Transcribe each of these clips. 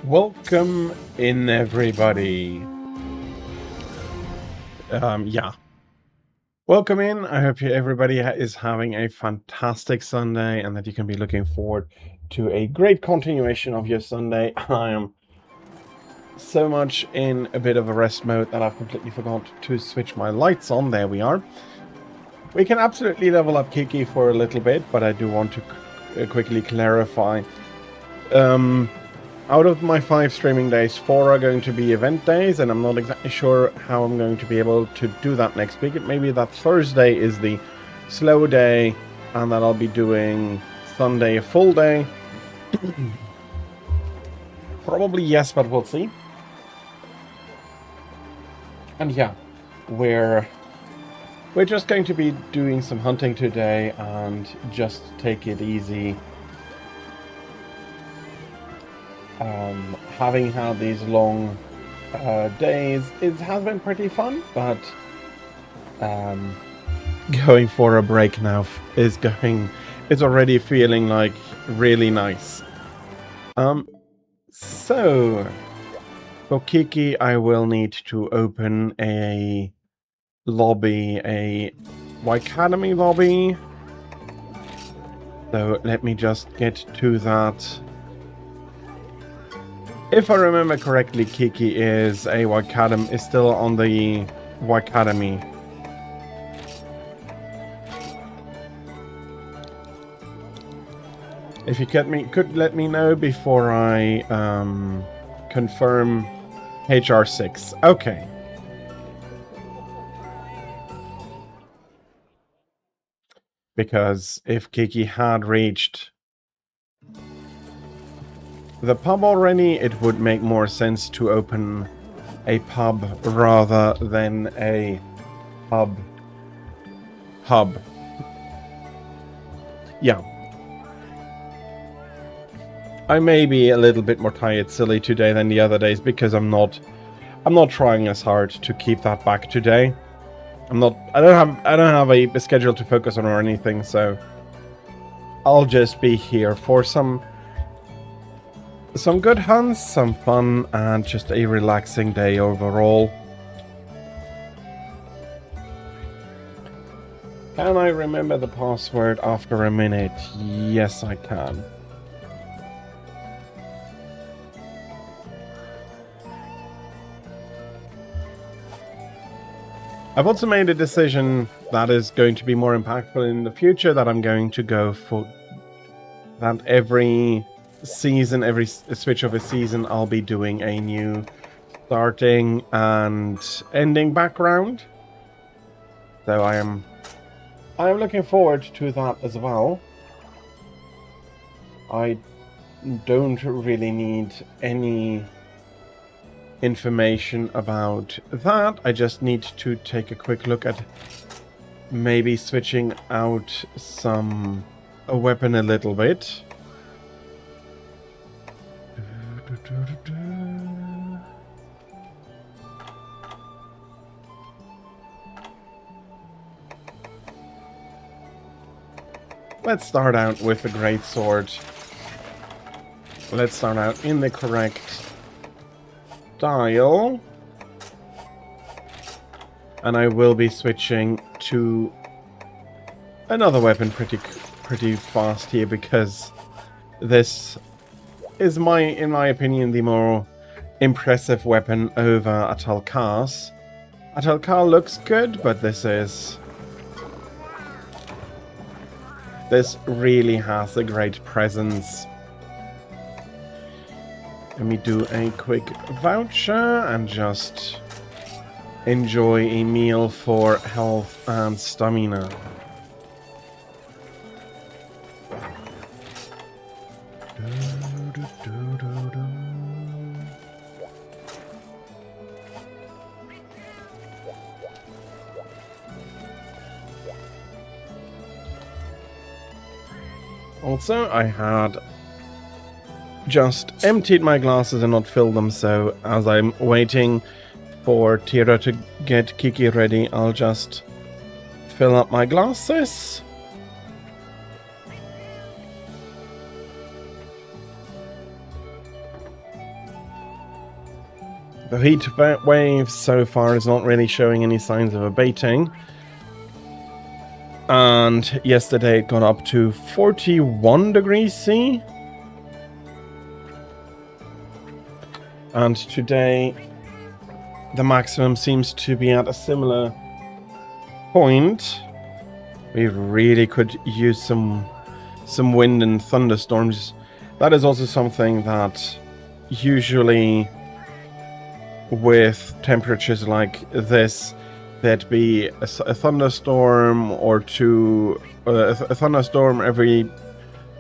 Welcome in, everybody. Yeah. Welcome in. I hope everybody is having a fantastic Sunday and that you can be looking forward to a great continuation of your Sunday. I am so much in a bit of a rest mode that I've completely forgot to switch my lights on. There we are. We can absolutely level up Kiki for a little bit, but I do want to quickly clarify. Out of my 5 streaming days, 4 are going to be event days, and I'm not exactly sure how I'm going to be able to do that next week. It may be that Thursday is the slow day, and that I'll be doing Sunday a full day. Probably yes, but we'll see. And yeah, we're just going to be doing some hunting today and just take it easy. Having had these long days, it has been pretty fun, but going for a break now is already feeling like really nice. So for Kiki, I will need to open a lobby, a Wicademy lobby. So let me just get to that. If I remember correctly, Kiki is still on the Wicademy. If you could let me know before I confirm HR6. Okay. Because if Kiki had reached the pub already, it would make more sense to open a pub rather than a hub. Yeah. I may be a little bit more tired silly today than the other days because I'm not trying as hard to keep that back today. I don't have a schedule to focus on or anything, so I'll just be here for some good hunts, some fun, and just a relaxing day overall. Can I remember the password after a minute? Yes, I can. I've also made a decision that is going to be more impactful in the future, that I'm going to go for that every season, every switch of a season, I'll be doing a new starting and ending background. So I am looking forward to that as well. I don't really need any information about that. I just need to take a quick look at maybe switching out a weapon a little bit. Let's start out with the greatsword. Let's start out in the correct style. And I will be switching to another weapon pretty fast here, because this is in my opinion, the more impressive weapon over Atal'Kar's. Atal'Kar looks good, but this really has a great presence. Let me do a quick voucher and just enjoy a meal for health and stamina. Also, I had just emptied my glasses and not filled them, so as I'm waiting for Tira to get Kiki ready, I'll just fill up my glasses. The heat wave so far is not really showing any signs of abating. And yesterday it got up to 41 degrees C. And today the maximum seems to be at a similar point. We really could use some wind and thunderstorms. That is also something that usually with temperatures like this, there'd be a thunderstorm or two, a thunderstorm every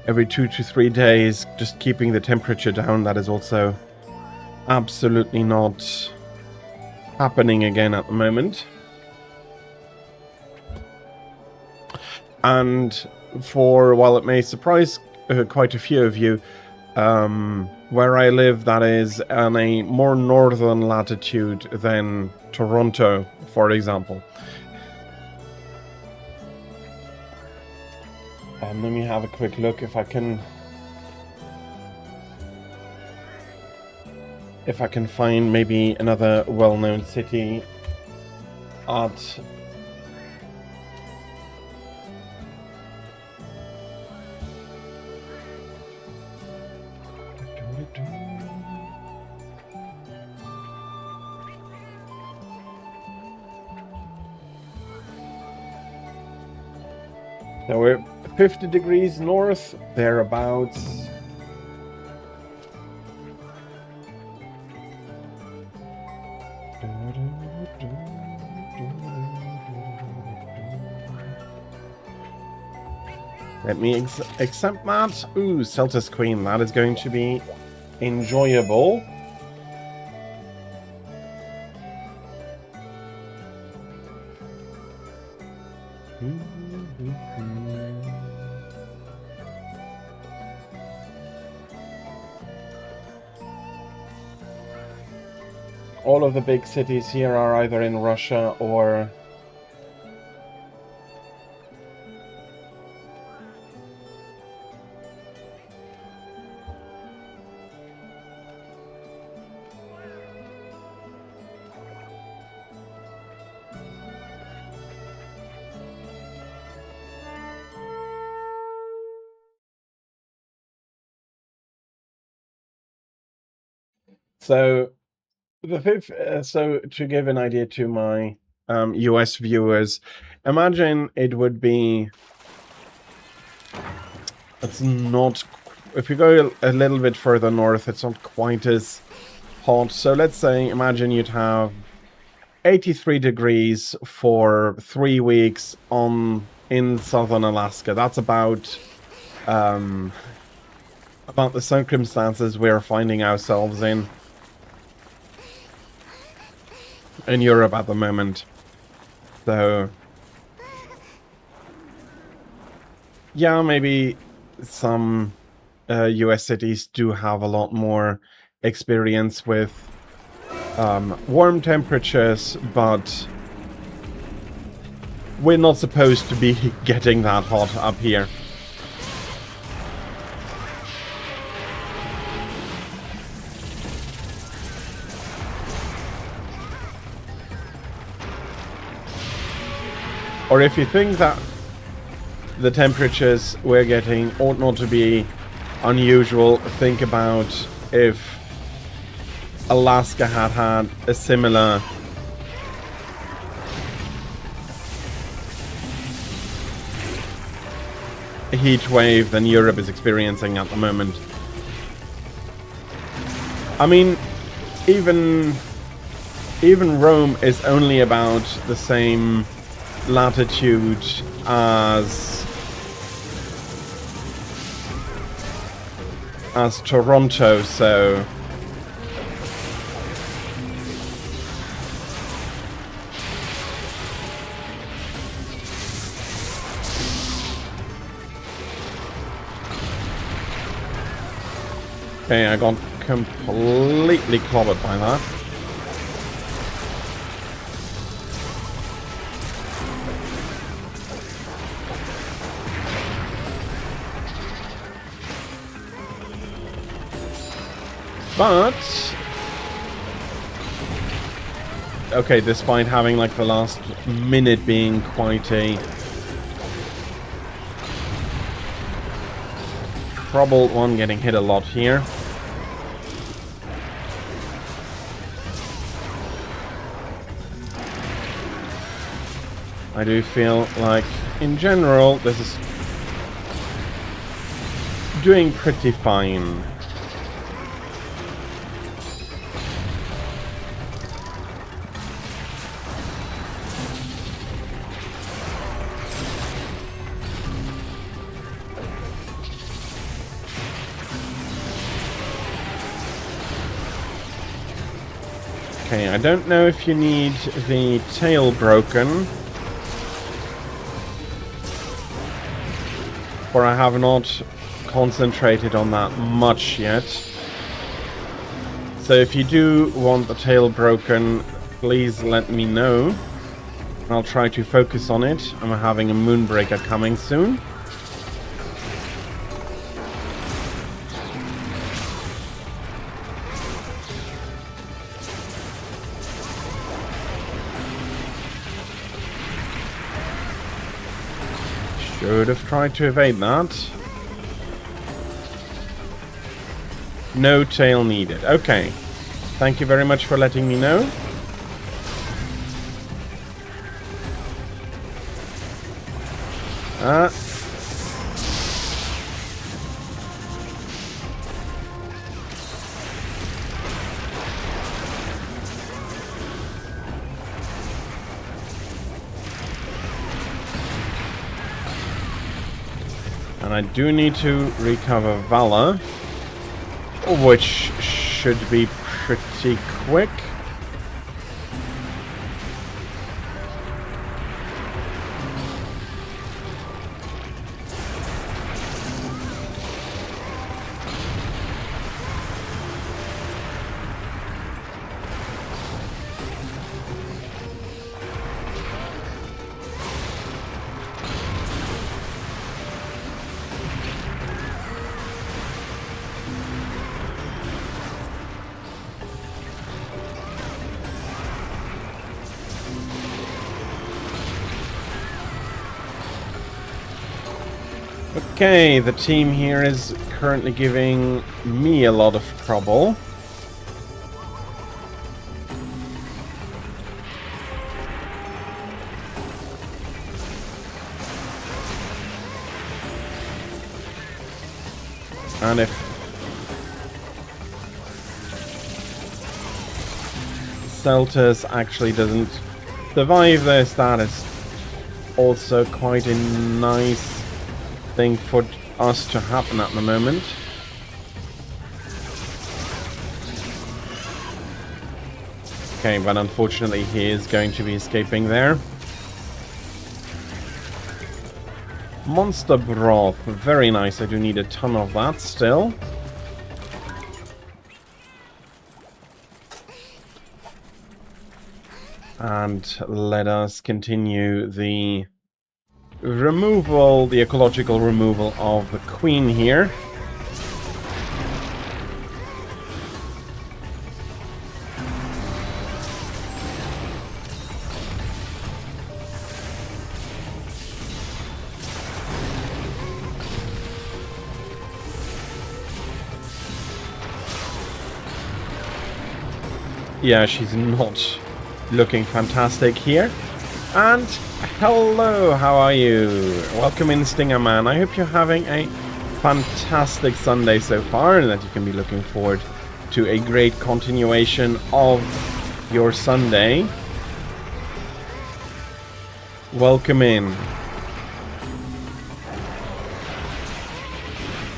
2 to 3 days, just keeping the temperature down. That is also absolutely not happening again at the moment. And while it may surprise quite a few of you, where I live, that is on a more northern latitude than Toronto, for example. Let me have a quick look if I can find maybe another well-known city at So we're 50 degrees north, thereabouts. Let me accept that. Ooh, Celtus Queen, that is going to be enjoyable. All of the big cities here are either in Russia or so to give an idea to my US viewers, imagine it would be, it's not, if you go a little bit further north, it's not quite as hot. So let's say, imagine you'd have 83 degrees for 3 weeks in southern Alaska. That's about the circumstances we're finding ourselves in Europe at the moment. So yeah, maybe some US cities do have a lot more experience with warm temperatures, but we're not supposed to be getting that hot up here. Or if you think that the temperatures we're getting ought not to be unusual, think about if Alaska had a similar heat wave than Europe is experiencing at the moment. I mean, even Rome is only about the same latitude as Toronto, so okay, I got completely clobbered by that. But okay, despite having like the last minute being quite a troubled one, getting hit a lot here. I do feel like, in general, this is doing pretty fine. Okay, I don't know if you need the tail broken, for I have not concentrated on that much yet. So if you do want the tail broken, please let me know. I'll try to focus on it. I'm having a Moonbreaker coming soon. Should have tried to evade that. No tail needed. Okay. Thank you very much for letting me know. And I do need to recover Valor, which should be pretty quick. Okay, the team here is currently giving me a lot of trouble. And if Seltas actually doesn't survive this, that is also quite a nice thing for us to happen at the moment. Okay, but unfortunately he is going to be escaping there. Monster Broth, very nice. I do need a ton of that still. And let us continue the removal, the ecological removal of the queen here. Yeah, she's not looking fantastic here. And hello, how are you? Welcome in, Stinger Man. I hope you're having a fantastic Sunday so far and that you can be looking forward to a great continuation of your Sunday. Welcome in.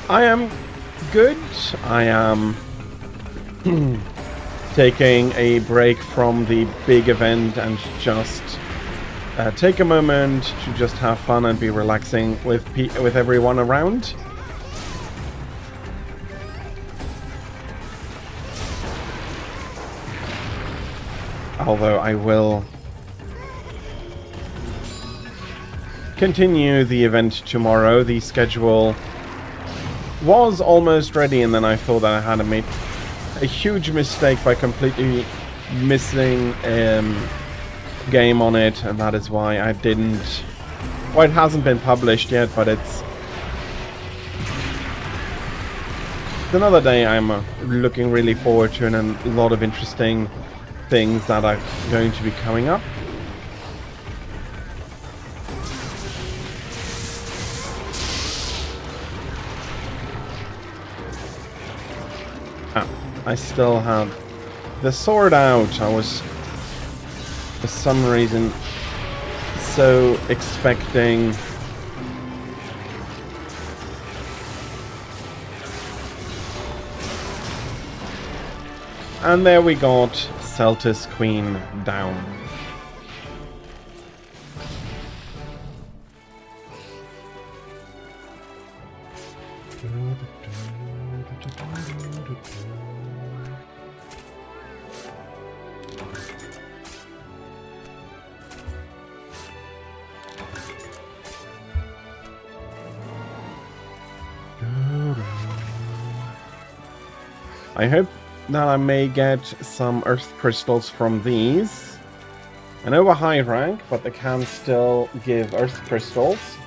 I am good. I am taking a break from the big event and just take a moment to just have fun and be relaxing with everyone around. Although I will continue the event tomorrow. The schedule was almost ready and then I thought that I had made a huge mistake by completely missing game on it, and that is why I didn't. Well, it hasn't been published yet, but it's another day I'm looking really forward to, and a lot of interesting things that are going to be coming up. I still had the sword out. I was, for some reason, so expecting and there we got Seltis Queen down. I hope that I may get some earth crystals from these. I know we're high rank, but they can still give earth crystals.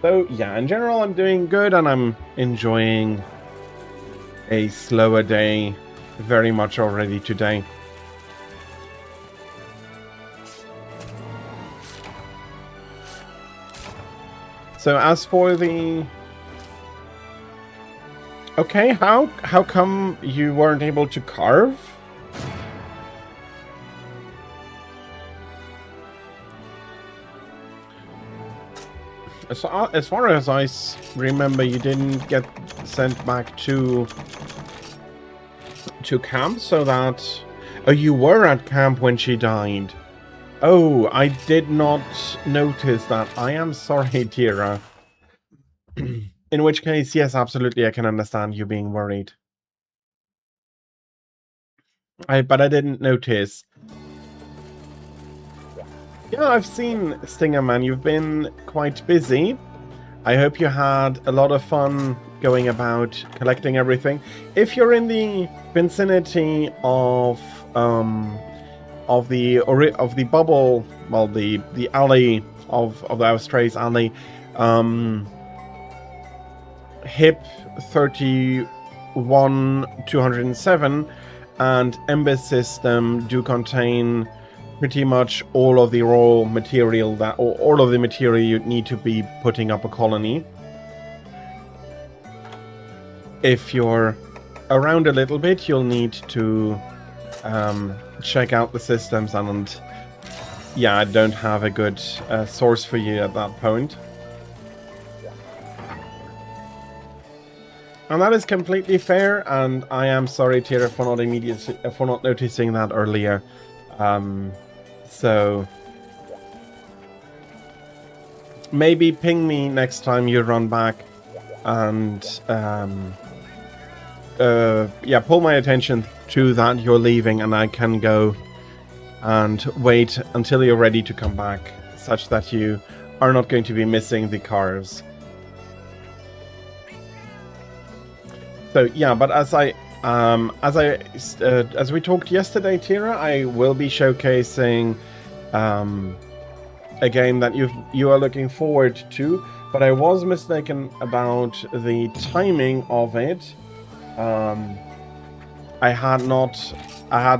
So yeah, in general I'm doing good, and I'm enjoying a slower day very much already today. So as for the... Okay, how come you weren't able to carve? So, as far as I remember, you didn't get sent back to camp, so that... Oh, you were at camp when she died. Oh, I did not notice that. I am sorry, Tira. In which case, yes, absolutely, I can understand you being worried. But I didn't notice. Yeah, I've seen Stinger Man. You've been quite busy. I hope you had a lot of fun going about collecting everything. If you're in the vicinity of the bubble, well, the alley of the Australis alley, HIP 31-207 and Ember system do contain pretty much all of the raw material that, or all of the material you need to be putting up a colony. If you're around a little bit, you'll need to check out the systems, and yeah, I don't have a good source for you at that point. And that is completely fair, and I am sorry, Tira, for not noticing that earlier. So maybe ping me next time you run back, and yeah, pull my attention to that you're leaving, and I can go and wait until you're ready to come back, such that you are not going to be missing the carves. So yeah, but as we talked yesterday, Tira, I will be showcasing a game that you are looking forward to, but I was mistaken about the timing of it. I had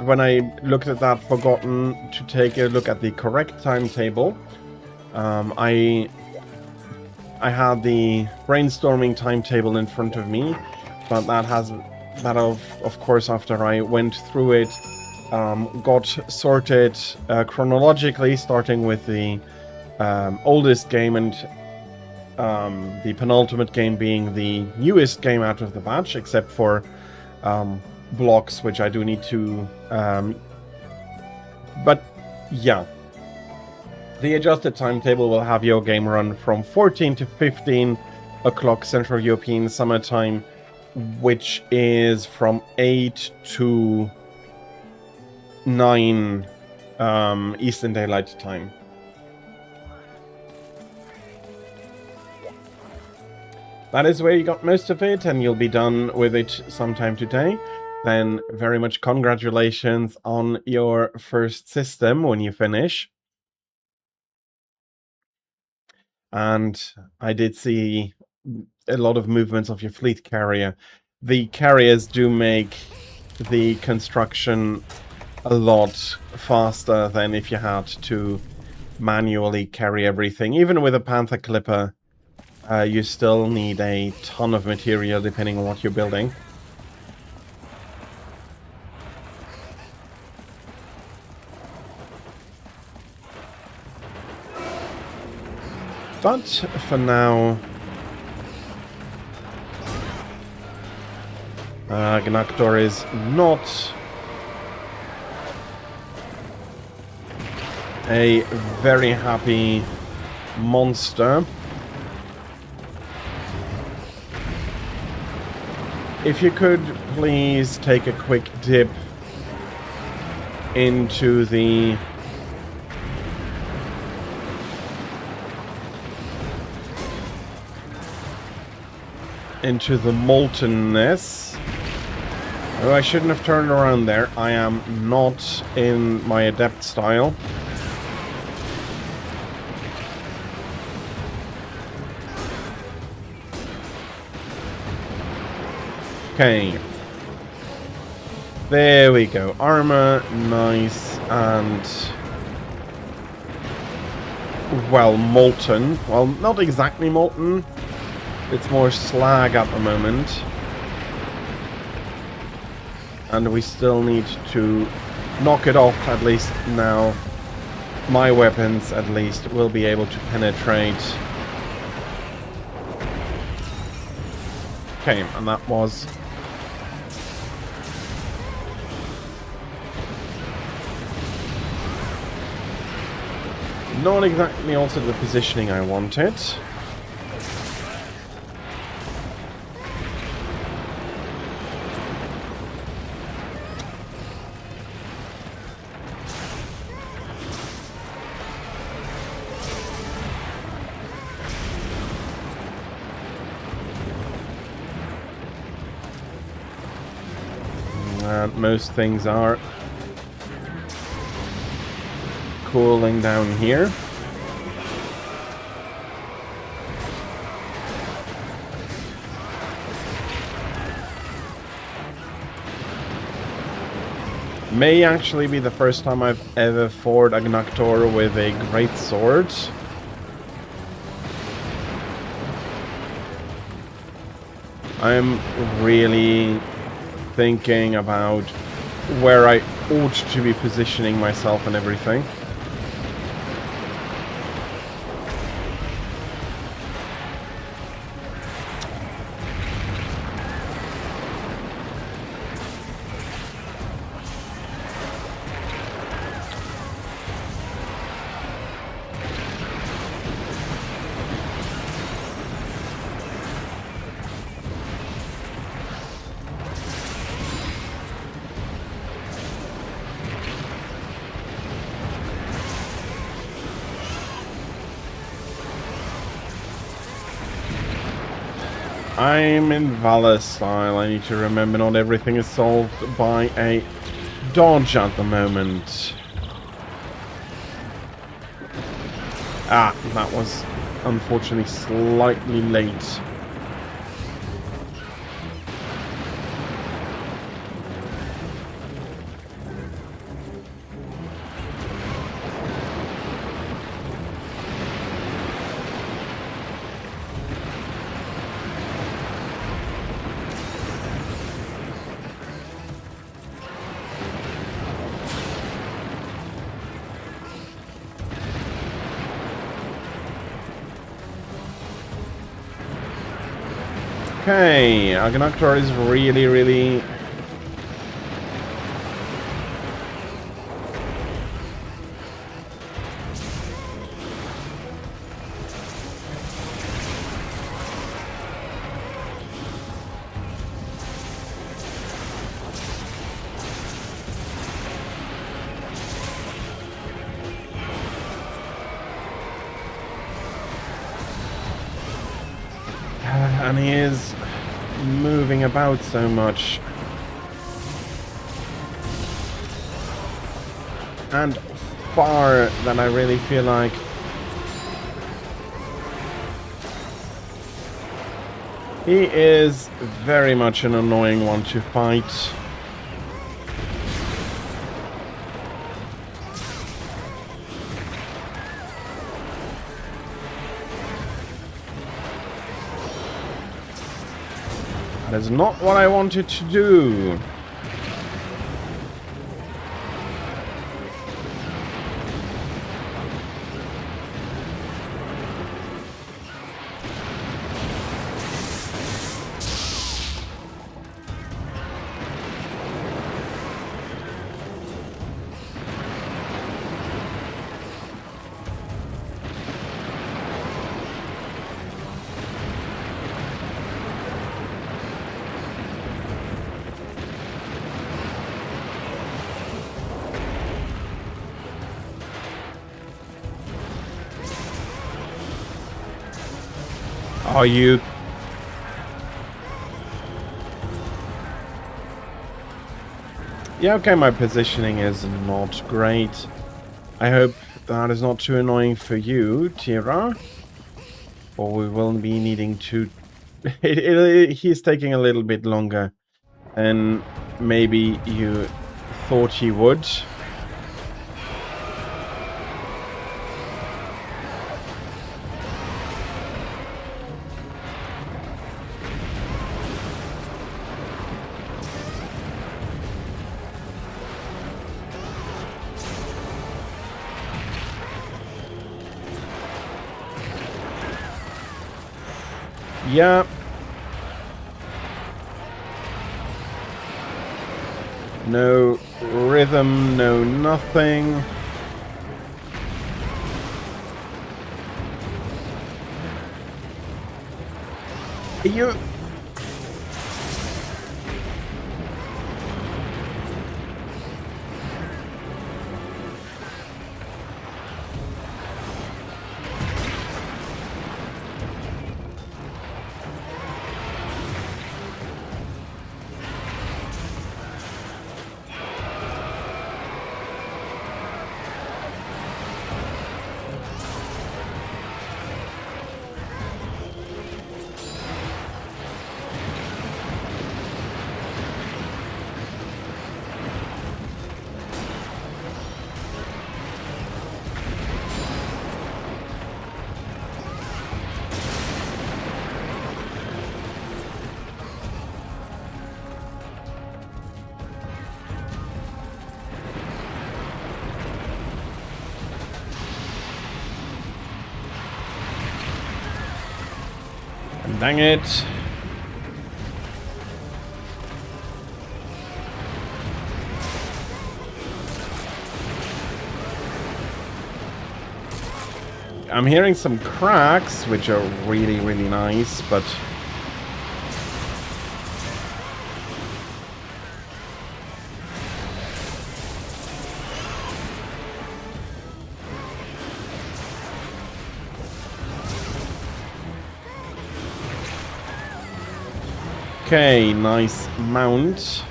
when I looked at that forgotten to take a look at the correct timetable. I had the brainstorming timetable in front of me. But that of course, after I went through it, got sorted chronologically, starting with the oldest game and the penultimate game being the newest game out of the batch, except for blocks, which I do need to... but yeah, the adjusted timetable will have your game run from 14 to 15 o'clock Central European Summer Time, which is from 8 to 9 Eastern Daylight Time. that is where you got most of it, and you'll be done with it sometime today, then very much congratulations on your first system when you finish. And I did see a lot of movements of your fleet carrier. The carriers do make the construction a lot faster than if you had to manually carry everything. Even with a Panther Clipper, you still need a ton of material depending on what you're building. But for now, Gnactor is not a very happy monster. If you could please take a quick dip into the moltenness. Oh, I shouldn't have turned around there. I am not in my adept style. Okay. There we go. Armor, nice, and... well, molten. Well, not exactly molten. It's more slag at the moment. And we still need to knock it off, at least now. My weapons, at least, will be able to penetrate. Okay, and that was... not exactly also the positioning I wanted. And most things are cooling down here. May actually be the first time I've ever fought a Gnactor with a great sword. I'm really thinking about where I ought to be positioning myself and everything. I'm in Valor style. I need to remember not everything is solved by a dodge at the moment. Ah, that was unfortunately slightly late. Okay, Gnactor is really... And he is moving about so much. And far than I really feel like. He is very much an annoying one to fight. That is not what I wanted to do. Are you? Yeah, okay, my positioning is not great. I hope that is not too annoying for you, Tira. Or we will be needing to... he's taking a little bit longer than maybe you thought he would. Yeah. No rhythm, no nothing. Are you... Dang it. I'm hearing some cracks, which are really, really nice, but... Okay, nice mount.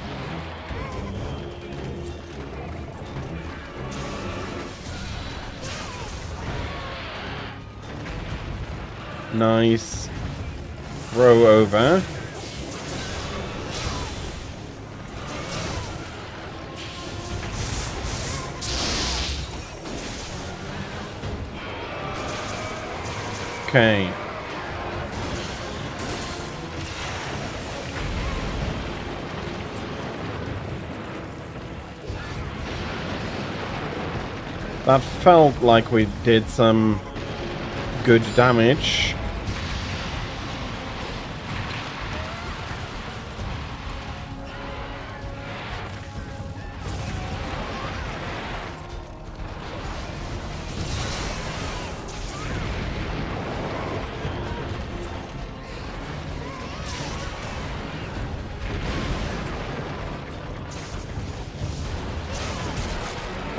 Nice throw over. Okay. That felt like we did some good damage.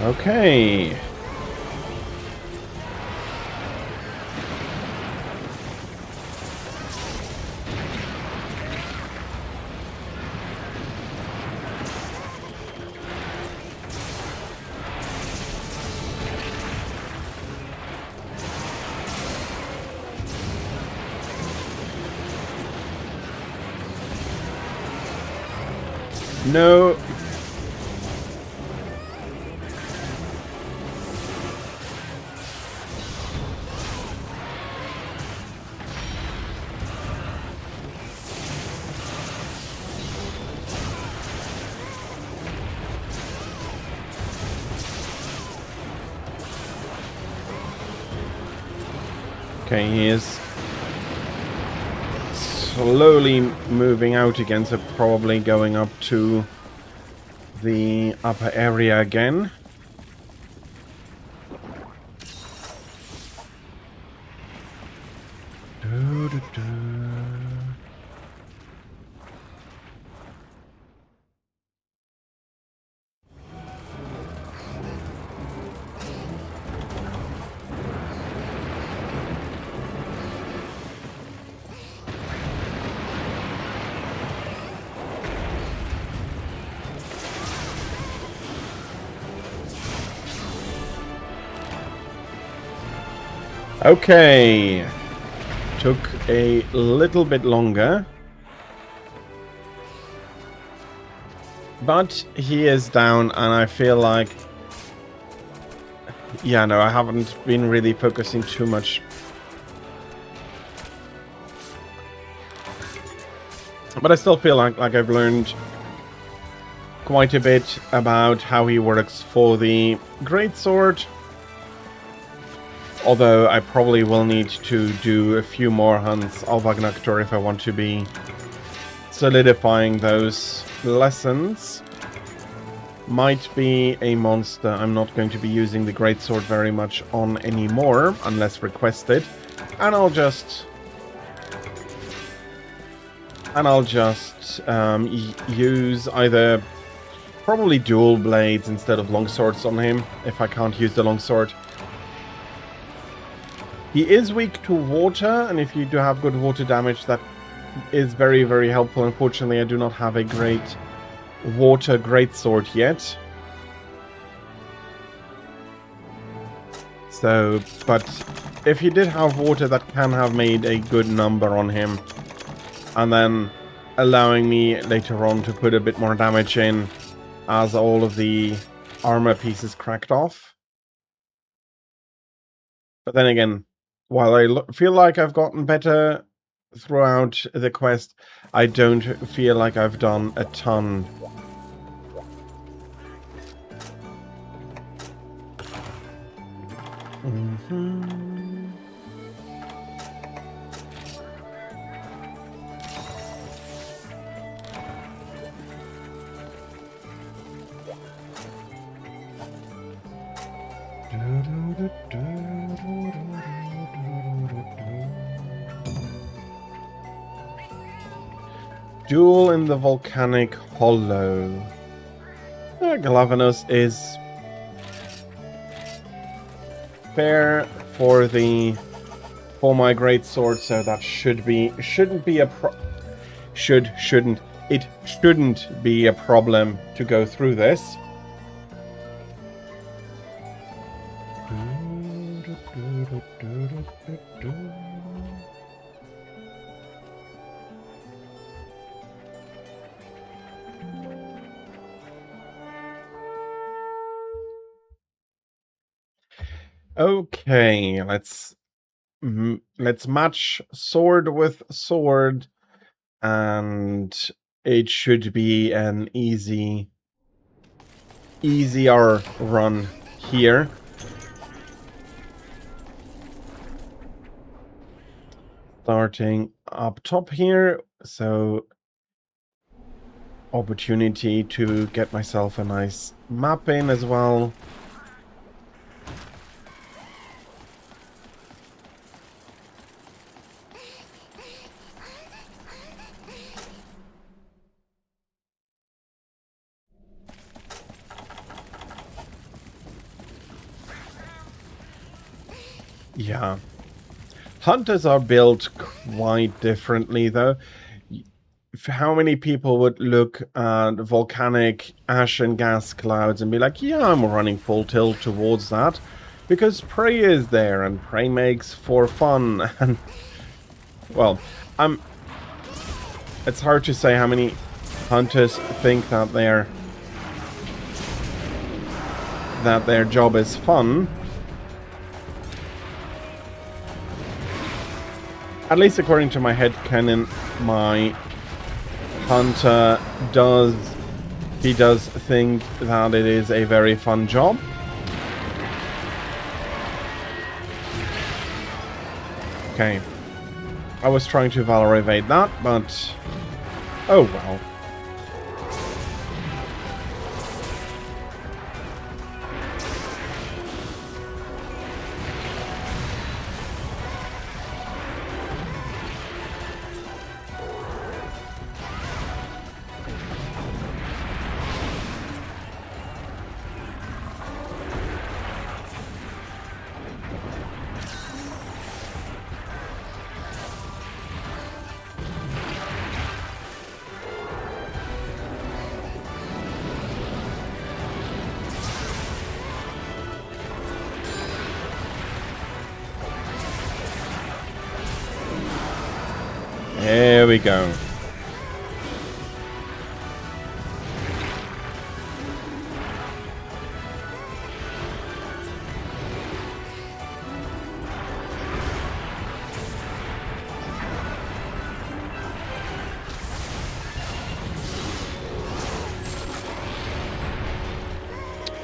Okay. No. Okay, he is slowly moving out again, so probably going up to the upper area again. Okay, took a little bit longer, but he is down, and I feel like, yeah, no, I haven't been really focusing too much. But I still feel like I've learned quite a bit about how he works for the Greatsword. Although I probably will need to do a few more hunts of Agnaktor if I want to be solidifying those lessons. Might be a monster I'm not going to be using the Greatsword very much on anymore, unless requested. And I'll just use either probably dual blades instead of longswords on him, if I can't use the longsword. He is weak to water, and if you do have good water damage, that is very, very helpful. Unfortunately, I do not have a great water greatsword yet. So, but if he did have water, that can have made a good number on him. And then allowing me later on to put a bit more damage in as all of the armor pieces cracked off. But then again, while I feel like I've gotten better throughout the quest, I don't feel like I've done a ton. Duel in the Volcanic Hollow. Glavenus is fair for my greatsword, so that shouldn't be a problem to go through this. Okay, let's match sword with sword, and it should be an easier run here. Starting up top here, so opportunity to get myself a nice map in as well. Yeah. Hunters are built quite differently, though. How many people would look at volcanic ash and gas clouds and be like, yeah, I'm running full tilt towards that, because prey is there, and prey makes for fun. And, well, it's hard to say how many hunters think that their job is fun. At least according to my headcanon, my hunter does think that it is a very fun job. Okay. I was trying to Valor evade that, but oh well. There we go.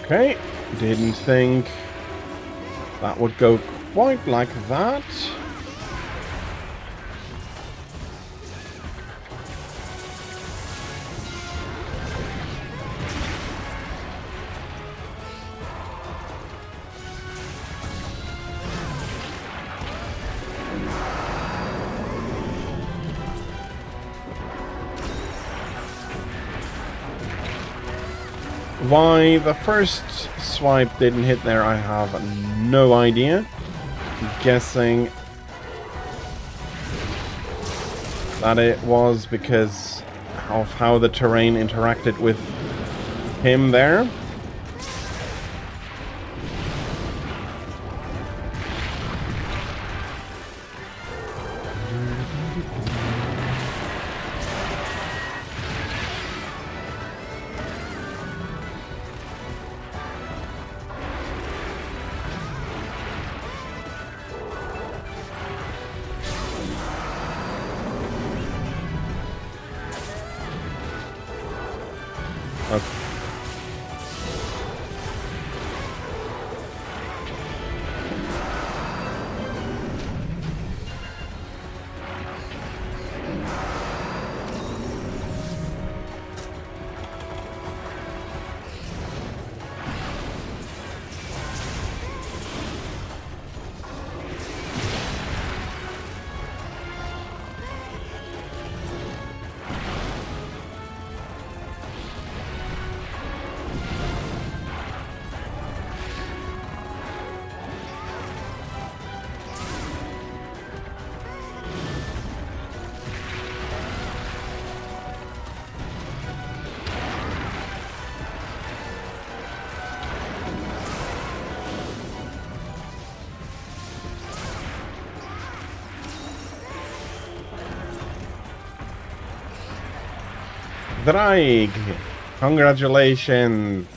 Okay, didn't think that would go quite like that. Why the first swipe didn't hit there, I have no idea. I'm guessing that it was because of how the terrain interacted with him there. Okay. Draig, congratulations!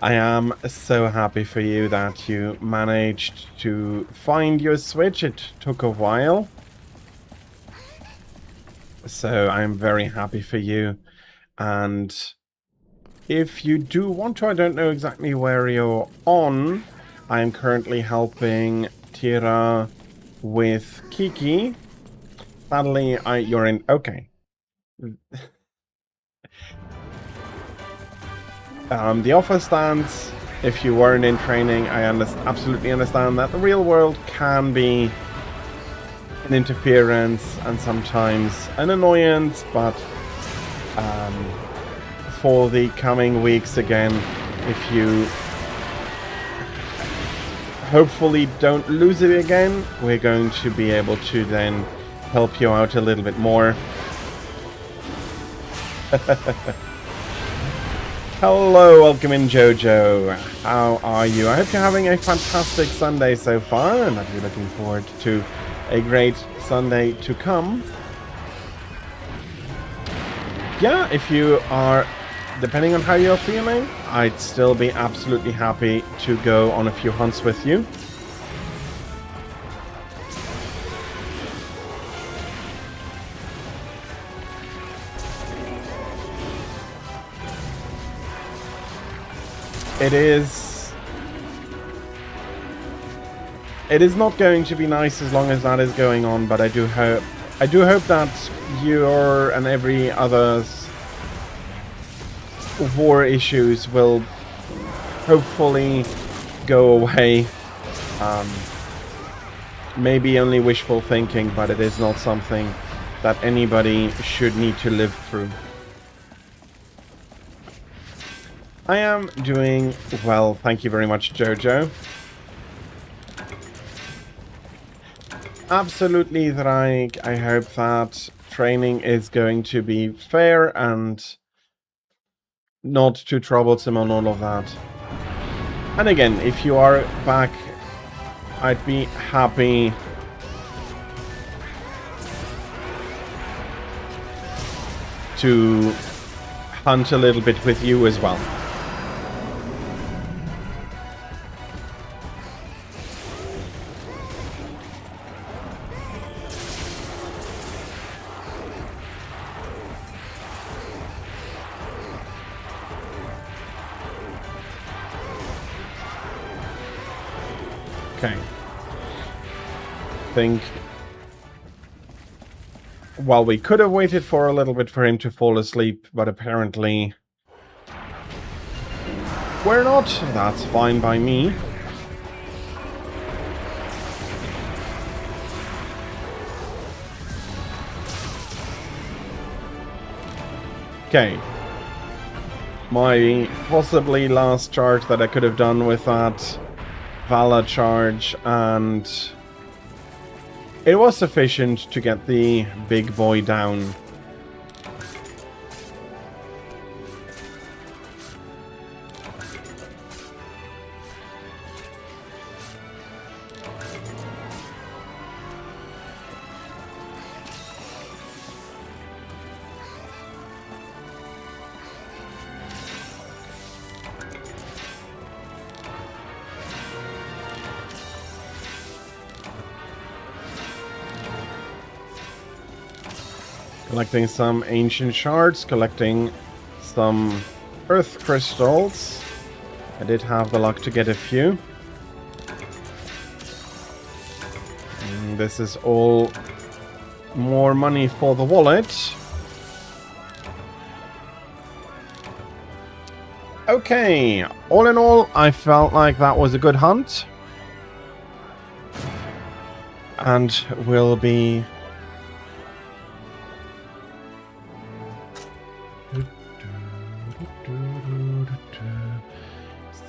I am so happy for you that you managed to find your Switch. It took a while. So I'm very happy for you. And if you do want to, I don't know exactly where you're on. I am currently helping Tira with Kiki. Sadly, you're in... Okay. The offer stands. If you weren't in training, I absolutely understand that the real world can be an interference and sometimes an annoyance, but for the coming weeks again, if you hopefully don't lose it again, we're going to be able to then help you out a little bit more. Hello, welcome in, Jojo. How are you? I hope you're having a fantastic Sunday so far, and that you're looking forward to a great Sunday to come. yeah, if you are, depending on how you're feeling, I'd still be absolutely happy to go on a few hunts with you. It is not going to be nice as long as that is going on, but I do hope that your and every other's war issues will hopefully go away. Maybe only wishful thinking, but it is not something that anybody should need to live through. I am doing well, thank you very much, Jojo. Absolutely, Drake. I hope that training is going to be fair and not too troublesome on all of that. And again, if you are back, I'd be happy to hunt a little bit with you as well. Okay. I think... well, we could have waited for a little bit for him to fall asleep, but apparently... we're not. That's fine by me. Okay. My possibly last charge that I could have done with that Vala charge, and it was sufficient to get the big boy down. Collecting some ancient shards, collecting some earth crystals. I did have the luck to get a few. And this is all more money for the wallet. Okay, all in all, I felt like that was a good hunt. And we'll be...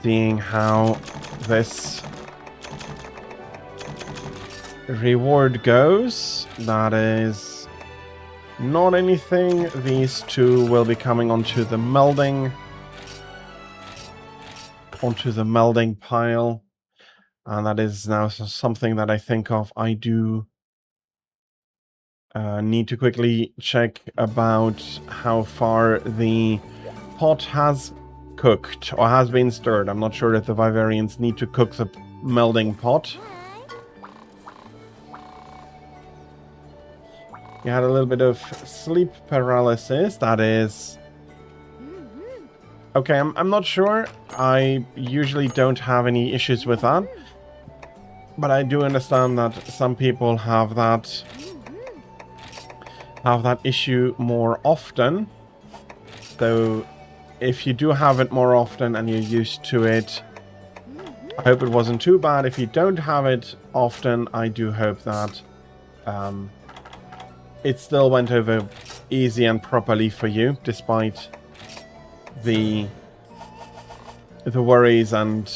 seeing how this reward goes. That is not anything. These two will be coming onto the melding pile, and that is now something that I think of. I do need to quickly check about how far the pot has cooked or has been stirred. I'm not sure if the Vivarians need to cook the melding pot. You had a little bit of sleep paralysis. That is... okay, I'm not sure. I usually don't have any issues with that. But I do understand that some people have that issue more often. So if you do have it more often and you're used to it, I hope it wasn't too bad. If you don't have it often, I do hope that it still went over easy and properly for you, despite the worries and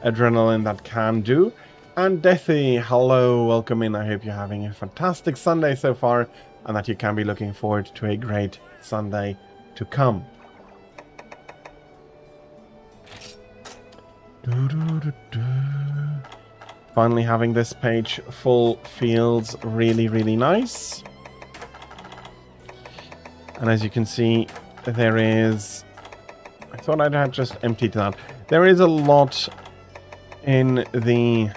adrenaline that can do. And Deathy, hello, welcome in. I hope you're having a fantastic Sunday so far, and that you can be looking forward to a great Sunday to come. Finally having this page full feels really, really nice. And as you can see, there is... I thought I'd had just emptied that. There is a lot in the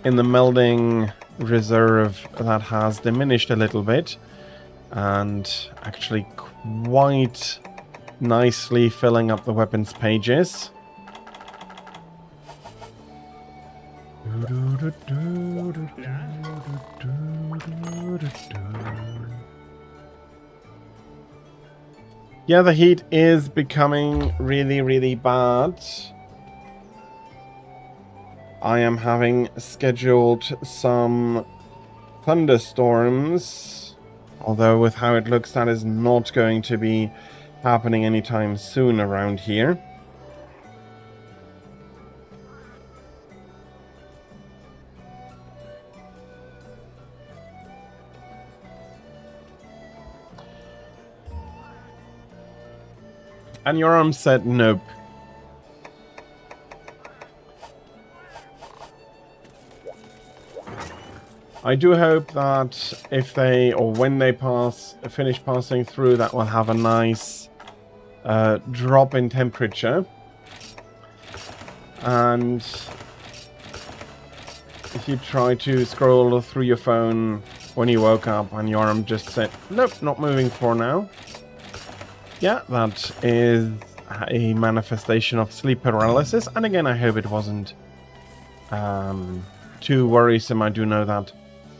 melding reserve that has diminished a little bit. And actually quite nicely filling up the weapons pages. Yeah, the heat is becoming really, really bad. I am having scheduled some thunderstorms, although with how it looks, that is not going to be happening anytime soon around here. And your arm said nope. I do hope that if they, or when they finish passing through, that will have a nice drop in temperature. And if you try to scroll through your phone when you woke up and your arm just said, nope, not moving for now. Yeah, that is a manifestation of sleep paralysis. And again, I hope it wasn't too worrisome. I do know that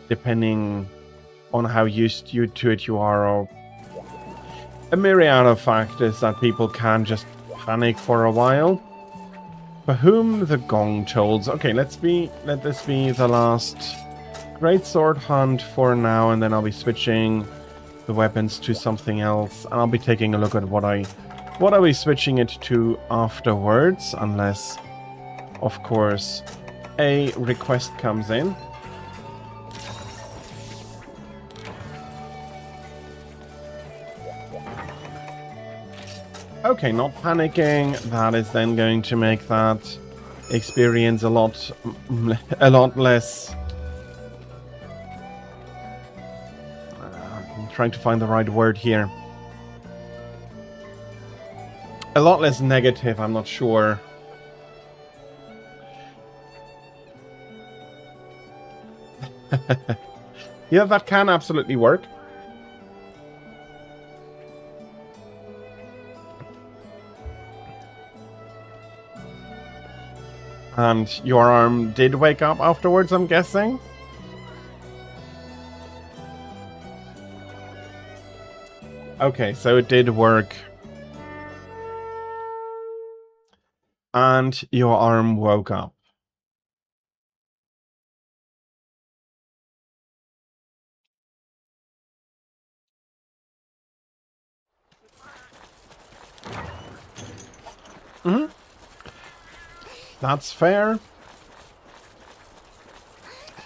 depending on how used to it you are, or a myriad of factors that people can just panic for a while. For whom the gong tolls. Okay, let this be the last great sword hunt for now, and then I'll be switching the weapons to something else, and I'll be taking a look at what I'll be switching it to afterwards, unless, of course, a request comes in. Okay, not panicking. That is then going to make that experience a lot less. I'm trying to find the right word here. A lot less negative, I'm not sure. Yeah, that can absolutely work. And your arm did wake up afterwards, I'm guessing? Okay, so it did work. And your arm woke up. Mm-hmm. That's fair.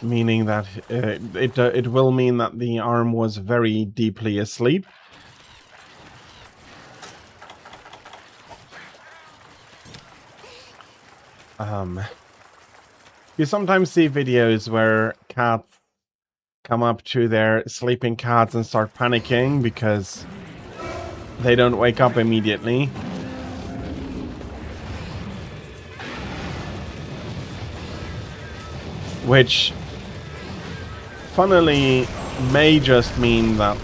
Meaning that it will mean that the arm was very deeply asleep. You sometimes see videos where cats come up to their sleeping cats and start panicking because they don't wake up immediately. Which, funnily, may just mean that...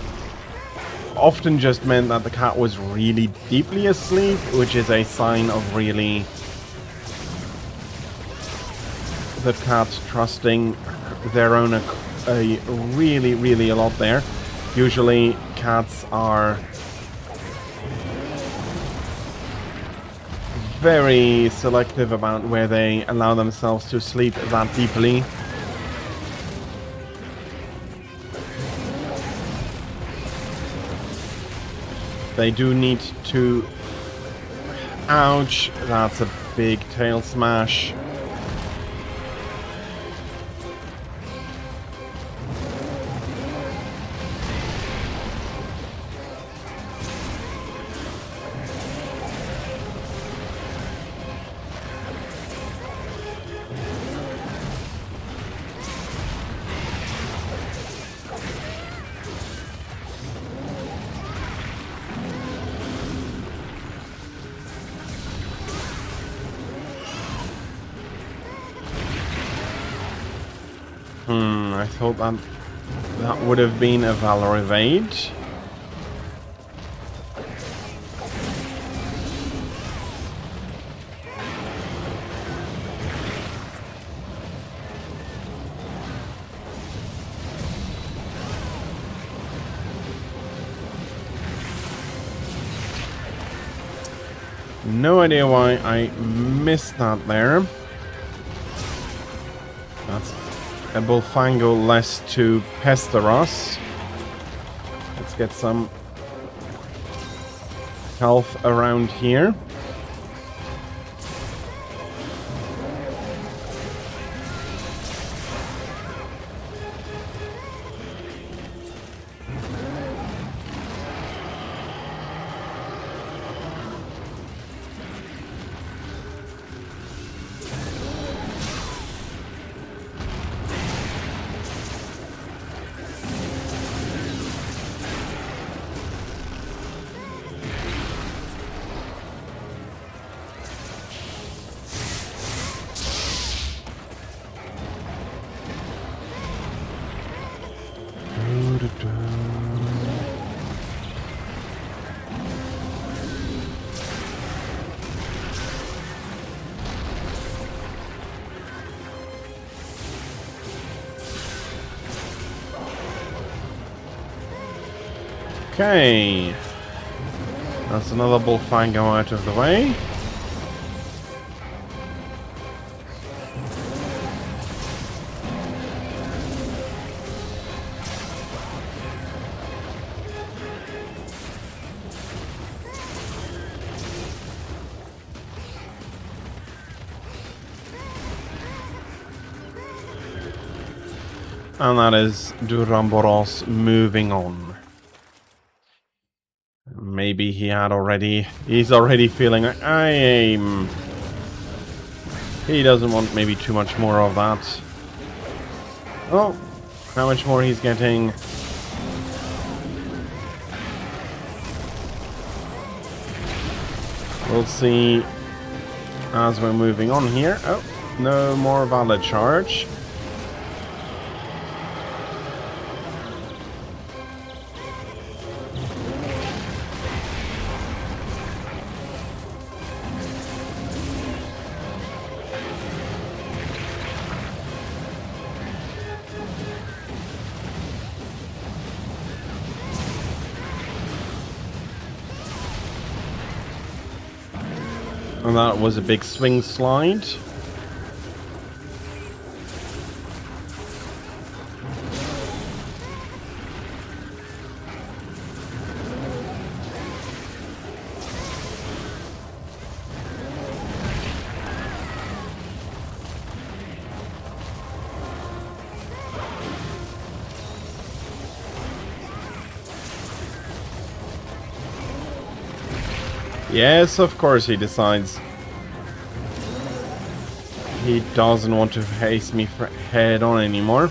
often just meant that the cat was really deeply asleep, which is a sign of really... the cat trusting their owner really a lot there. Usually, cats are... very selective about where they allow themselves to sleep that deeply. They do need to... ouch, that's a big tail smash. I thought that would have been a Valor evade. No idea why I missed that there. That's a Bullfango less to pester us. Let's get some health around here. Okay, that's another Bullfango out of the way. And that is Duramboros moving on. Maybe he's already feeling like he doesn't want maybe too much more of that. Oh, how much more he's getting. We'll see as we're moving on here. Oh, no more valid charge. And that was a big swing slide. Yes, of course he decides he doesn't want to face me head on anymore.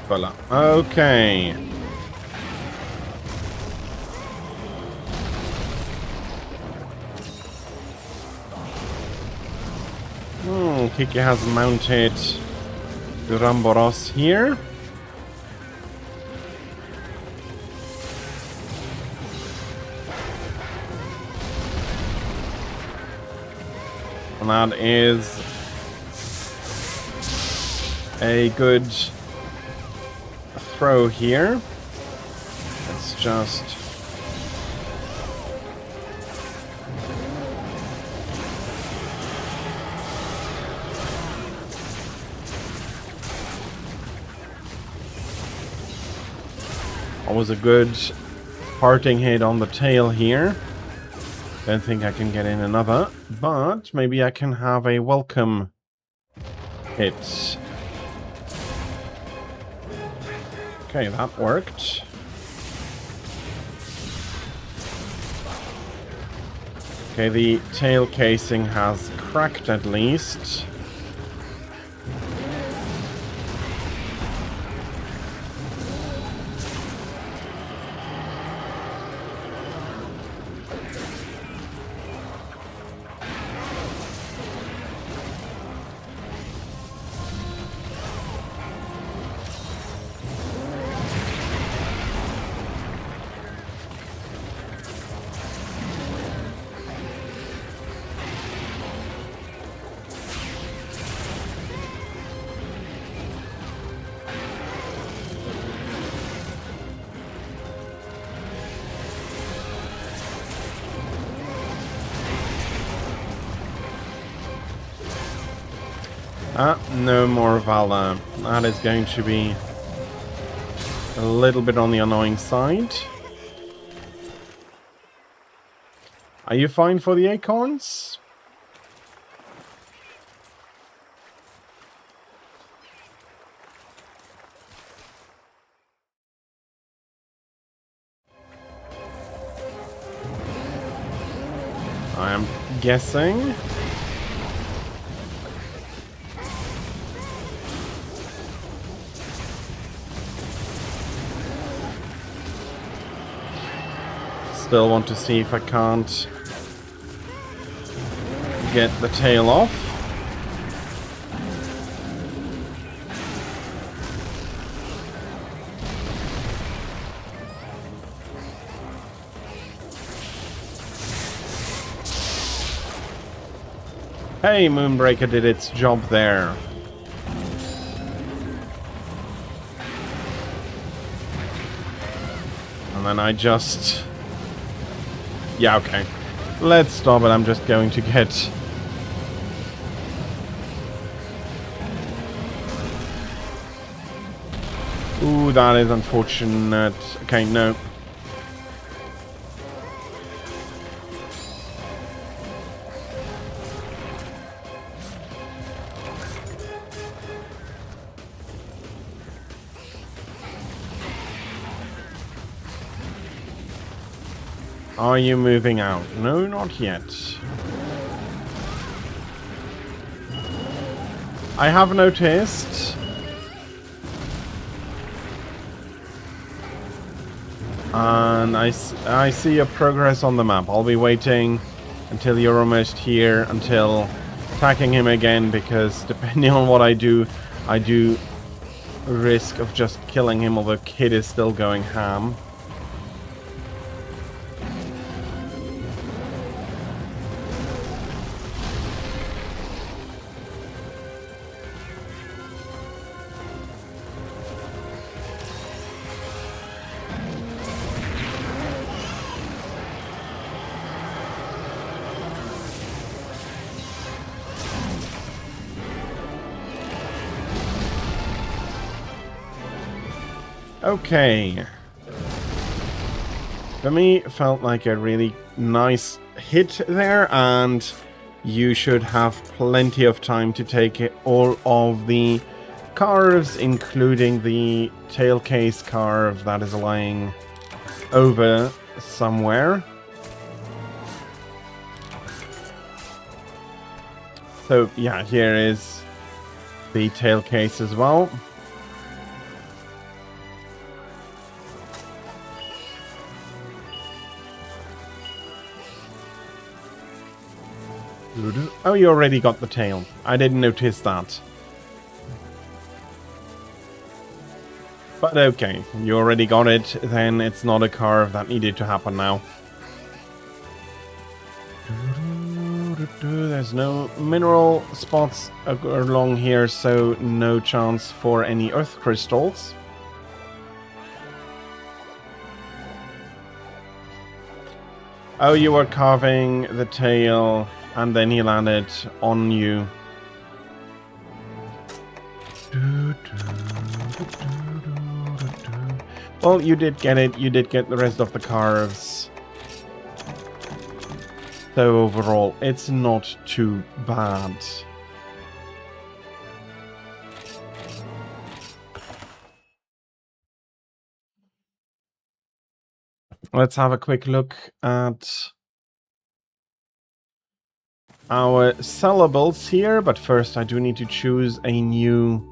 Voila. Okay. Kiki has mounted Duramboros here. And that is a good throw here. Let's just Always a good parting hit on the tail here. Don't think I can get in another, but maybe I can have a welcome hit. Okay, that worked. Okay, the tail casing has cracked at least. No more Vala. That is going to be a little bit on the annoying side. Are you fine for the acorns? I am guessing. Still want to see if I can't get the tail off. Hey, Moonbreaker did its job there. And then I just... Yeah, okay. Let's stop it. I'm just going to get... Ooh, that is unfortunate. Okay, no. Are you moving out? No, not yet. I have noticed. And I see your progress on the map. I'll be waiting until you're almost here, until attacking him again, because depending on what I do risk of just killing him, although Kid is still going ham. Okay. For me, felt like a really nice hit there, and you should have plenty of time to take all of the carves, including the tail case carve that is lying over somewhere. So yeah, here is the tail case as well. Oh, you already got the tail. I didn't notice that. But okay, you already got it, then it's not a carve that needed to happen now. There's no mineral spots along here, so no chance for any earth crystals. Oh, you were carving the tail, and then he landed on you. Well, you did get it. You did get the rest of the carves. So overall, it's not too bad. Let's have a quick look at our sellables here, but first I do need to choose a new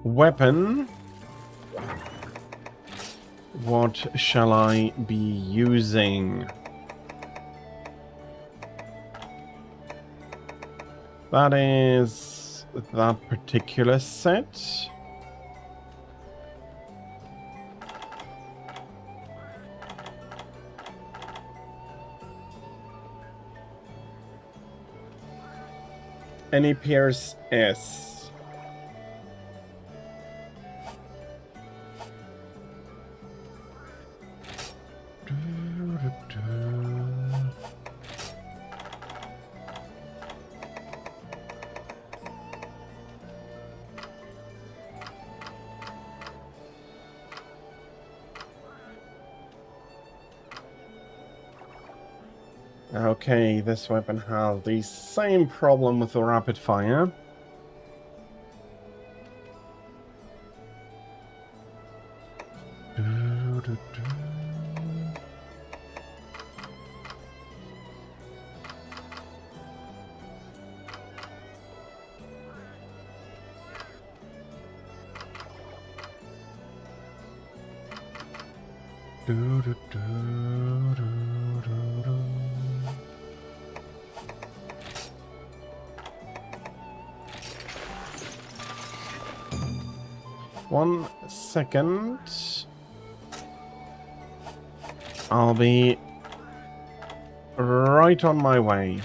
weapon. What shall I be using? That is that particular set. Any Pierce S. Okay, this weapon has the same problem with the rapid fire. One second. I'll be right on my way.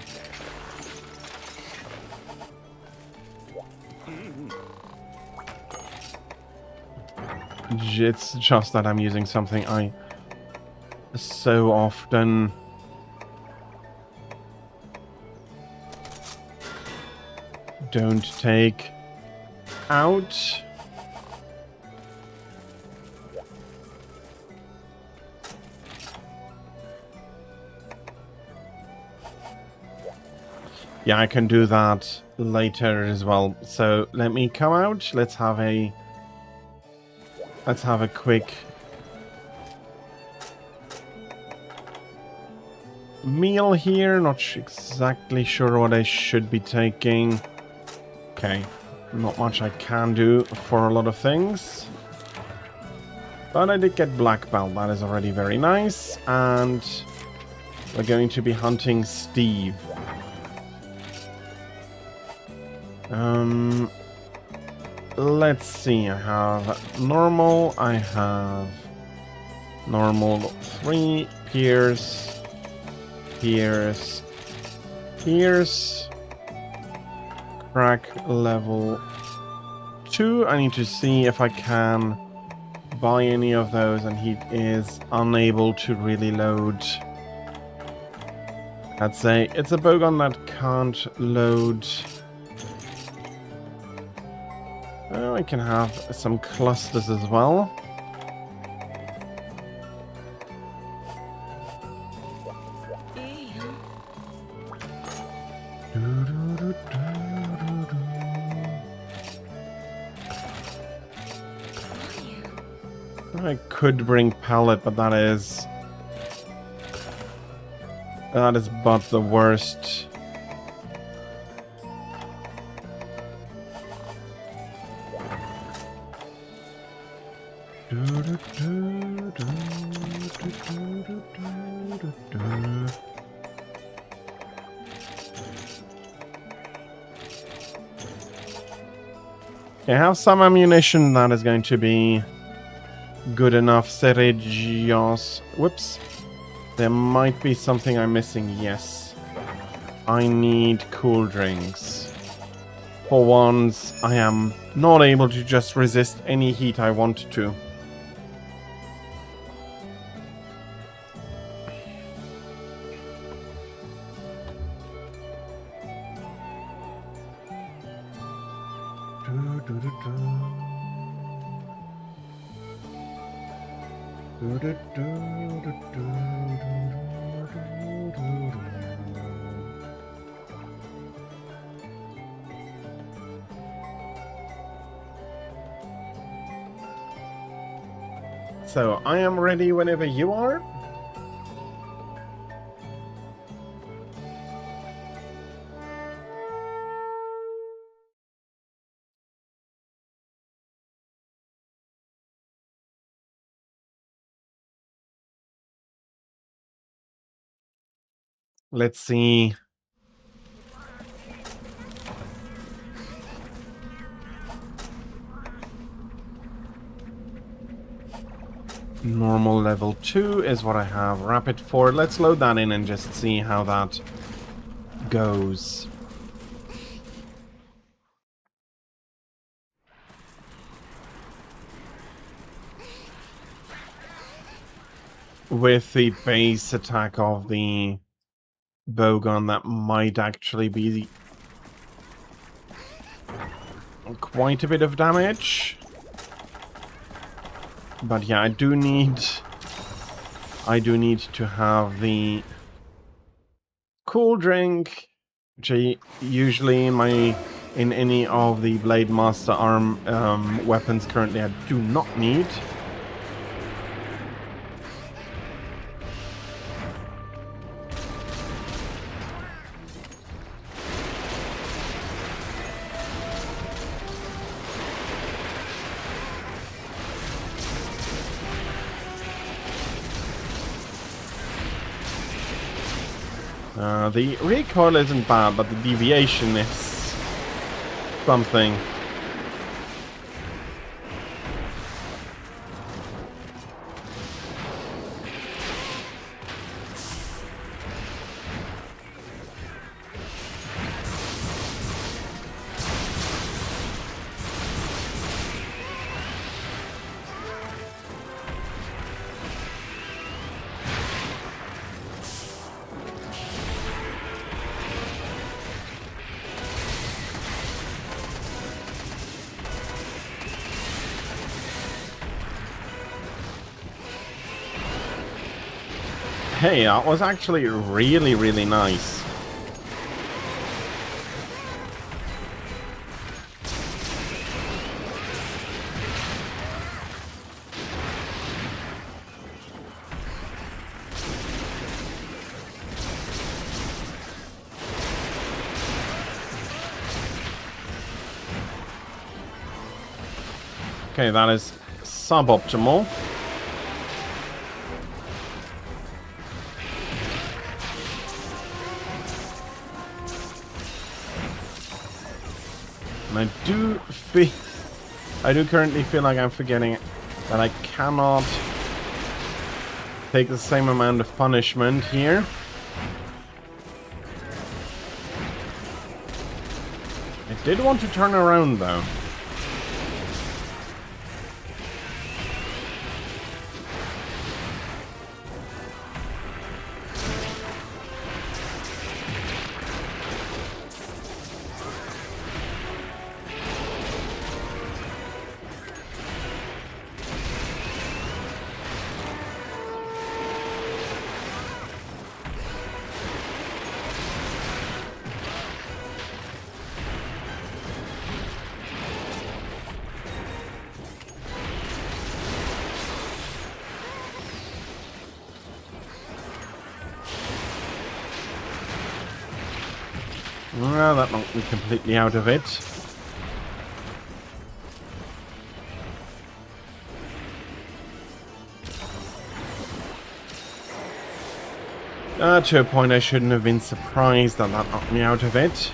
It's just that I'm using something I so often don't take out. Yeah, I can do that later as well. So let me come out. Let's have a quick meal here. Not exactly sure what I should be taking. Okay, not much I can do for a lot of things. But I did get black belt. That is already very nice. And we're going to be hunting Steve. Let's see, I have normal, I have normal 3, Pierce, Pierce, Pierce, crack level 2. I need to see if I can buy any of those, and he is unable to really load. I'd say it's a bowgun that can't load. I can have some clusters as well. I could bring pallet, but that is but the worst. I have some ammunition that is going to be good enough. Ceregios. Whoops. There might be something I'm missing. Yes. I need cool drinks. For once, I am not able to just resist any heat I want to. So I am ready whenever you are. Let's see. Normal level 2 is what I have. Rapid 4. Let's load that in and just see how that goes. With the base attack of the bowgun, that might actually be quite a bit of damage. But yeah, I do need to have the cool drink, which I usually in any of the Blade Master arm weapons currently I do not need. The recoil isn't bad, but the deviation is something. Hey, that was actually really, really nice. Okay, that is suboptimal. And I do currently feel like I'm forgetting that I cannot take the same amount of punishment here. I did want to turn around though. Well, that knocked me completely out of it. To a point I shouldn't have been surprised that that knocked me out of it.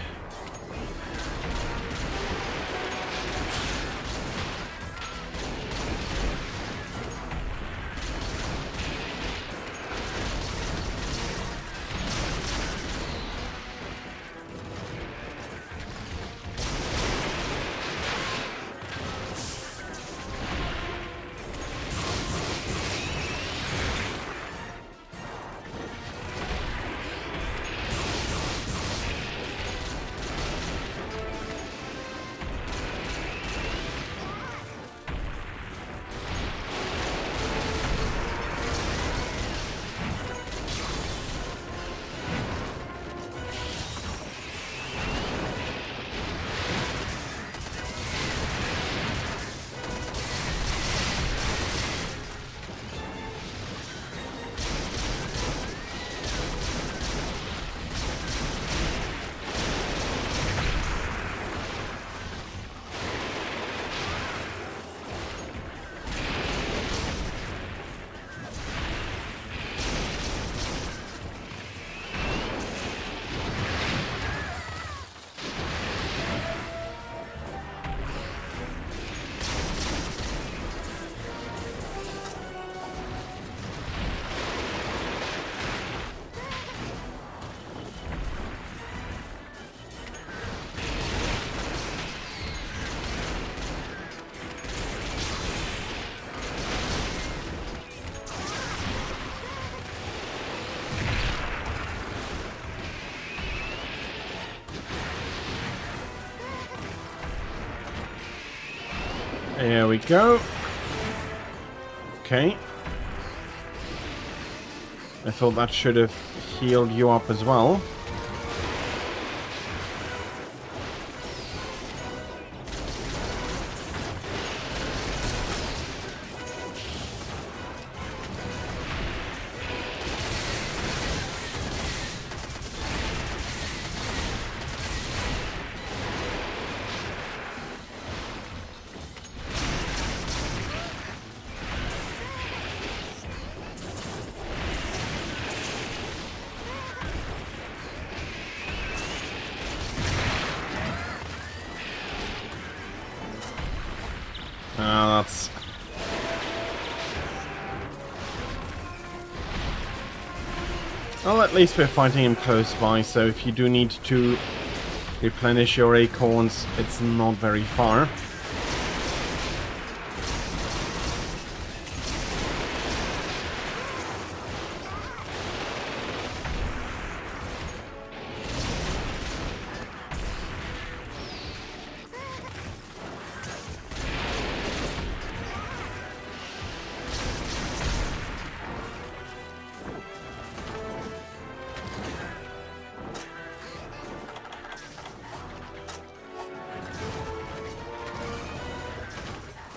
There we go. Okay. I thought that should have healed you up as well. That's... Well, at least we're fighting him close by, so if you do need to replenish your acorns, it's not very far.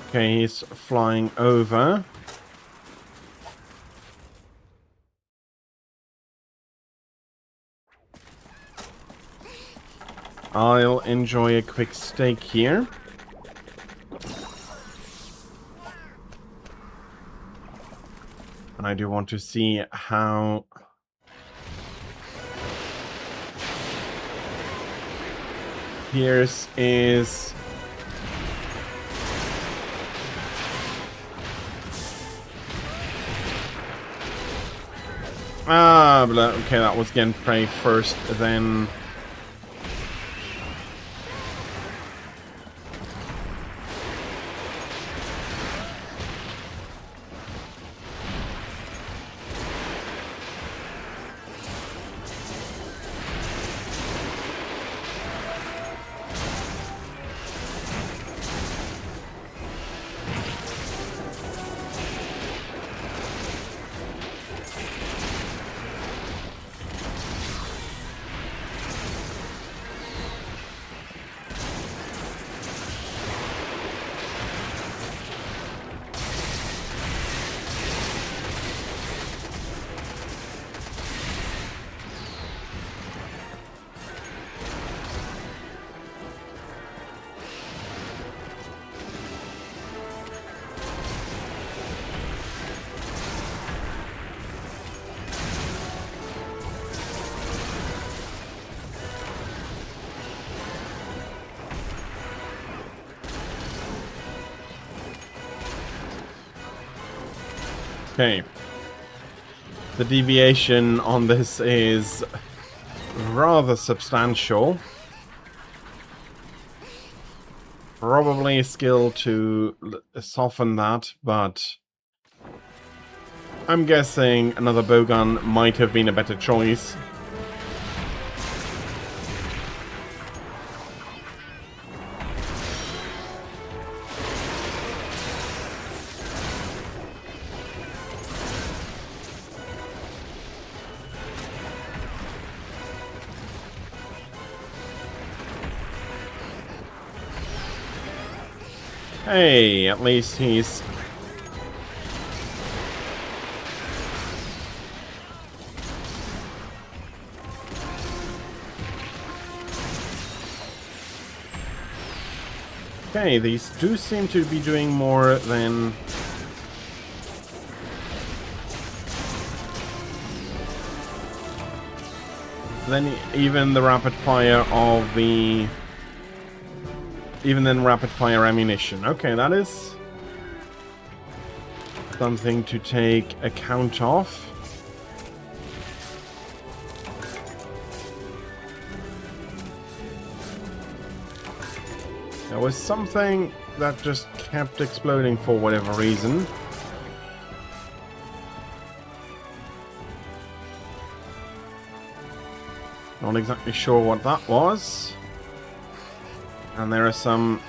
Okay, he's flying over. I'll enjoy a quick steak here. And I do want to see how... Pierce is... Ah, okay, that was Genprey first, then... Okay. The deviation on this is rather substantial. Probably a skill to soften that, but I'm guessing another bowgun might have been a better choice. Hey, at least he's... Okay, these do seem to be doing more than... even the rapid fire of the... Even then rapid fire ammunition. Okay, that is something to take account of. There was something that just kept exploding for whatever reason. Not exactly sure what that was. And there are some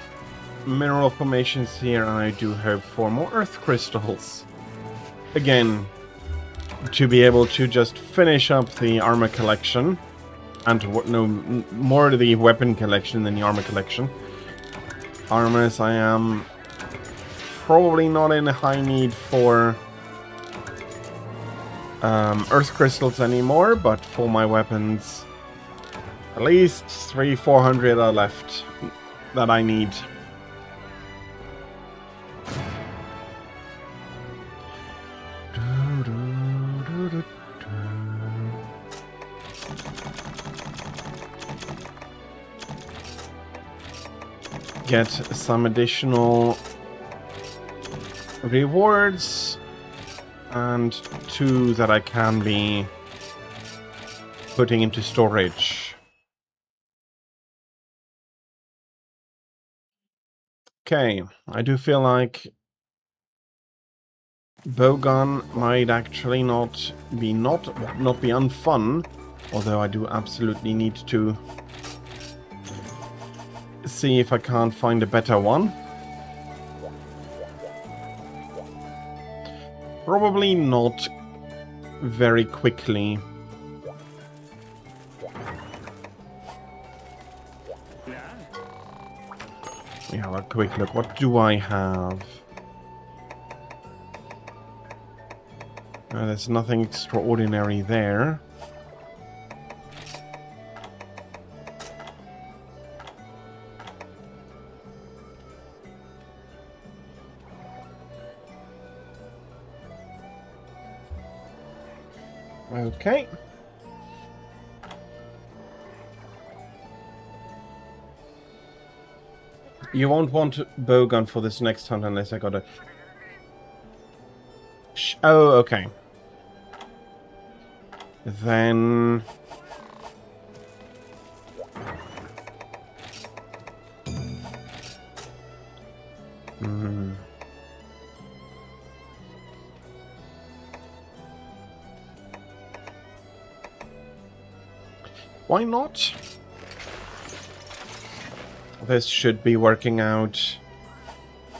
mineral formations here, and I do hope for more earth crystals. Again, to be able to just finish up the armor collection, and no, more the weapon collection than the armor collection. Armors, I am probably not in a high need for earth crystals anymore, but for my weapons, at least 300-400 are left that I need. Get some additional rewards, and 2 that I can be putting into storage. Okay, I do feel like bowgun might actually not be unfun, although I do absolutely need to see if I can't find a better one. Probably not very quickly. We have a quick look. What do I have? There's nothing extraordinary there. Okay. You won't want bowgun for this next hunt unless I got a... Oh, okay. Then... Why not? This should be working out.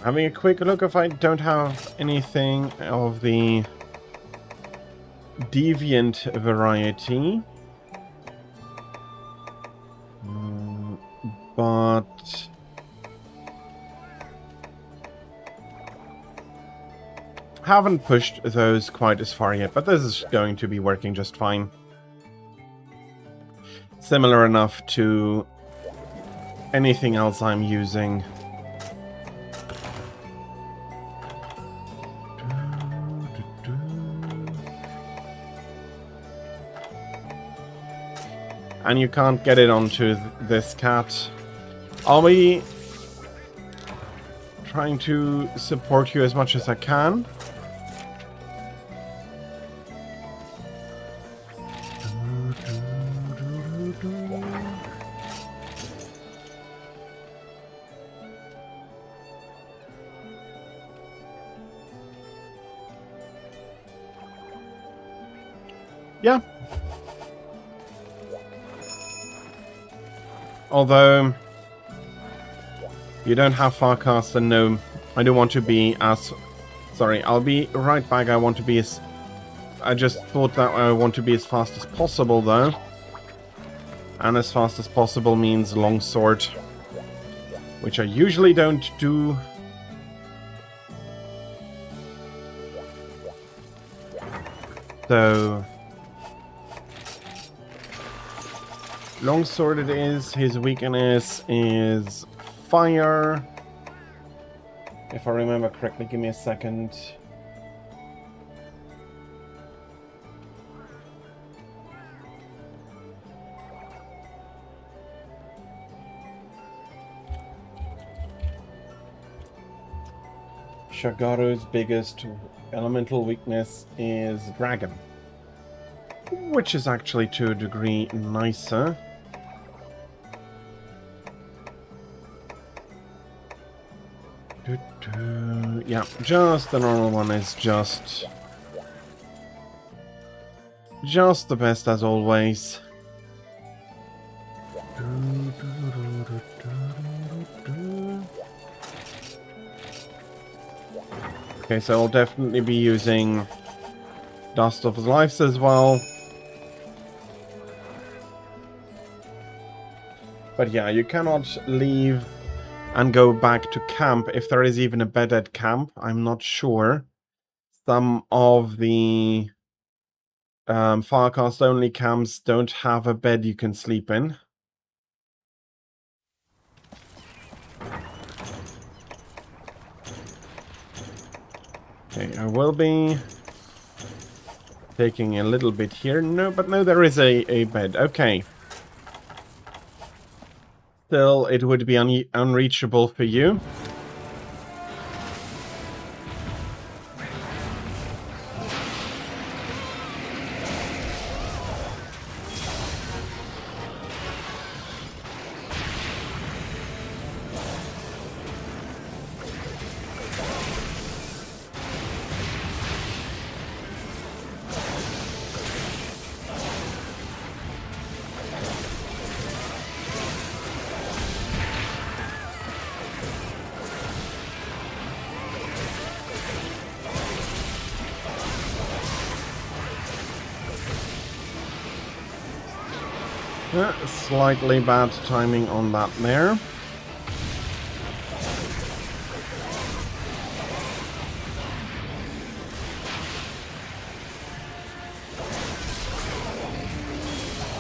Having a quick look if I don't have anything of the deviant variety. But haven't pushed those quite as far yet, but this is going to be working just fine. Similar enough to anything else I'm using. And you can't get it onto this cat. I'll be trying to support you as much as I can. Yeah. Although you don't have Farcast, and no, I don't want to be as... Sorry, I'll be right back. I want to be as... I just thought that I want to be as fast as possible, though. And as fast as possible means longsword, which I usually don't do. So... Longsword it is. His weakness is fire. If I remember correctly, give me a second. Shagaru's biggest elemental weakness is dragon, which is actually to a degree nicer. Yeah, just the normal one is just the best as always. Okay, so I'll definitely be using Dust of Lives as well. But yeah, you cannot leave and go back to camp if there is even a bed at camp. I'm not sure. Some of the Firecast only camps don't have a bed you can sleep in. Okay, I will be taking a little bit here. No, but no, there is a bed. Okay. Still, it would be unreachable for you. Slightly bad timing on that there.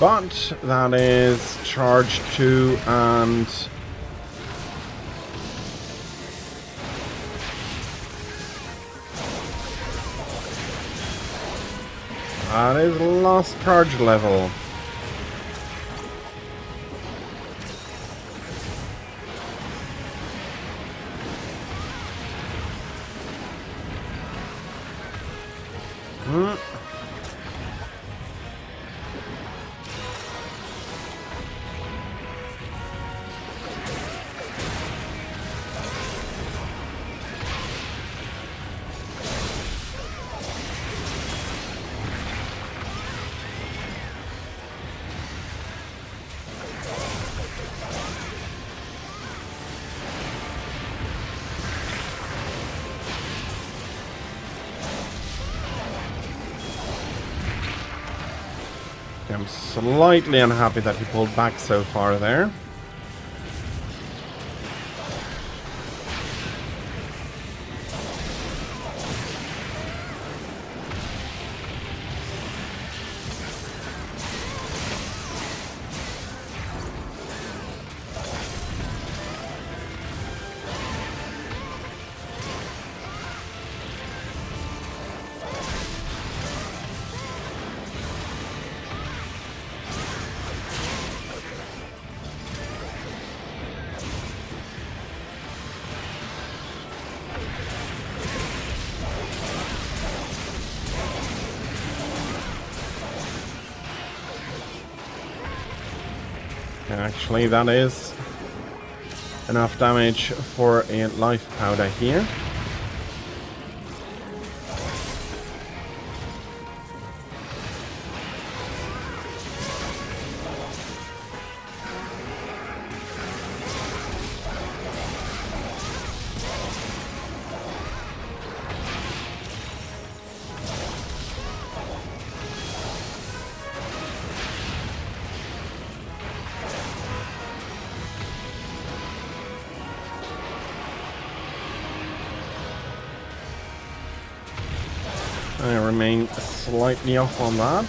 But that is charge 2 and that is last charge level. I'm slightly unhappy that he pulled back so far there. Actually, that is enough damage for a life powder here. I remain slightly off on that.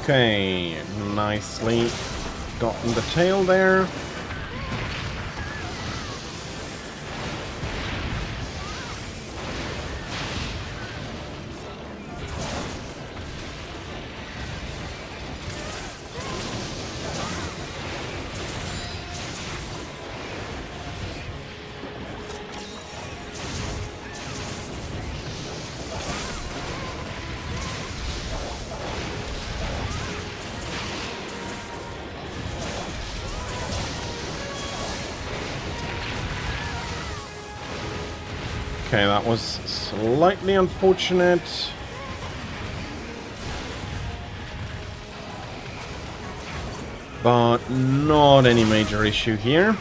Okay, nicely gotten the tail there. Okay, that was slightly unfortunate. But not any major issue here.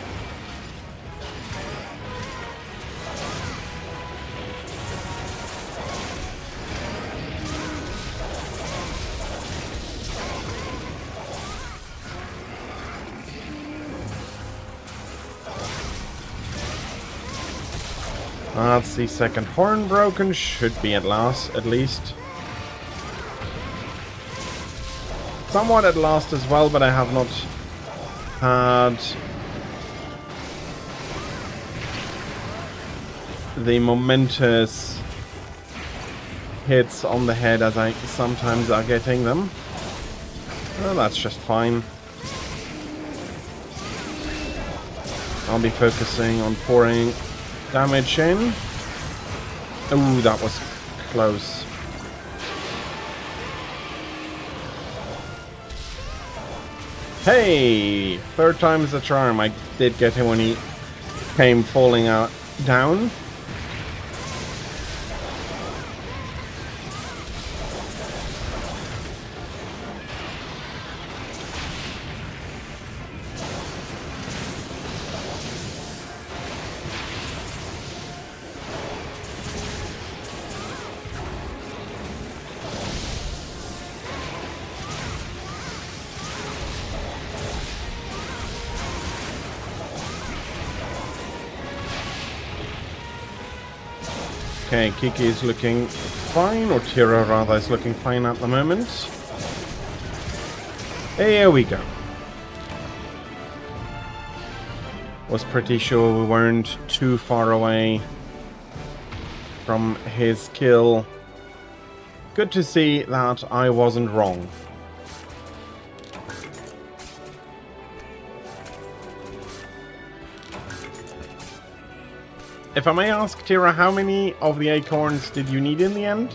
That's the second horn broken. Should be at least. Somewhat at last as well, but I have not had the momentous hits on the head as I sometimes are getting them. Well, that's just fine. I'll be focusing on pouring damage in. Ooh, that was close. Hey! Third time's the charm. I did get him when he came falling out down. Okay, Kiki is looking fine, or Tira rather is looking fine at the moment. Here we go. Was pretty sure we weren't too far away from his kill. Good to see that I wasn't wrong. If I may ask, Tira, how many of the acorns did you need in the end?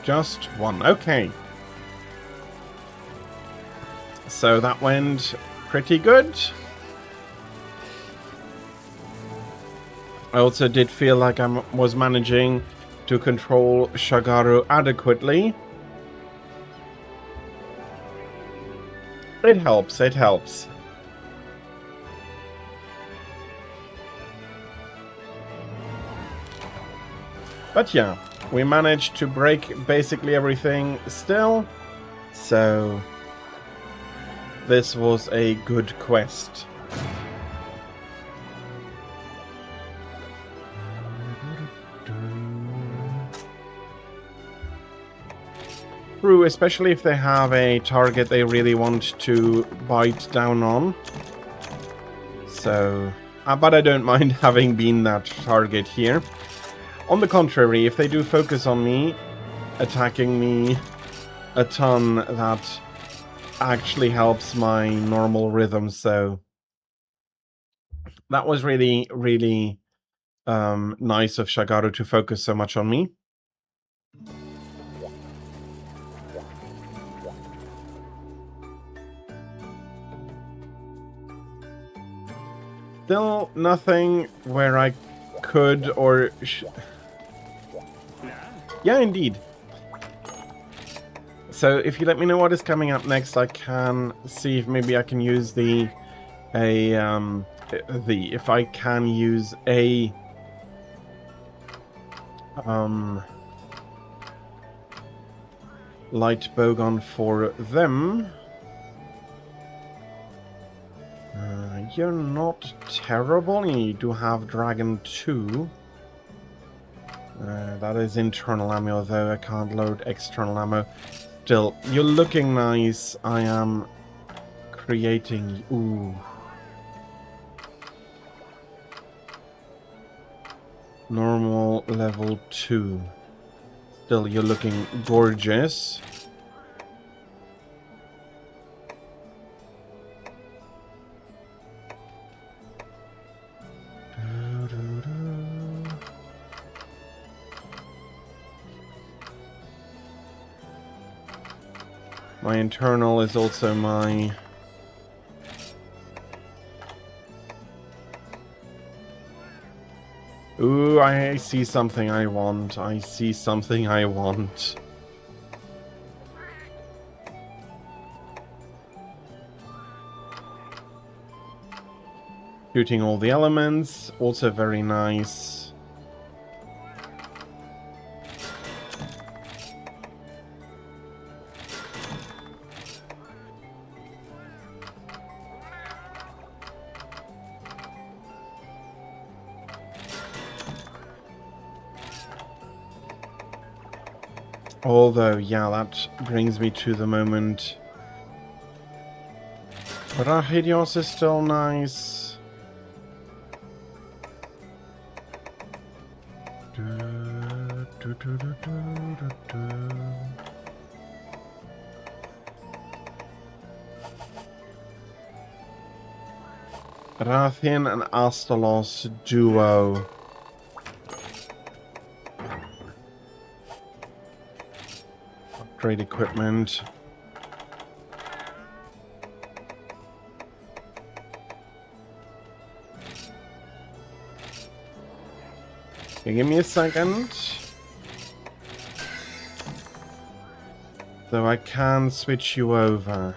Just one. Okay. So that went pretty good. I also did feel like I was managing to control Shagaru adequately. It helps, it helps. But yeah, we managed to break basically everything still, so this was a good quest. True, especially if they have a target they really want to bite down on. So, but I don't mind having been that target here. On the contrary, if they do focus on me, attacking me a ton, that actually helps my normal rhythm, so that was really, really nice of Shagaru to focus so much on me. Still nothing where I could or... Yeah, indeed. So if you let me know what is coming up next, I can see if maybe I can use if I can use a light bowgun for them. You're not terrible. You do have Dragon 2. That is internal ammo, though. I can't load external ammo. Still, you're looking nice. I am creating... Ooh. Normal level 2. Still, you're looking gorgeous. My internal is also my Ooh, I see something I want. I see something I want. Shooting all the elements, also very nice. Although, yeah, that brings me to the moment. Brachiosaurus is still nice. Rathian and Astalos duo. Upgrade equipment. Okay, give me a second. So I can switch you over.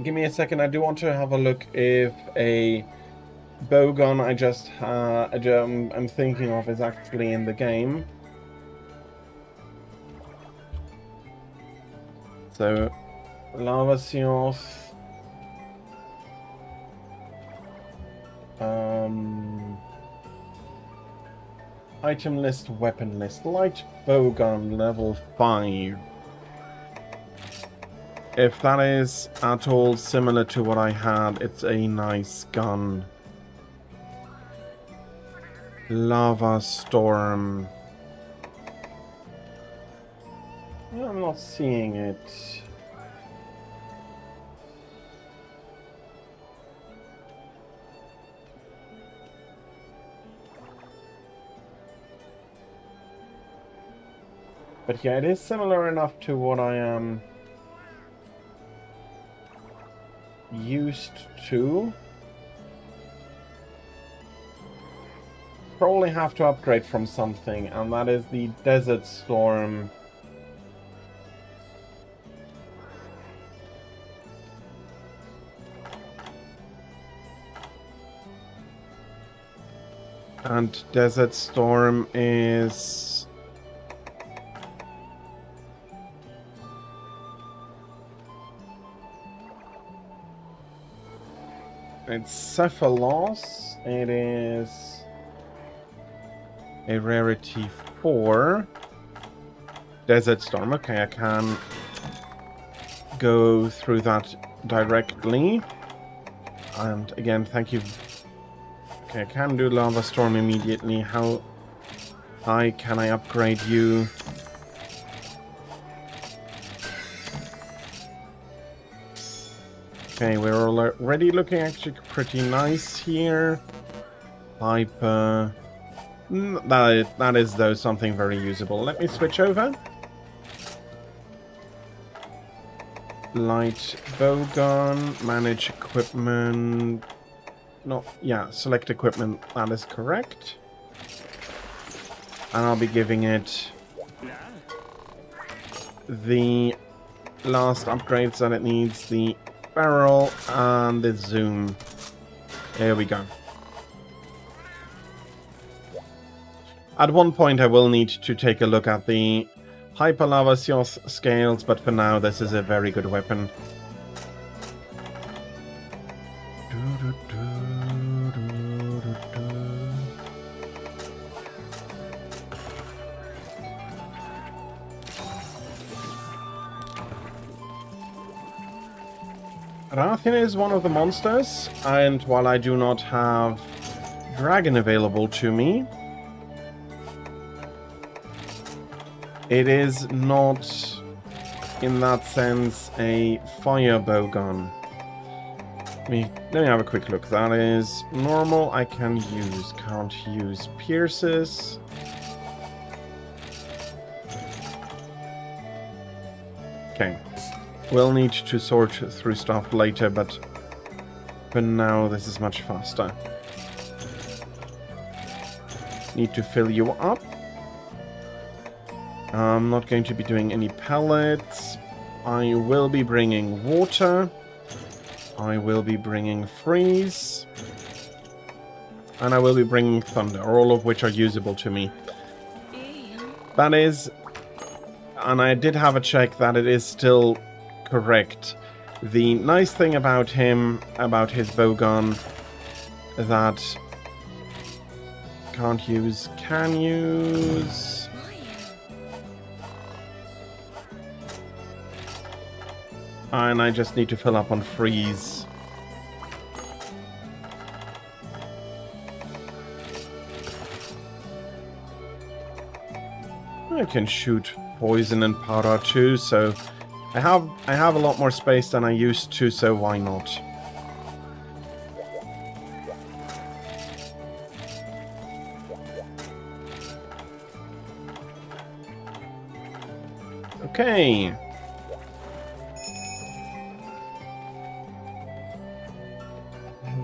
Give me a second. I do want to have a look if a bowgun I'm thinking of is actually in the game. So, Lavasioth. Item list, weapon list. Light bowgun, level 5. If that is at all similar to what I had, it's a nice gun. Lava Storm. I'm not seeing it. But yeah, it is similar enough to what I am used to. Probably have to upgrade from something, and that is the Desert Storm. And Desert Storm is... It's Cephalos. It is a rarity 4. Desert Storm. Okay, I can go through that directly. And again, thank you. Okay, I can do Lava Storm immediately. How high can I upgrade you? Okay, we're already looking actually pretty nice here. Hyper. That is though something very usable. Let me switch over. Light bowgun, manage equipment. No, yeah, select equipment. That is correct. And I'll be giving it the last upgrades that it needs. The barrel and the zoom. There we go. At one point I will need to take a look at the Hyper Lavasioth scales, but for now this is a very good weapon. Rathian is one of the monsters, and while I do not have Dragon available to me, it is not, in that sense, a fire bowgun. Let me have a quick look. That is normal. I can use. Can't use pierces. Okay. We'll need to sort through stuff later, but for now this is much faster. Need to fill you up. I'm not going to be doing any pellets. I will be bringing water. I will be bringing freeze. And I will be bringing thunder, all of which are usable to me. That is... And I did have a check that it is still correct. The nice thing about him, about his bowgun, that... Can't use, can use... And I just need to fill up on freeze. I can shoot poison and para too, so I have a lot more space than I used to, so why not? Okay.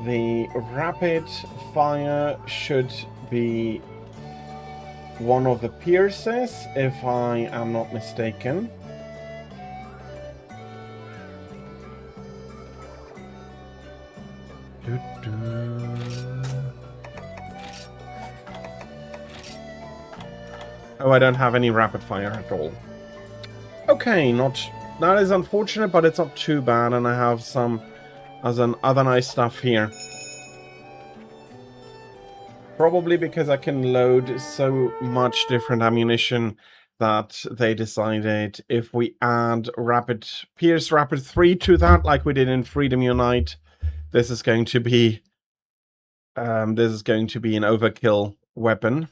The rapid fire should be one of the pierces, if I am not mistaken. Oh, I don't have any rapid fire at all. Okay, that is unfortunate, but it's not too bad, and I have some other nice stuff here. Probably because I can load so much different ammunition that they decided if we add Pierce Rapid 3 to that, like we did in Freedom Unite, this is going to be an overkill weapon.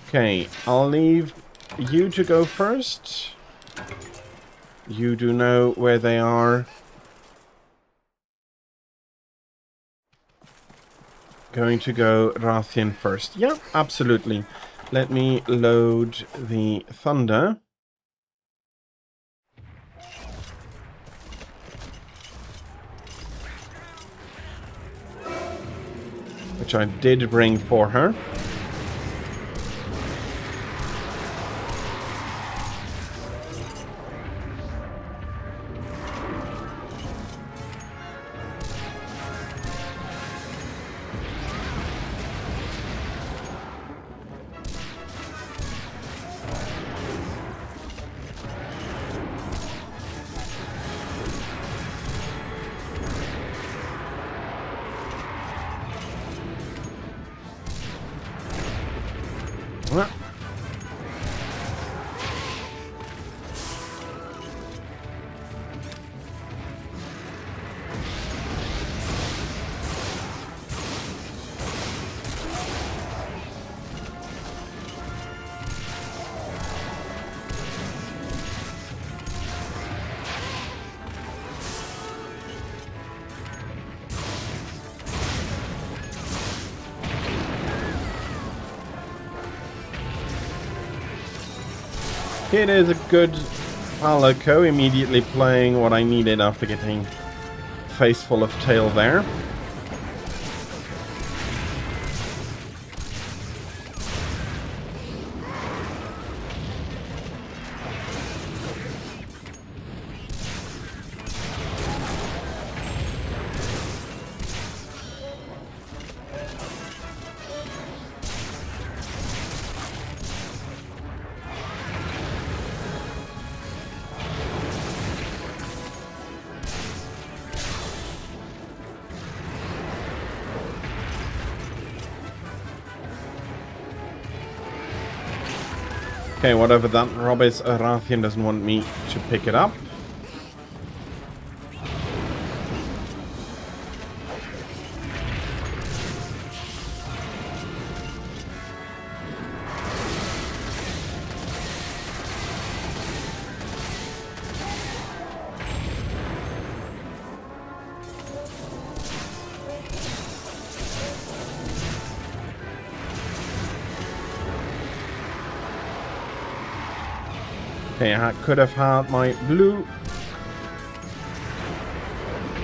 Okay, I'll leave you to go first. You do know where they are. Going to go Rathian first. Yeah, absolutely. Let me load the Thunder. Which I did bring for her. It is a good Palico, immediately playing what I needed after getting face full of tail there. Okay, whatever that Rob is, Rathian doesn't want me to pick it up. Okay, I could have had my blue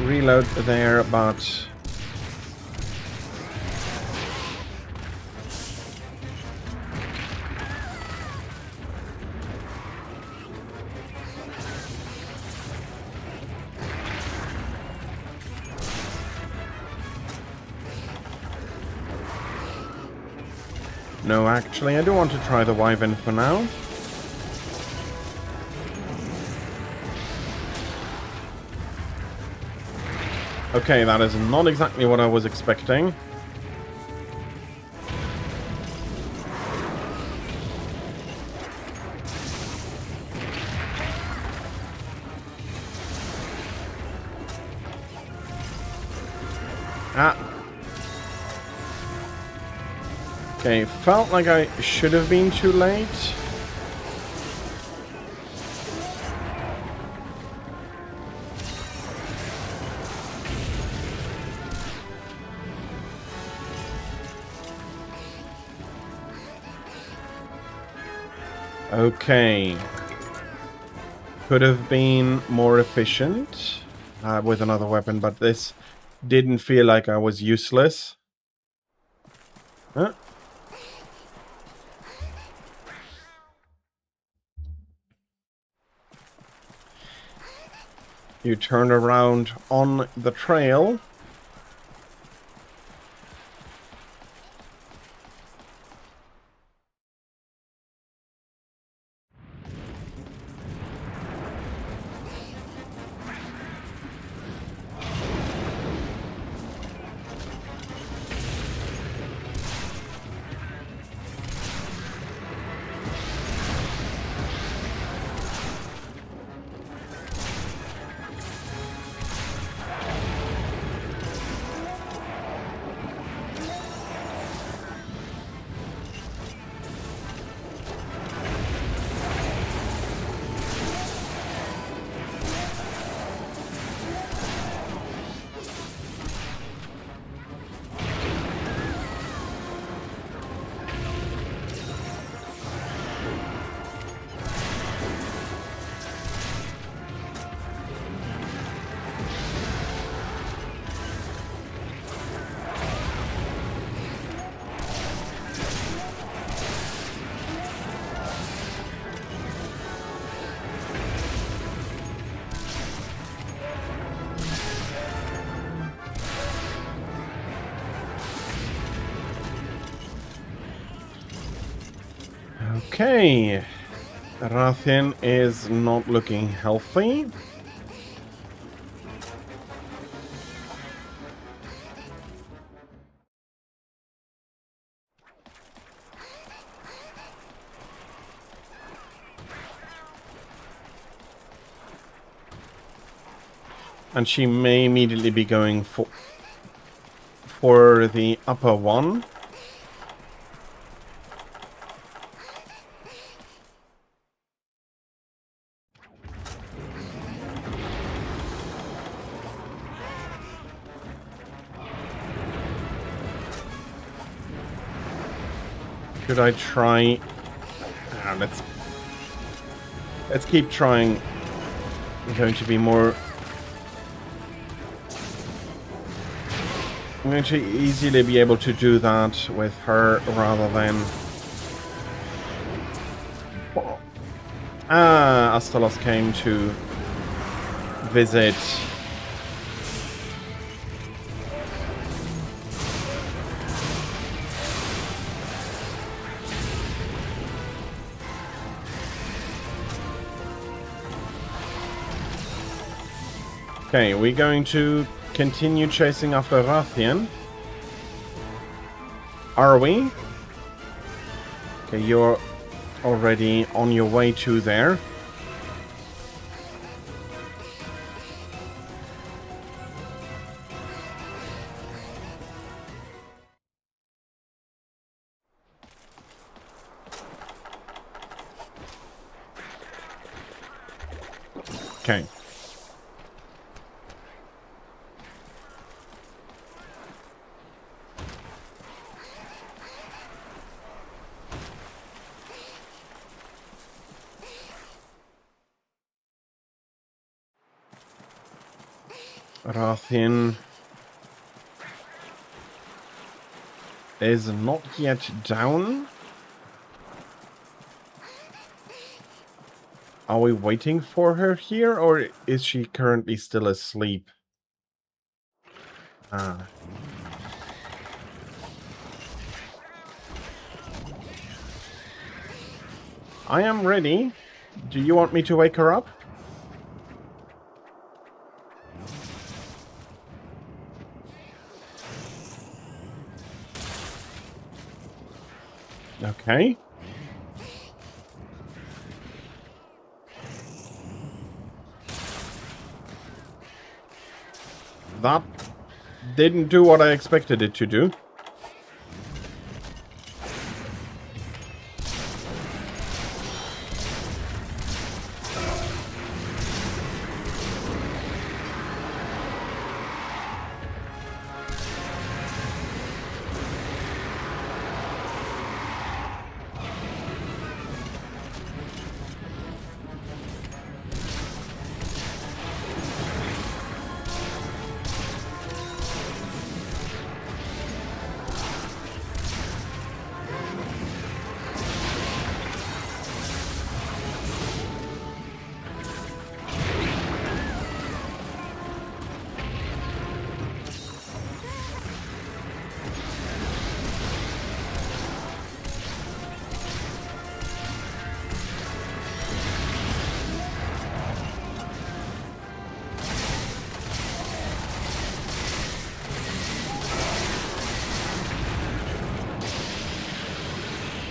reload there, but no, actually, I do want to try the Wyvern for now. Okay, that is not exactly what I was expecting. Ah. Okay, felt like I should have been too late. Okay. Could have been more efficient with another weapon, but this didn't feel like I was useless. Huh? You turn around on the trail. Okay. Rathian is not looking healthy. And she may immediately be going for the upper one. Should I try? Let's keep trying. I'm going to be more. I'm going to easily be able to do that with her rather than. Astalos came to visit. Okay, we're going to continue chasing after Rathian. Are we? Okay, you're already on your way to there. Okay. Rathian is not yet down. Are we waiting for her here, or is she currently still asleep? Ah. I am ready. Do you want me to wake her up? Okay. That didn't do what I expected it to do.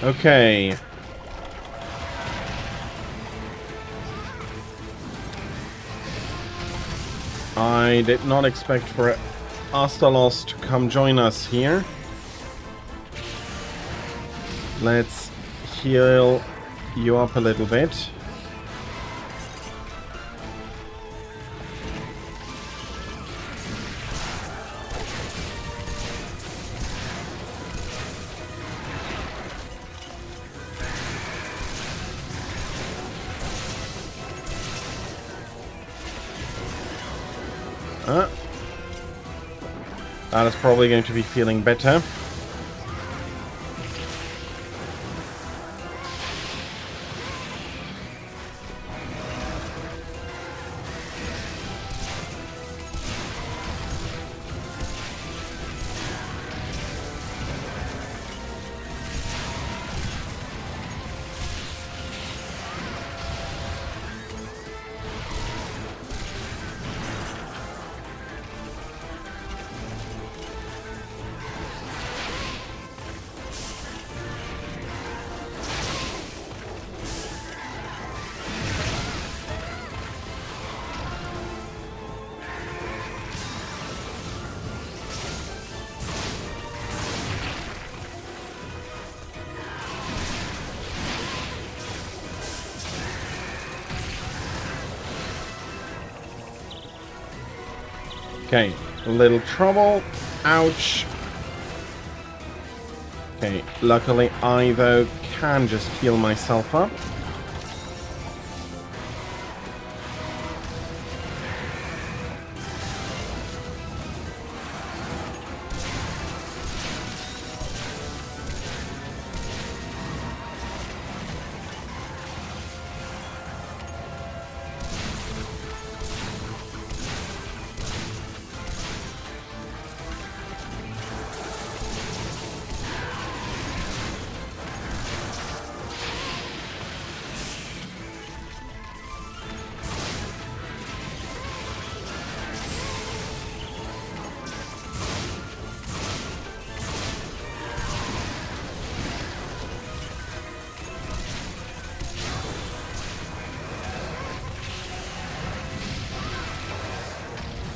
Okay. I did not expect for Astalos to come join us here. Let's heal you up a little bit. That is probably going to be feeling better. Okay, a little trouble. Ouch. Okay, luckily I, though, can just heal myself up.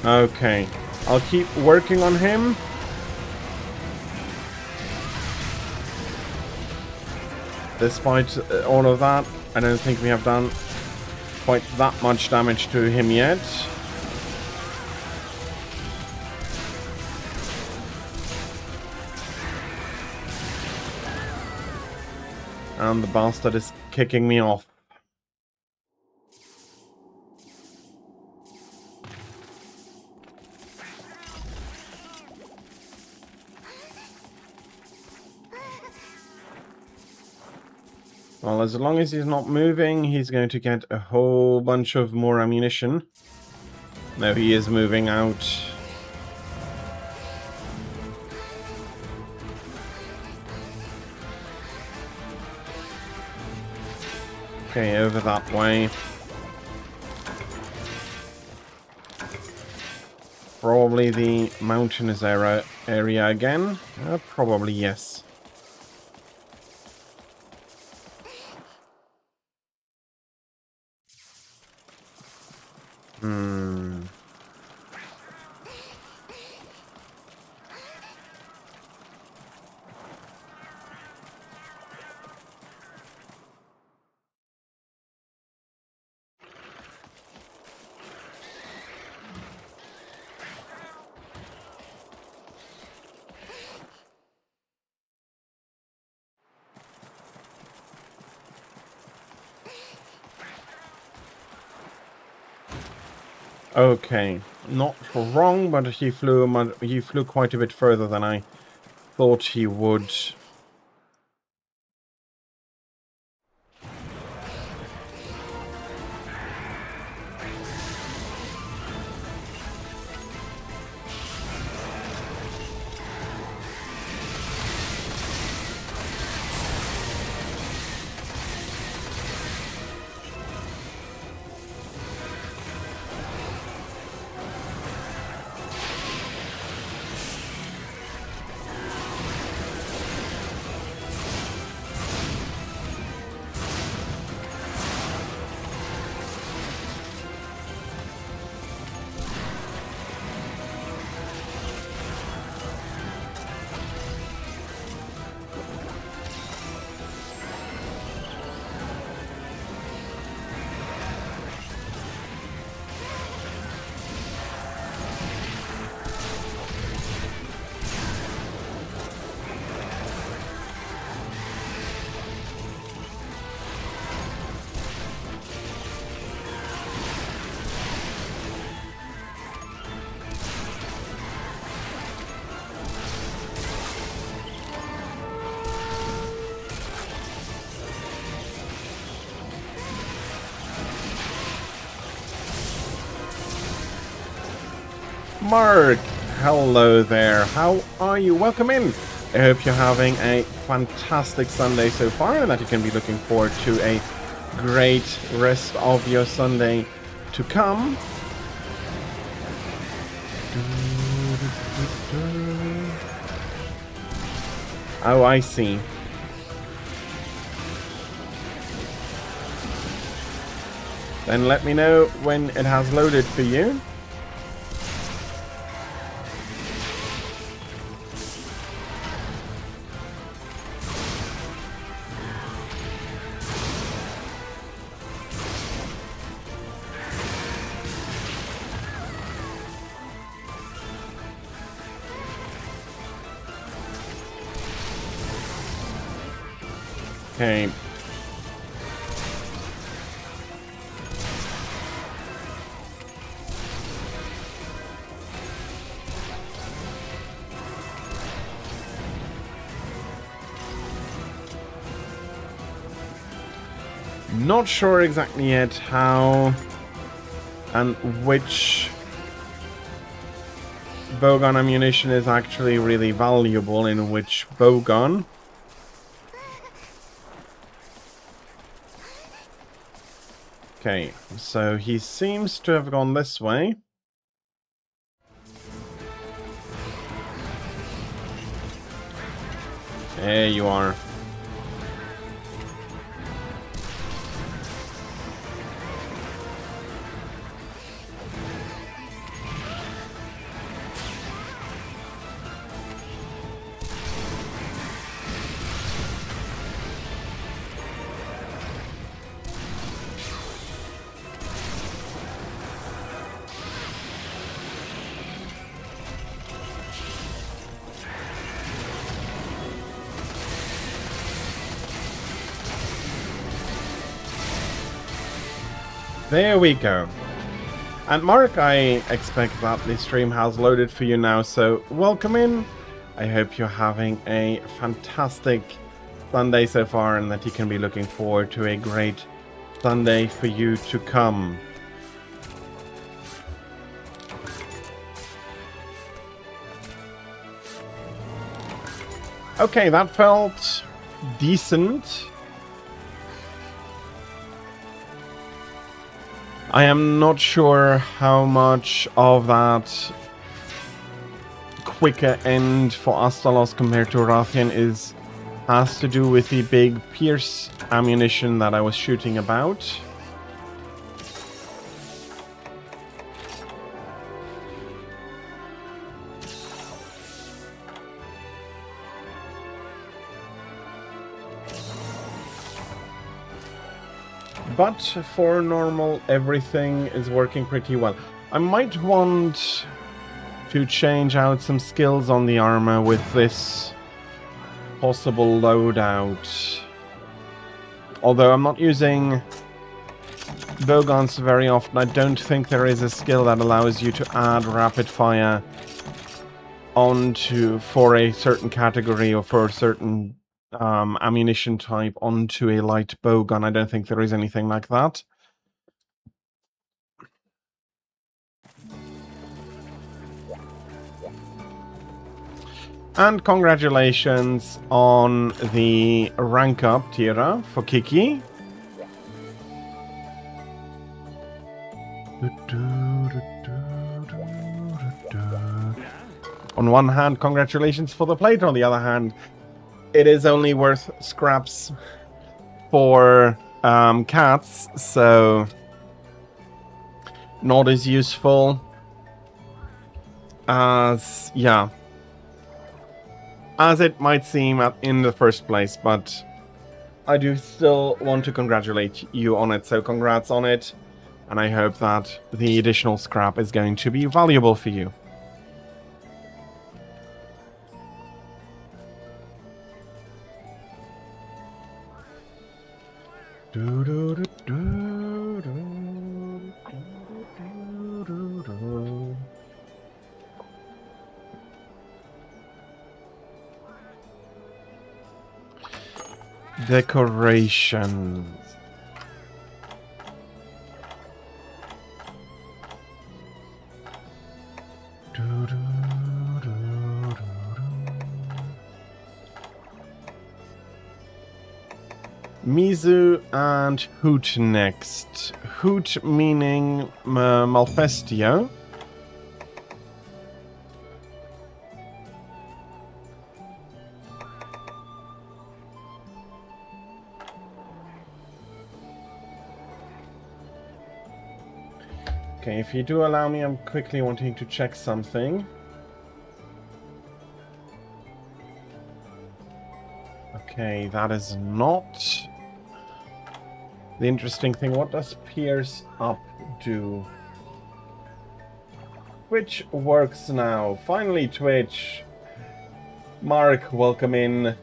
Okay, I'll keep working on him. Despite all of that, I don't think we have done quite that much damage to him yet. And the bastard is kicking me off. Well, as long as he's not moving, he's going to get a whole bunch of more ammunition. No, he is moving out. Okay, over that way. Probably the mountainous area again. Probably, yes. Okay, not wrong, but he flew quite a bit further than I thought he would. Mark, hello there. How are you? Welcome in. I hope you're having a fantastic Sunday so far and that you can be looking forward to a great rest of your Sunday to come. Oh, I see. Then let me know when it has loaded for you. Okay. Not sure exactly yet how and which bowgun ammunition is actually really valuable in which bowgun. Okay, so he seems to have gone this way. There you are. There we go. And Mark, I expect that the stream has loaded for you now, so welcome in. I hope you're having a fantastic Sunday so far, and that you can be looking forward to a great Sunday for you to come. Okay, that felt decent. I am not sure how much of that quicker end for Astalos compared to Rathian has to do with the big Pierce ammunition that I was shooting about. But for normal, everything is working pretty well. I might want to change out some skills on the armor with this possible loadout. Although I'm not using bowguns very often, I don't think there is a skill that allows you to add rapid fire onto, for a certain category or for a certain ammunition type, onto a light bowgun. I don't think there is anything like that. And congratulations on the rank up, Tira, for Kiki. On one hand, congratulations for the plate. On the other hand, it is only worth scraps for cats, so not as useful as, yeah, as it might seem in the first place, but I do still want to congratulate you on it, so congrats on it, and I hope that the additional scrap is going to be valuable for you. Decorations. Mizu and Hoot next. Hoot meaning Malfestio. Okay, if you do allow me, I'm quickly wanting to check something. Okay, that is not the interesting thing. What does Pierce Up do? Twitch works now. Finally, Twitch. Mark, welcome in.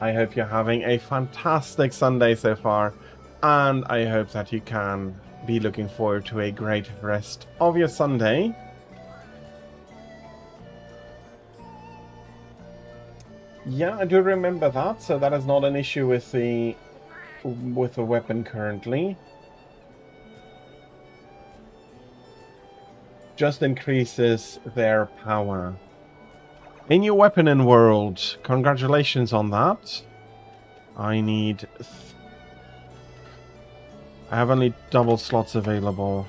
I hope you're having a fantastic Sunday so far, and I hope that you can be looking forward to a great rest of your Sunday. Yeah, I do remember that, so that is not an issue with the weapon currently. Just increases their power. A new weapon in world. Congratulations on that. I need... I have only double slots available.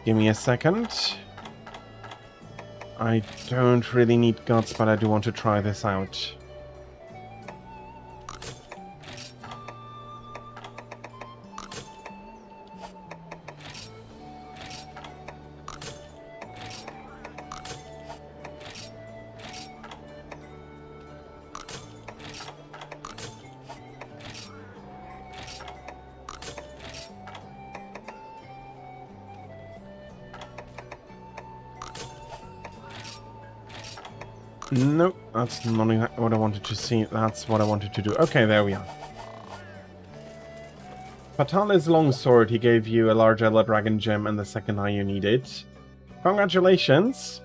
Give me a second. I don't really need guts, but I do want to try this out. Nope, that's not what I wanted to see. That's what I wanted to do. Okay, there we are. Patala's longsword, he gave you a large Ella Dragon gem and the second eye you need it. Congratulations!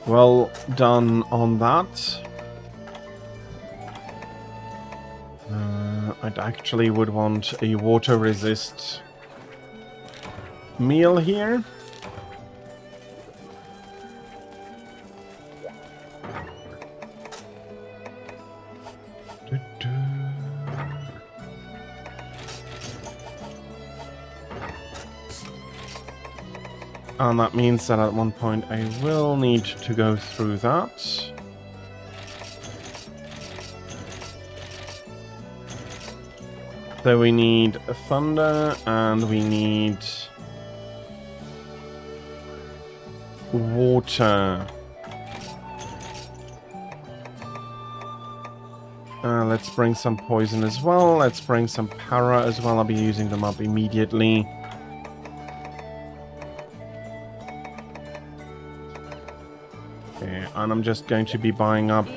Well done on that. I actually would want a water resist meal here. And that means that at one point I will need to go through that. So we need thunder and we need water. Let's bring some poison as well. Let's bring some para as well. I'll be using them up immediately. Okay, and I'm just going to be buying up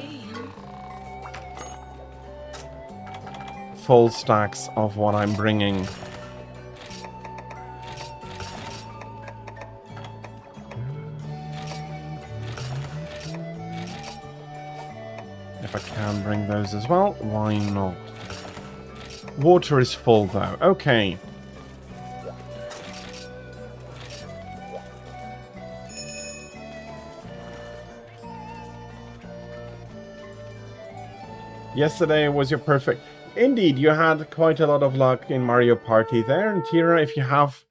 full stacks of what I'm bringing. If I can bring those as well, why not? Water is full though. Okay. Yesterday was your perfect... Indeed, you had quite a lot of luck in Mario Party there. And Tira, if you have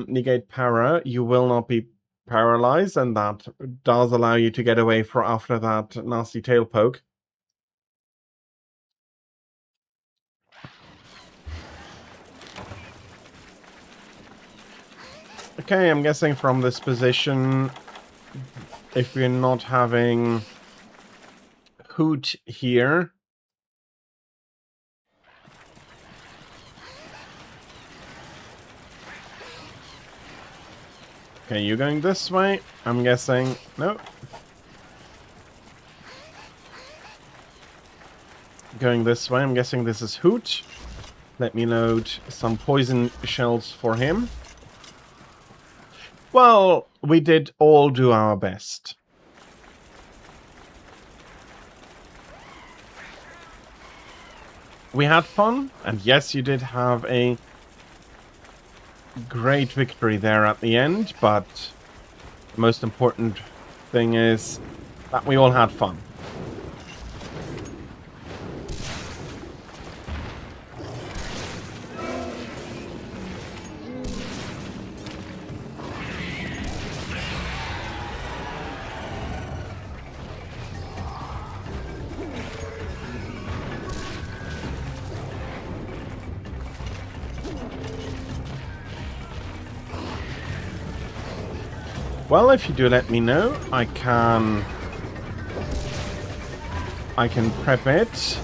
negate para, you will not be paralyzed, and that does allow you to get away for after that nasty tail poke. Okay, I'm guessing from this position, if we're not having Hoot here, okay, you going this way? I'm guessing... No. Going this way. I'm guessing this is Hoot. Let me load some poison shells for him. Well, we did all do our best. We had fun, and yes, you did have a great victory there at the end, but the most important thing is that we all had fun. Well, if you do let me know, I can prep it.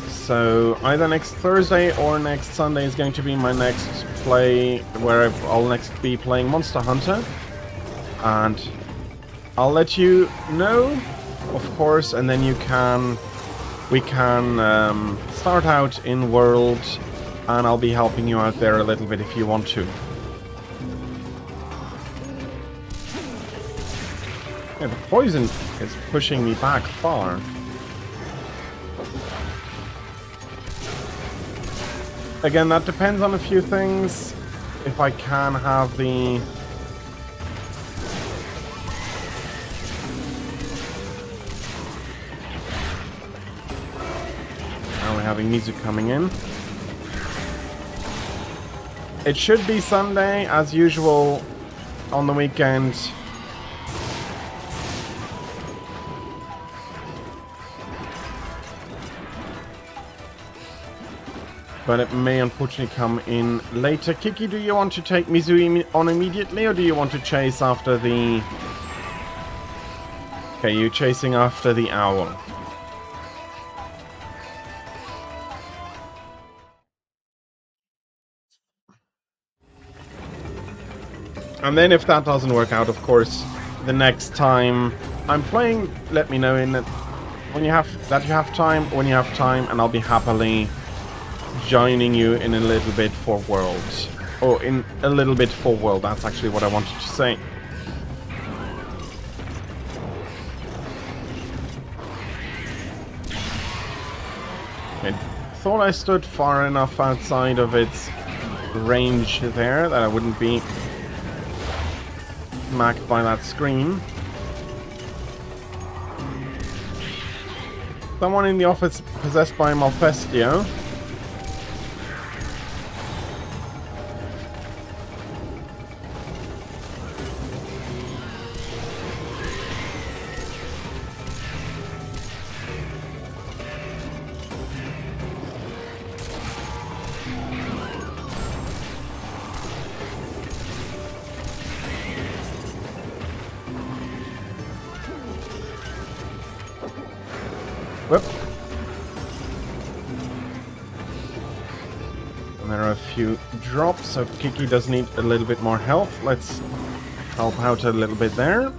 So either next Thursday or next Sunday is going to be my next play, where I'll next be playing Monster Hunter, and I'll let you know, of course, and then we can start out in World. And I'll be helping you out there a little bit if you want to. Yeah, the poison is pushing me back far. Again, that depends on a few things. If I can have the... Now we're having music coming in. It should be Sunday, as usual, on the weekend. But it may unfortunately come in later. Kiki, do you want to take Mizui on immediately, or do you want to chase after the... Okay, you're chasing after the owl. And then if that doesn't work out, of course, the next time I'm playing, let me know in that when you have time, and I'll be happily joining you in a little bit for Worlds. Or in a little bit for World, that's actually what I wanted to say. I thought I stood far enough outside of its range there that I wouldn't be smacked by that screen. Someone in the office possessed by Malfestio. Whoop. And there are a few drops, so Kiki does need a little bit more health. Let's help out a little bit there.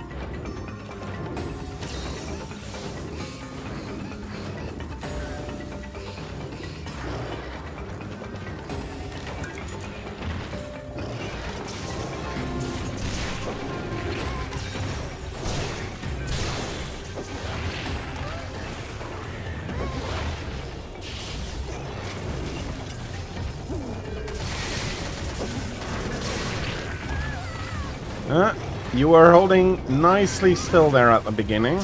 You were holding nicely still there at the beginning.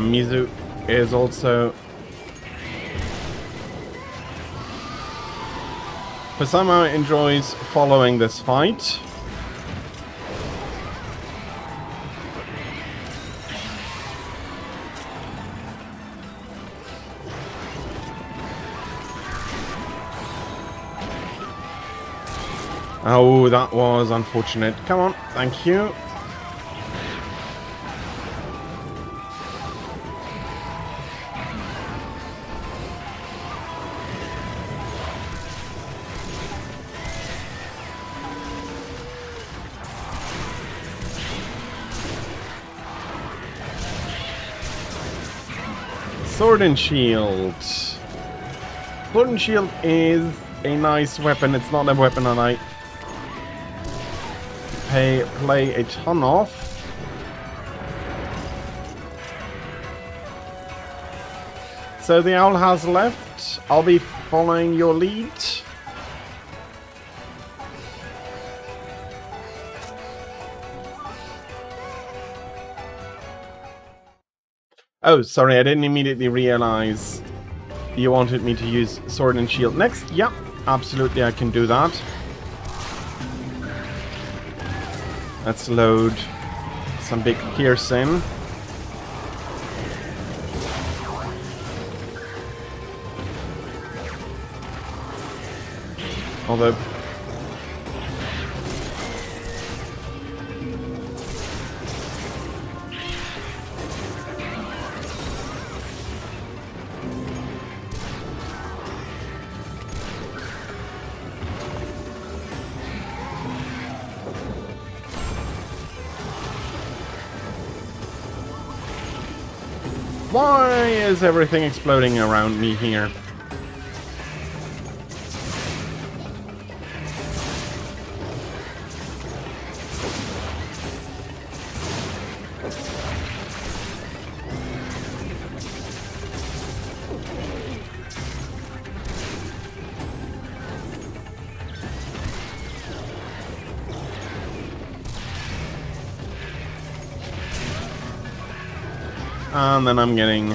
Mizu is also... Kusama enjoys following this fight. Oh, that was unfortunate. Come on, thank you. Sword and Shield. Sword and Shield is a nice weapon. It's not a weapon that I play a ton of. So the owl has left. I'll be following your lead. Oh, sorry, I didn't immediately realize you wanted me to use Sword and Shield next. Yeah, absolutely, I can do that. Let's load some big piercing. Although... Why is everything exploding around me here? And then I'm getting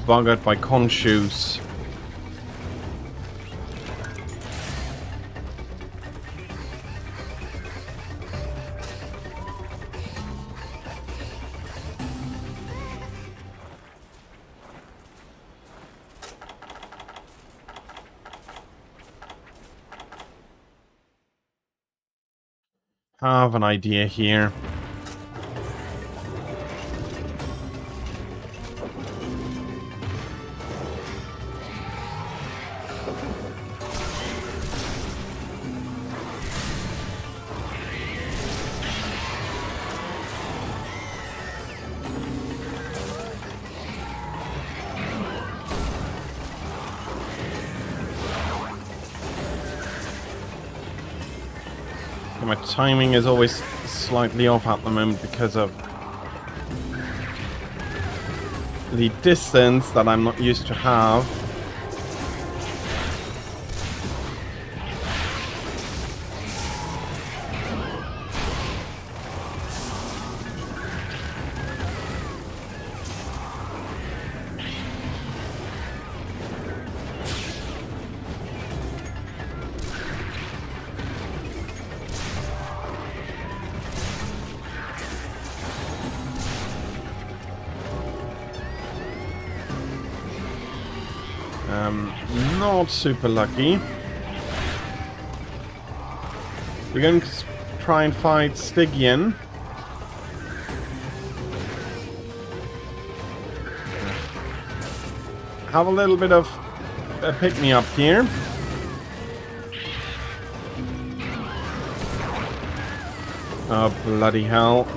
buggered by Khonshu's. Have an idea here. my timing is always slightly off at the moment because of the distance that I'm not used to have. Not super lucky. We're going to try and fight Stygian. Have a little bit of a pick-me-up here. Oh, bloody hell.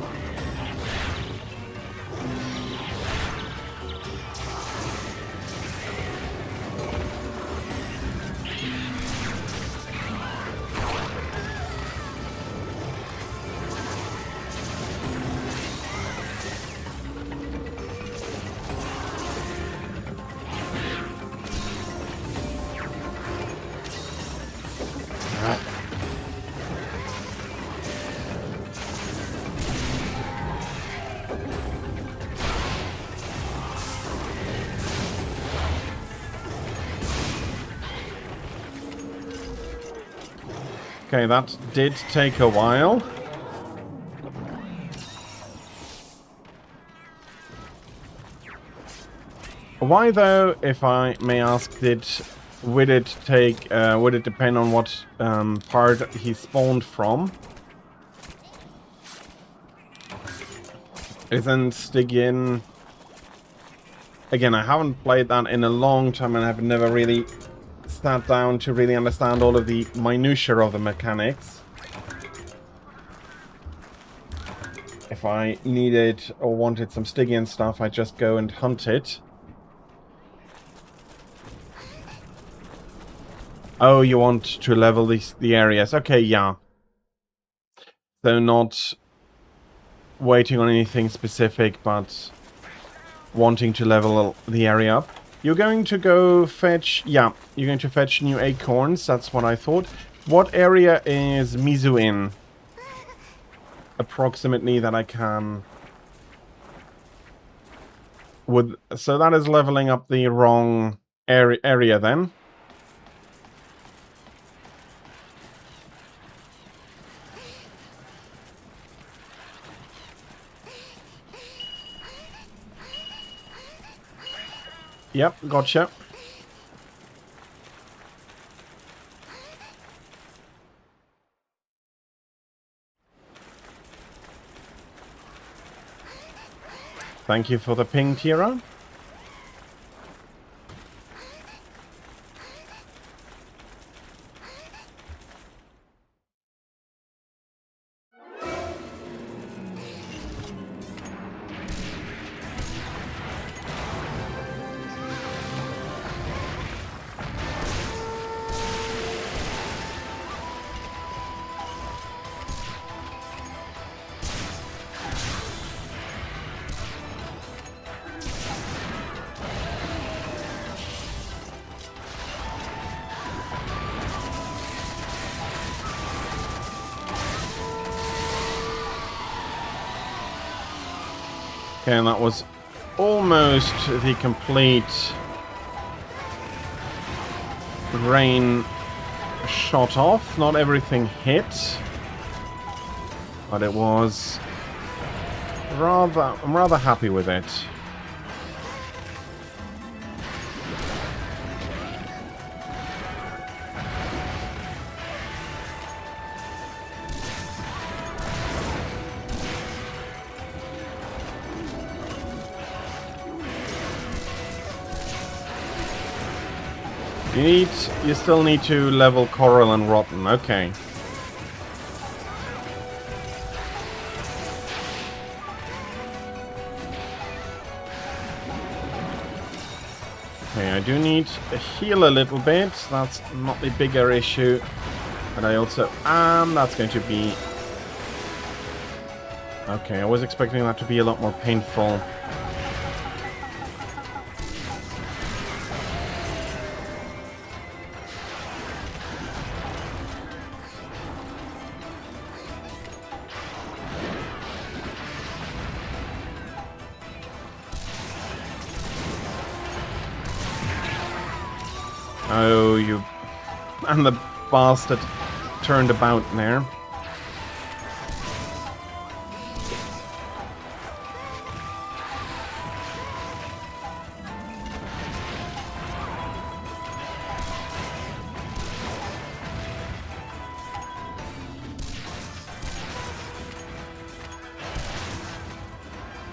Okay, that did take a while. Why though, if I may ask, would it depend on what part he spawned from? Isn't Stygian... Again, I haven't played that in a long time and I've never really sat down to really understand all of the minutiae of the mechanics. If I needed or wanted some Stygian stuff, I just go and hunt it. Oh, you want to level the areas. Okay, yeah. So not waiting on anything specific, but wanting to level the area up. You're going to go fetch... Yeah, you're going to fetch new acorns. That's what I thought. What area is Mizu in? Approximately that I can... So that is leveling up the wrong area then. Yep, gotcha. Thank you for the ping, Tira. Okay, and that was almost the complete rain shot off. Not everything hit, but it was I'm rather happy with it. You still need to level Coral and Rotten, okay. Okay, I do need to heal a little bit. That's not the bigger issue. And I also... that's going to be... Okay, I was expecting that to be a lot more painful. Oh, you... And the bastard turned about there.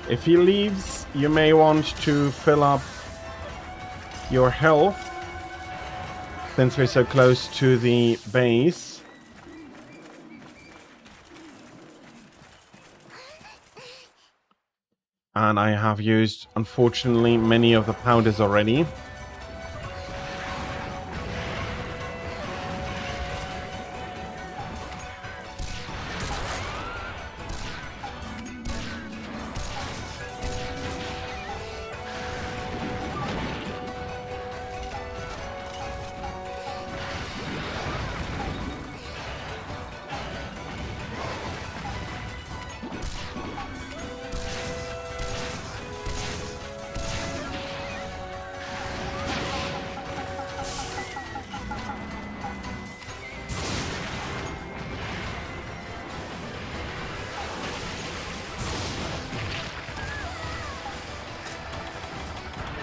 If he leaves, you may want to fill up your health, since we're so close to the base. And I have used, unfortunately, many of the powders already.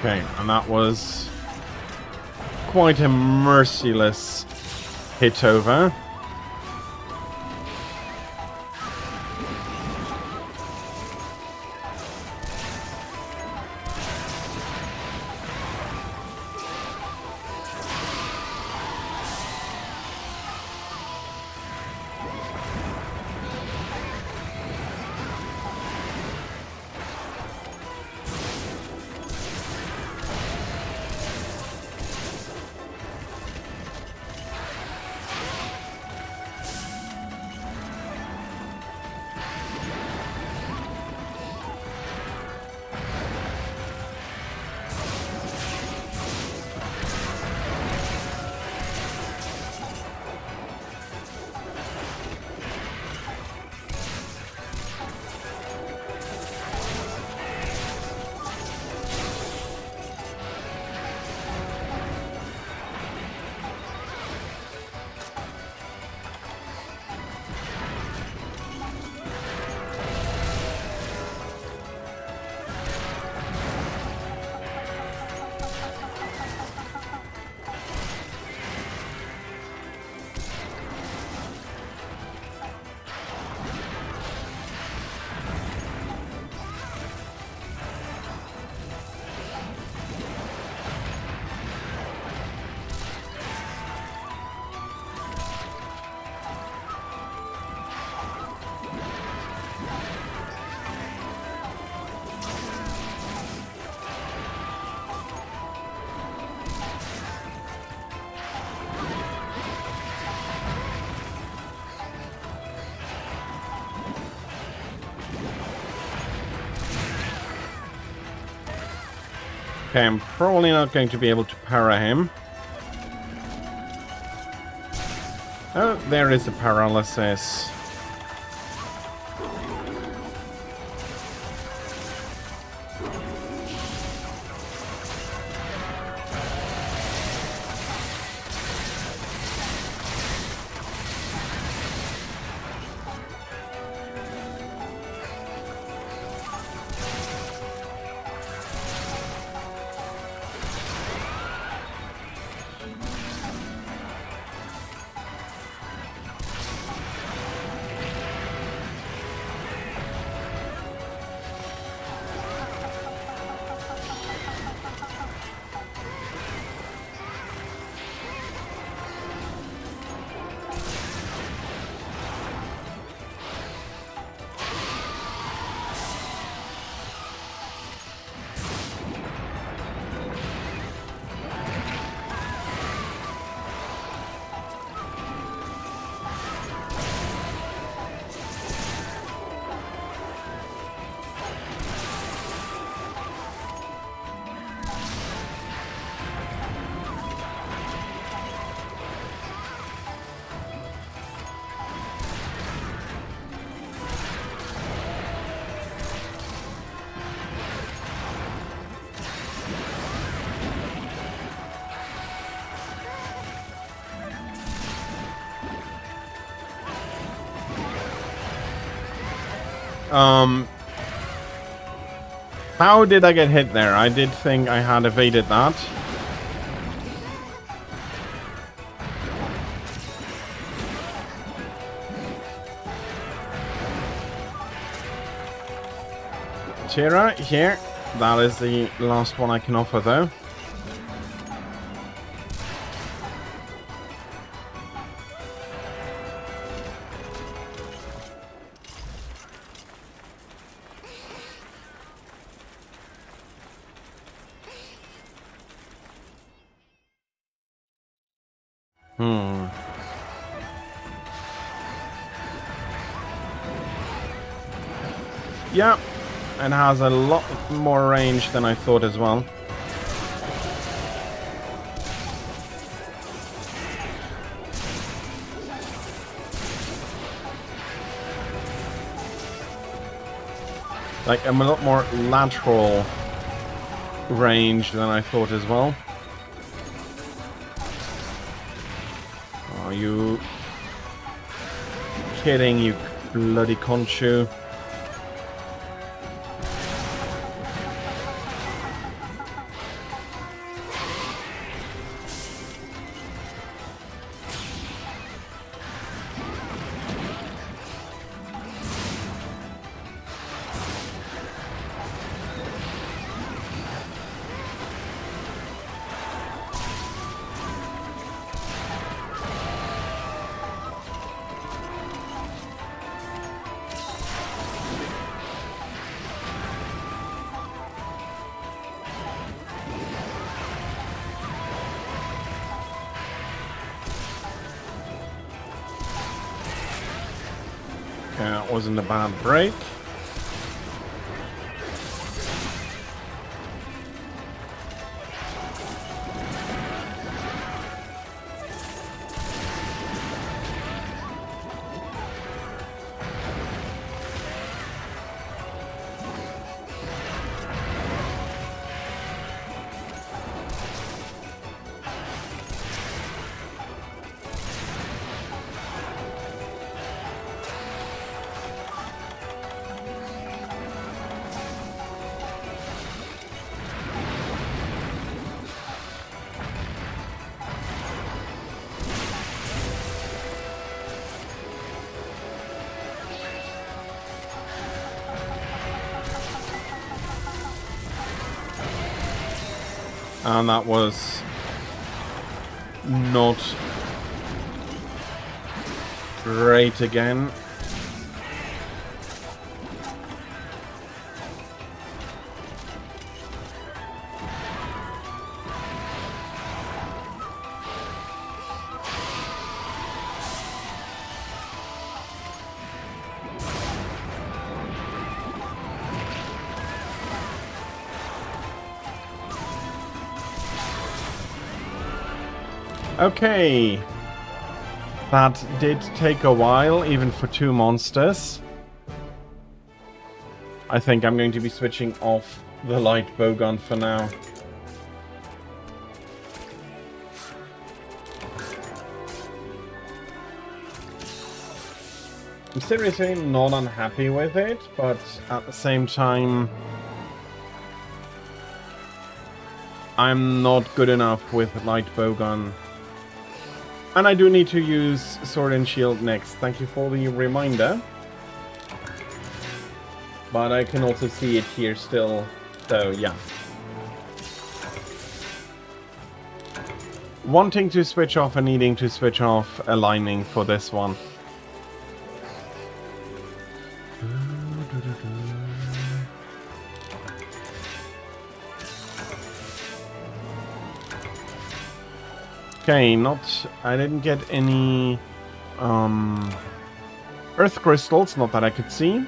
Okay, and that was quite a merciless hit over. Okay, I'm probably not going to be able to para him. Oh, there is a paralysis. How did I get hit there? I did think I had evaded that. Tira, here. That is the last one I can offer, though. Yeah, and has a lot more range than I thought as well. Like, I'm a lot more lateral range than I thought as well. Are you kidding, you bloody Khonshu? That wasn't a bad break. And that was not great again. Okay, that did take a while, even for two monsters. I think I'm going to be switching off the light bowgun for now. I'm seriously not unhappy with it, but at the same time, I'm not good enough with light bowgun. And I do need to use Sword and Shield next. Thank you for the reminder. But I can also see it here still, so yeah. Wanting to switch off and needing to switch off aligning for this one. Okay, I didn't get any earth crystals, not that I could see.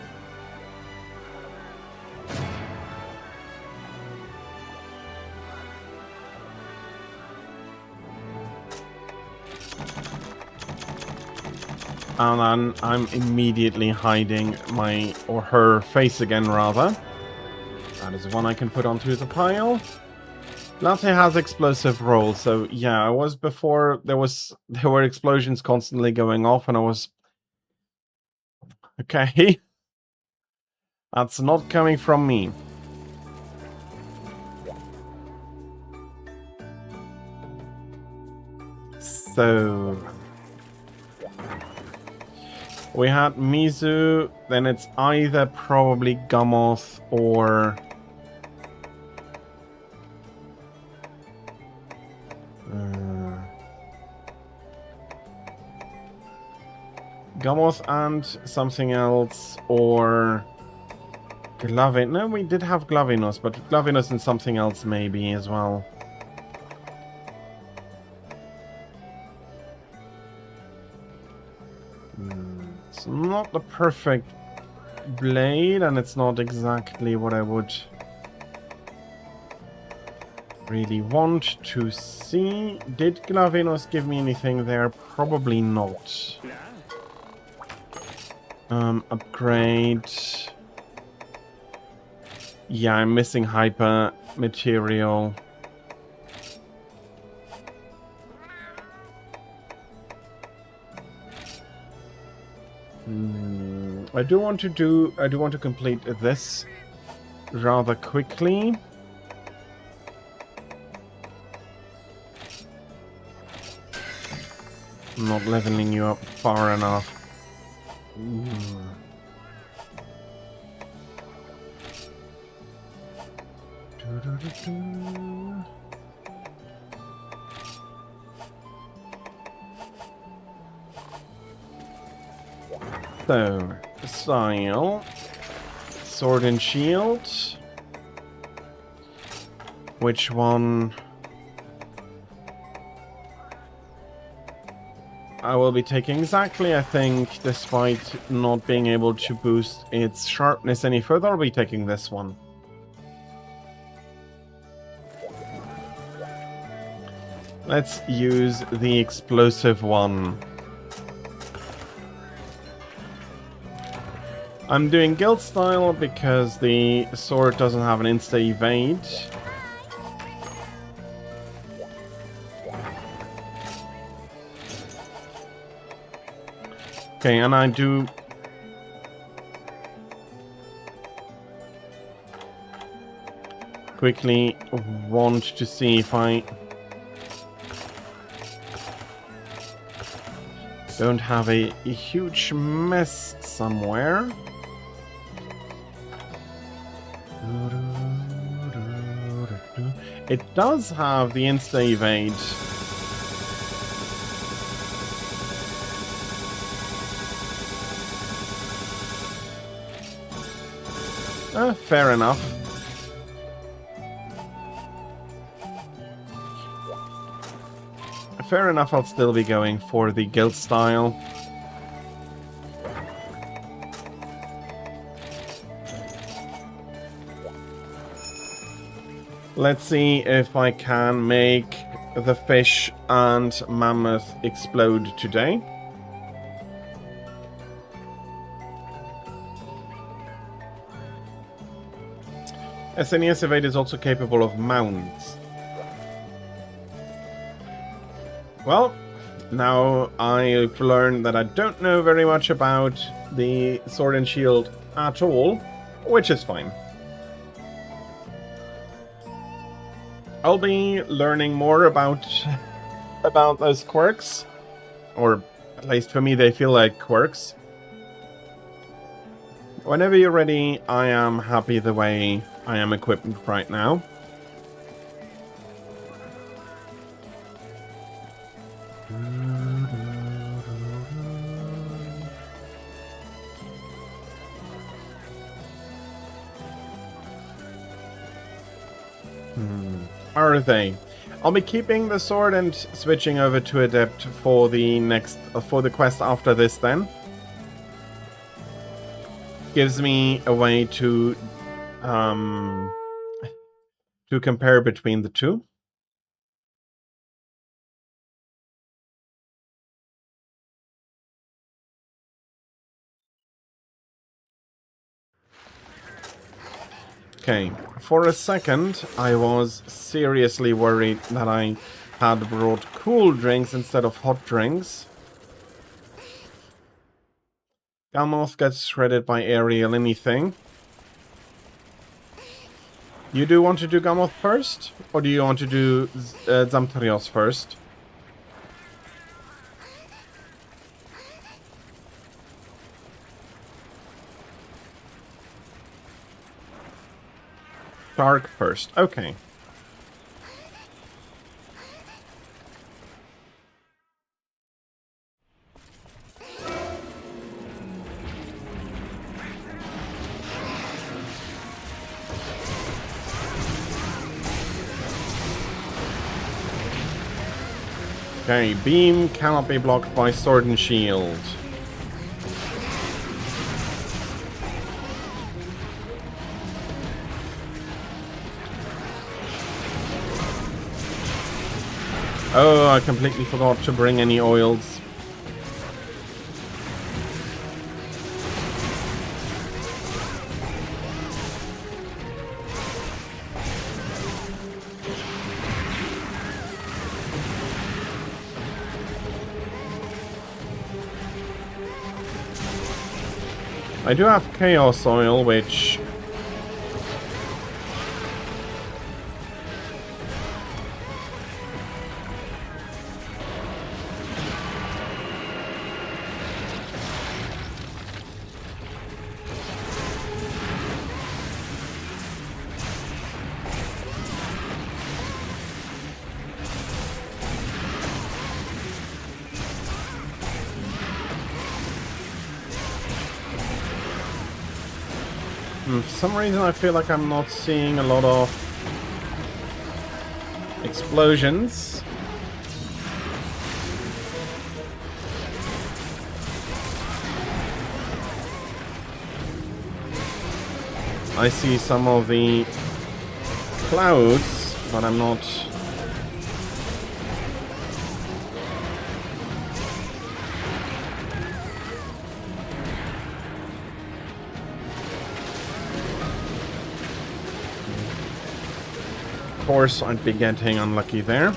And then I'm immediately hiding my, or her face again rather. That is one I can put onto the pile. Latte has explosive rolls, so yeah, I was before there were explosions constantly going off, and I was okay. That's not coming from me. So we had Mizu, then it's either probably Gamoth or Gamoth and something else, or Glavin. No, we did have Glavinus, but Glavinus and something else maybe as well. It's not the perfect blade, and it's not exactly what I would really want to see. Did Glavinus give me anything there? Probably not. Upgrade. Yeah, I'm missing hyper material. I do want to complete this rather quickly. I'm not leveling you up far enough. So, style, sword and shield. Which one? I will be taking exactly, I think, despite not being able to boost its sharpness any further, I'll be taking this one. Let's use the explosive one. I'm doing guild style because the sword doesn't have an insta-evade. Okay, and I do quickly want to see if I don't have a huge mess somewhere. It does have the insta-evade. Fair enough. Fair enough, I'll still be going for the guild style. Let's see if I can make the fish and mammoth explode today. SNES Evade is also capable of mounds. Well, now I've learned that I don't know very much about the sword and shield at all, which is fine. I'll be learning more about those quirks, or at least for me they feel like quirks. Whenever you're ready, I am happy the way I am equipped right now. Are they? I'll be keeping the sword and switching over to Adept for the quest after this then. Gives me a way to compare between the two. Okay, for a second I was seriously worried that I had brought cool drinks instead of hot drinks. Gamoth gets shredded by aerial anything. You do want to do Gammoth first? Or do you want to do Zamterios first? Shark first. Okay. Okay, beam cannot be blocked by sword and shield. Oh, I completely forgot to bring any oils. I do have Chaos Oil, which... For some reason I feel like I'm not seeing a lot of explosions. I see some of the clouds, but I'm not... Of course, I'd be getting unlucky there.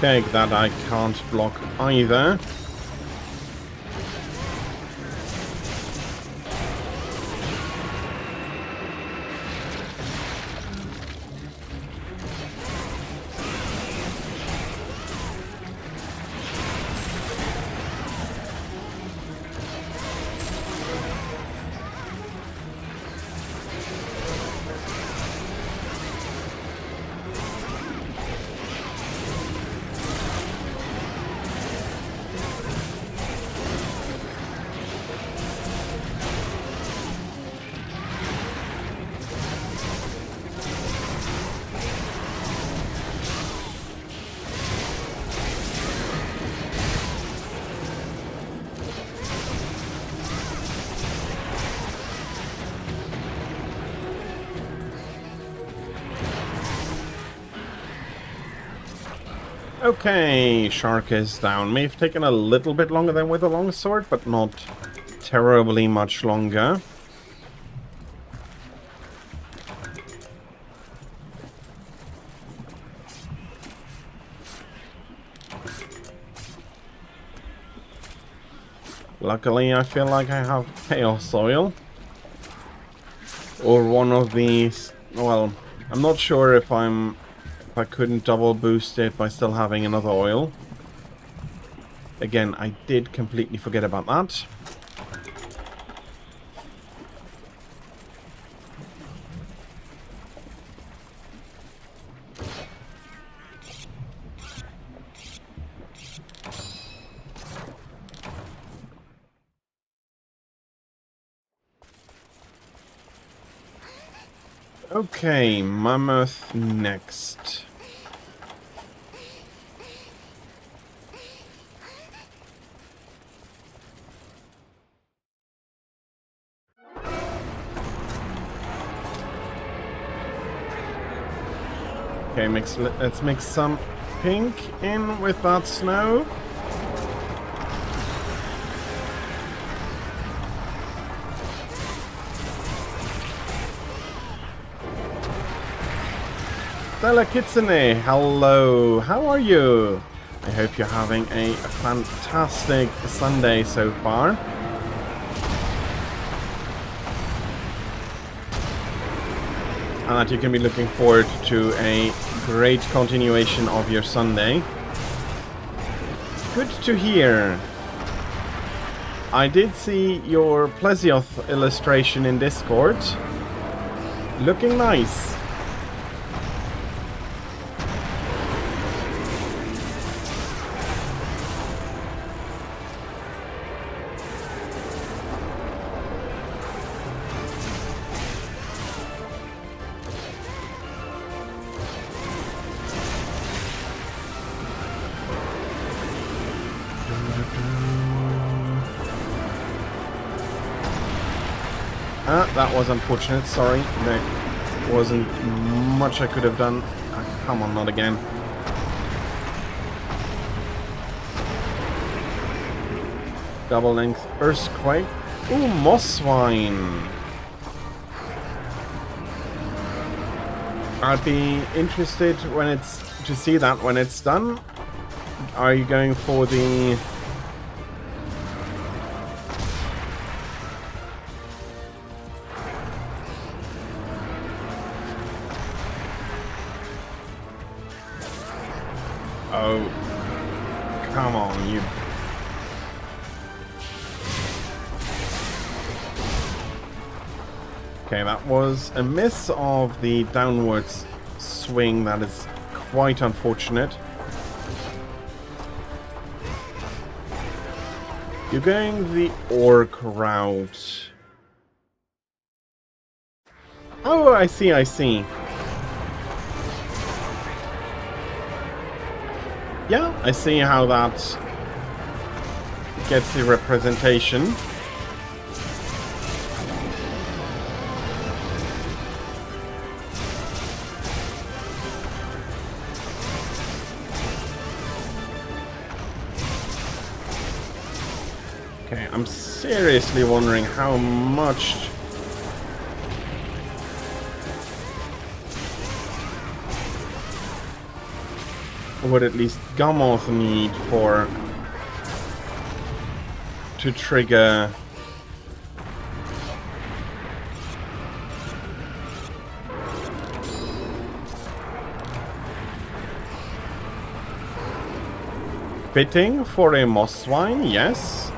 Okay, that I can't block either. Okay, Shark is down. May have taken a little bit longer than with the longsword, but not terribly much longer. Luckily, I feel like I have Chaos Oil. Or one of these... Well, I'm not sure if I couldn't double boost it by still having another oil. Again, I did completely forget about that. Okay, Mammoth next. Okay, let's mix some pink in with that snow. Stella Kitsune, hello, how are you? I hope you're having a fantastic Sunday so far. And that you can be looking forward to a great continuation of your Sunday. Good to hear. I did see your Plesioth illustration in Discord. Looking nice. That was unfortunate, sorry. There wasn't much I could have done. Come on, not again. Double length Earthquake. Ooh, Mosswine. I'd be interested to see that when it's done. Are you going for the... Oh, come on, you... Okay, that was a miss of the downwards swing. That is quite unfortunate. You're going the orc route. Oh, I see, I see. Yeah, I see how that gets the representation. Okay, I'm seriously wondering how much... would at least Gammoth need to trigger fitting for a Mosswine, yes.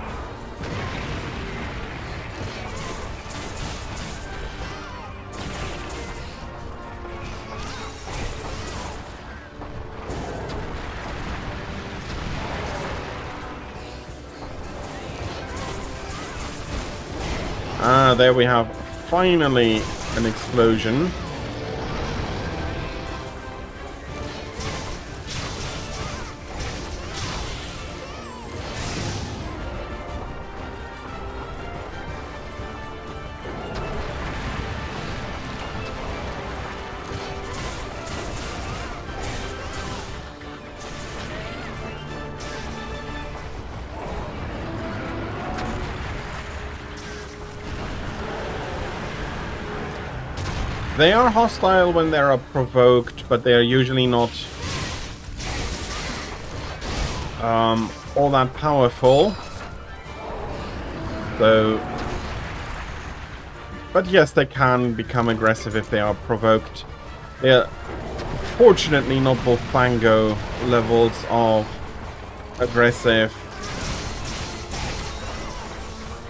Ah, there we have finally an explosion. They are hostile when they are provoked, but they are usually not all that powerful. So, but yes, they can become aggressive if they are provoked. They are fortunately not Bullfango levels of aggressive.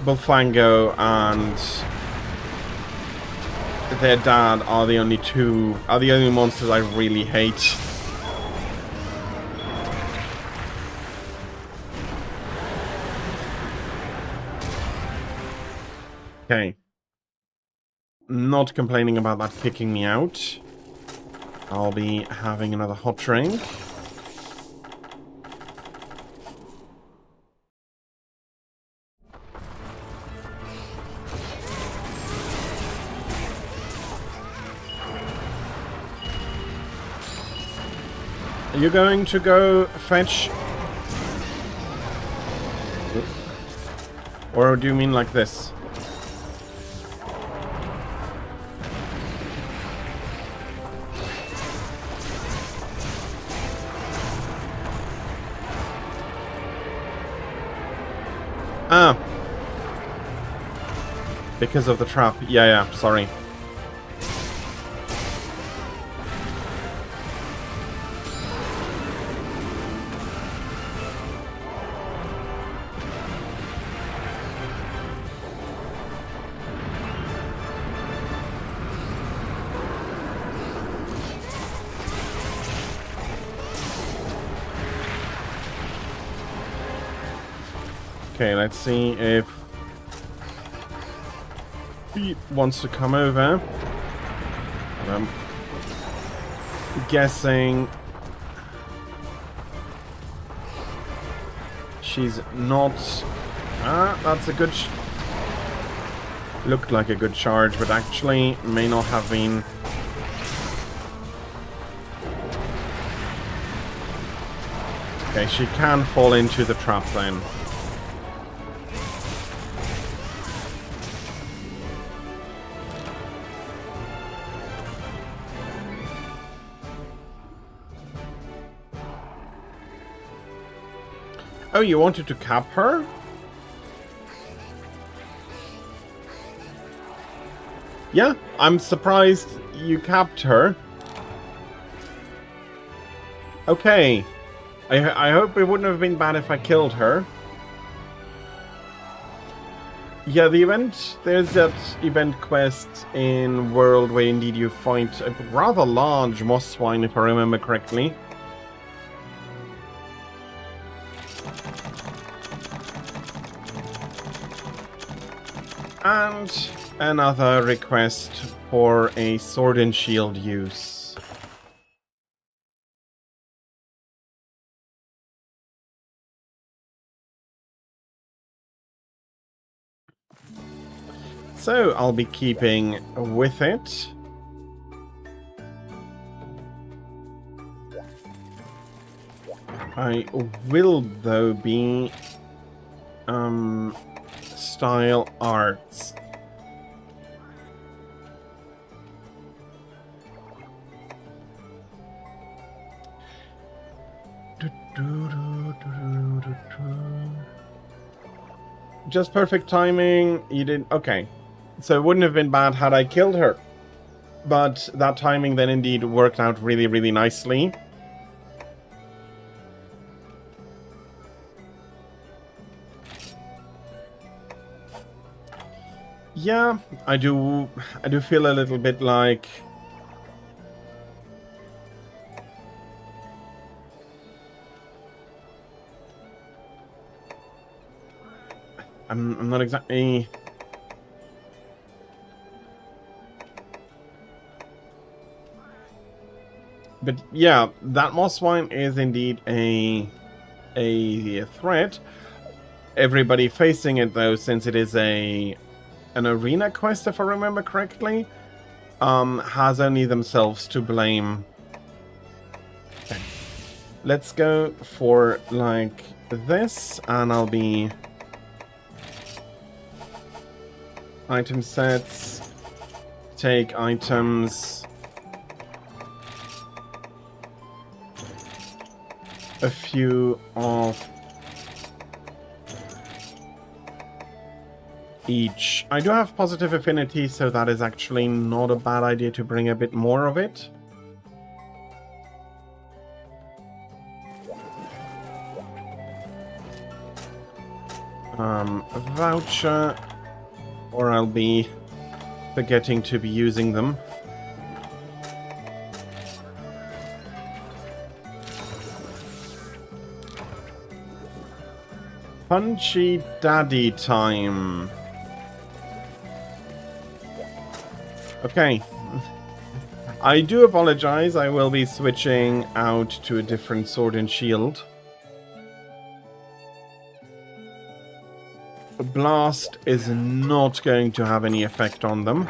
Bullfango and their dad are the only monsters I really hate. Okay. Not complaining about that kicking me out. I'll be having another hot drink. Are you going to go fetch? Or do you mean like this? Ah. Because of the trap. Yeah, sorry. Okay, let's see if he wants to come over. I'm guessing she's not. Ah, that's a good. Looked like a good charge, but actually may not have been. Okay, she can fall into the trap then. Oh, you wanted to cap her? Yeah, I'm surprised you capped her. Okay. I hope it wouldn't have been bad if I killed her. Yeah, the event, there's that event quest in World where indeed you fight a rather large moss swine, if I remember correctly. And another request for a sword and shield use. So I'll be keeping with it. I will, though, be style arts. Just perfect timing. You did okay. So it wouldn't have been bad had I killed her. But that timing then indeed worked out really, really nicely. Yeah, I do feel a little bit like I'm not exactly. But yeah, that moss swine is indeed a threat. Everybody facing it though, since it is an arena quest, if I remember correctly, has only themselves to blame. Okay. Let's go for like this, and I'll be item sets, take items, a few of each. I do have positive affinity, so that is actually not a bad idea to bring a bit more of it. A voucher, or I'll be forgetting to be using them. Punchy Daddy time. Okay. I do apologize. I will be switching out to a different sword and shield. The blast is not going to have any effect on them.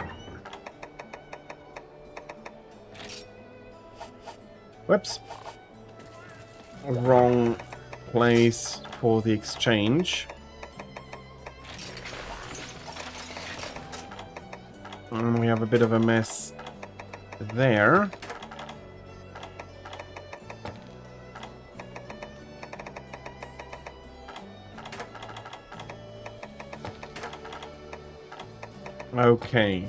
Whoops. wrong place for the exchange. And we have a bit of a mess there. Okay.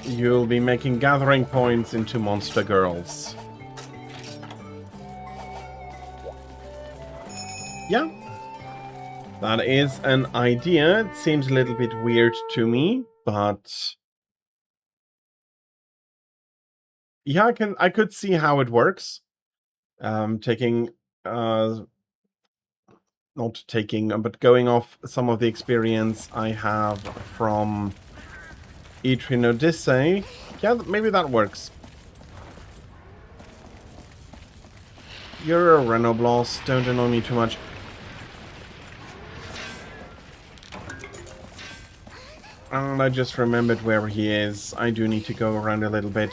You'll be making gathering points into monster girls. Yeah. That is an idea. It seems a little bit weird to me, but yeah, I could see how it works. Taking not taking, but going off some of the experience I have from Etrian Odyssey. Yeah, maybe that works. You're a Renoblast, don't annoy me too much. And I just remembered where he is. I do need to go around a little bit.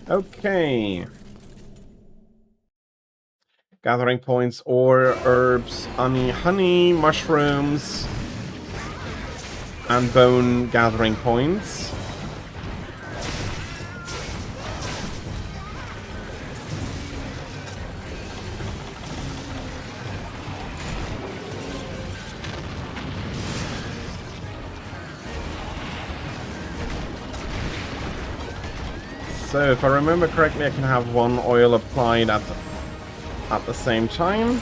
Okay. Gathering points, ore, herbs, honey, mushrooms, and bone gathering points. So, if I remember correctly, I can have one oil applied at the same time.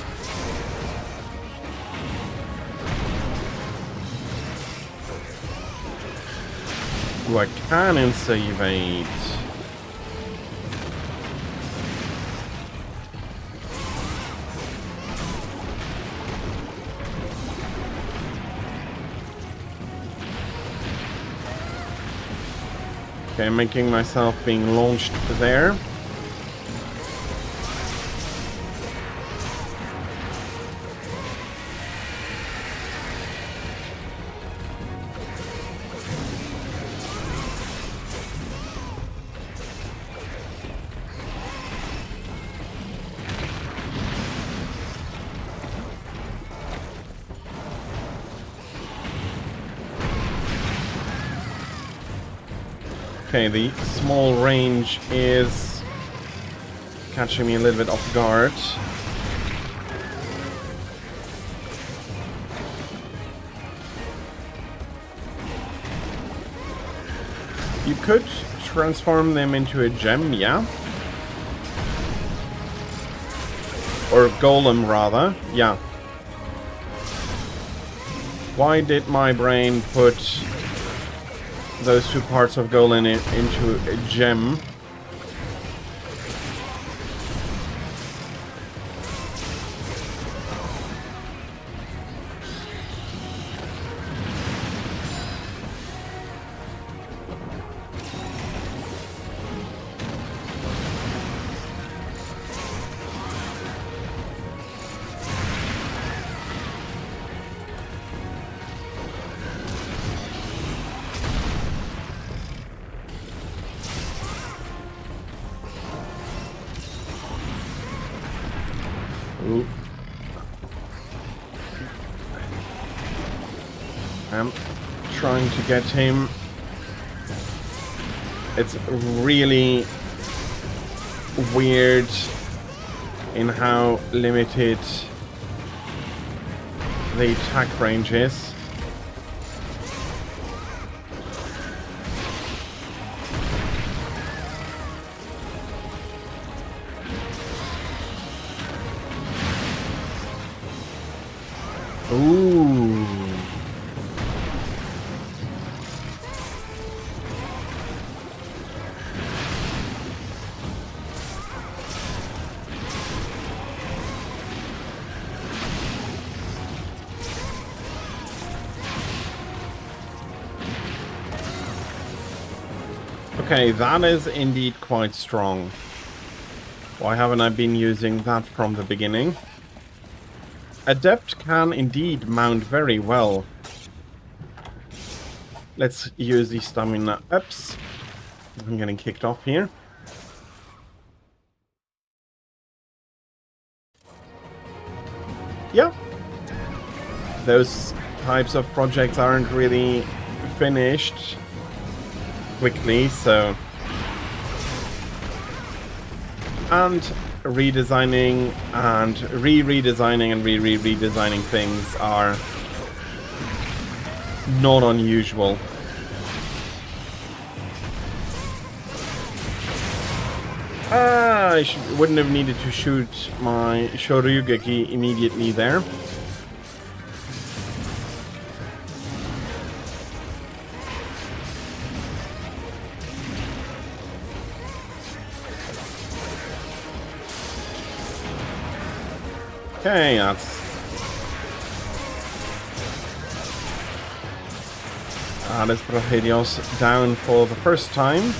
Ooh, I can evade. Okay, I'm making myself being launched there. Okay, the small range is catching me a little bit off guard. You could transform them into a gem, yeah? Or golem, rather, yeah. Why did my brain put those two parts of golem into a gem? Ooh. I'm trying to get him. It's really weird in how limited the attack range is. Ooh. Okay, that is indeed quite strong. Why haven't I been using that from the beginning? Adept can indeed mount very well. Let's use the stamina ups. I'm getting kicked off here. Yeah. Those types of projects aren't really finished quickly, so... And redesigning and redesigning and redesigning things are not unusual. I wouldn't have needed to shoot my Shoryugeki immediately there. Okay, that's... Hades Progenios down for the first time.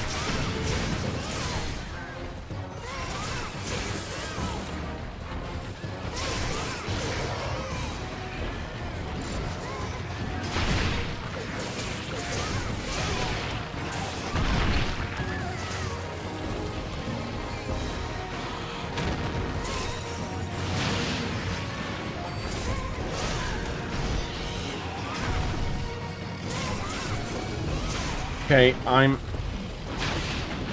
Okay, I'm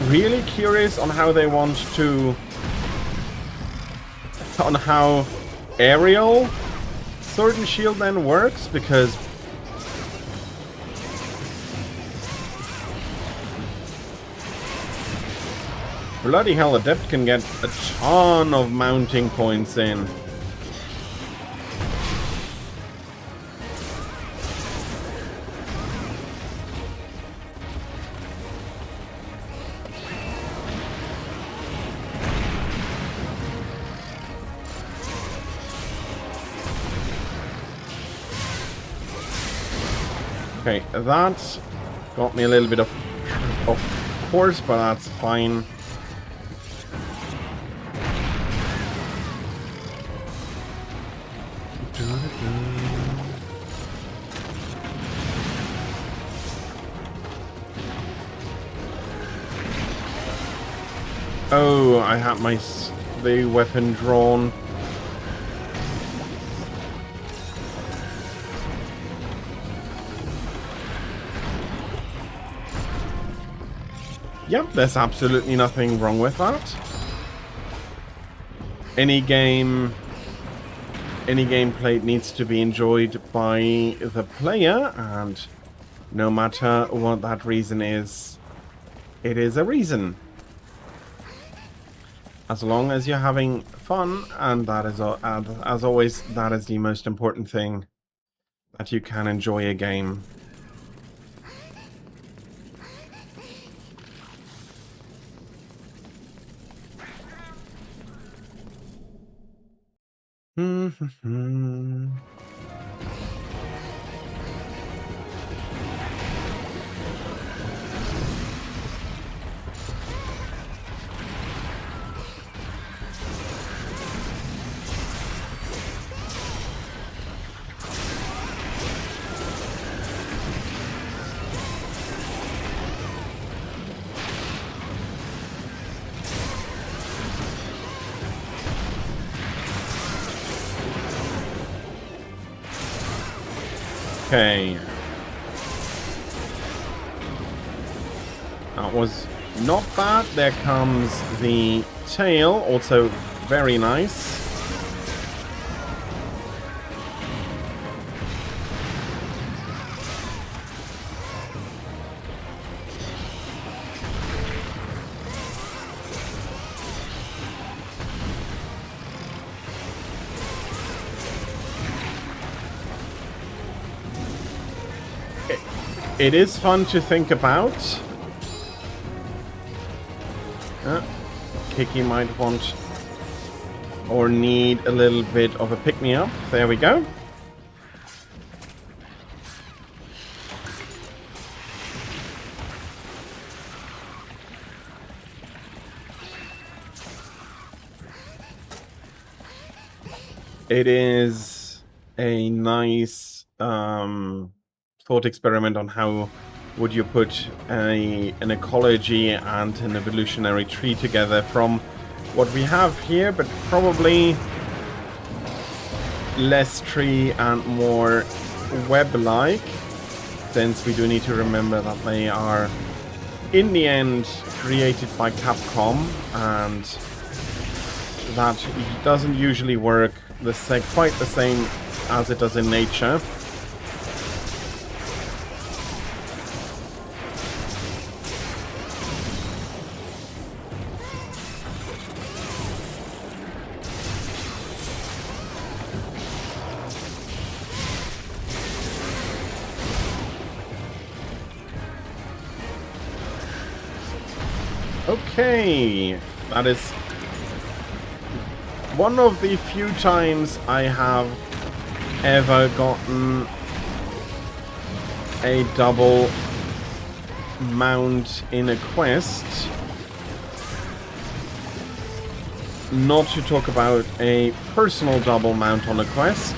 really curious on how they want to... on how aerial Sword and Shield then works, because... bloody hell, Adept can get a ton of mounting points in. Okay, that got me a little bit of course, but that's fine. Oh, I had the weapon drawn. Yep, there's absolutely nothing wrong with that. Any game played needs to be enjoyed by the player, and no matter what that reason is, it is a reason. As long as you're having fun, and that is, as always, that is the most important thing, that you can enjoy a game. Okay. That was not bad. There comes the tail, also very nice. It is fun to think about. Kiki might want or need a little bit of a pick-me-up. There we go. it is a nice thought experiment on how would you put an ecology and an evolutionary tree together from what we have here, but probably less tree and more web-like, since we do need to remember that they are in the end created by Capcom, and that doesn't usually work quite the same as it does in nature. Okay, that is one of the few times I have ever gotten a double mount in a quest. Not to talk about a personal double mount on a quest.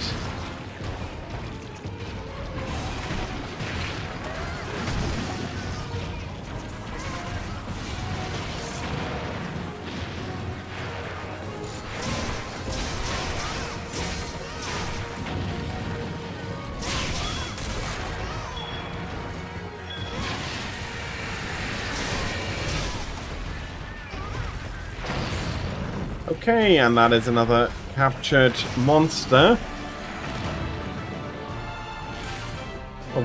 Okay, and that is another captured monster.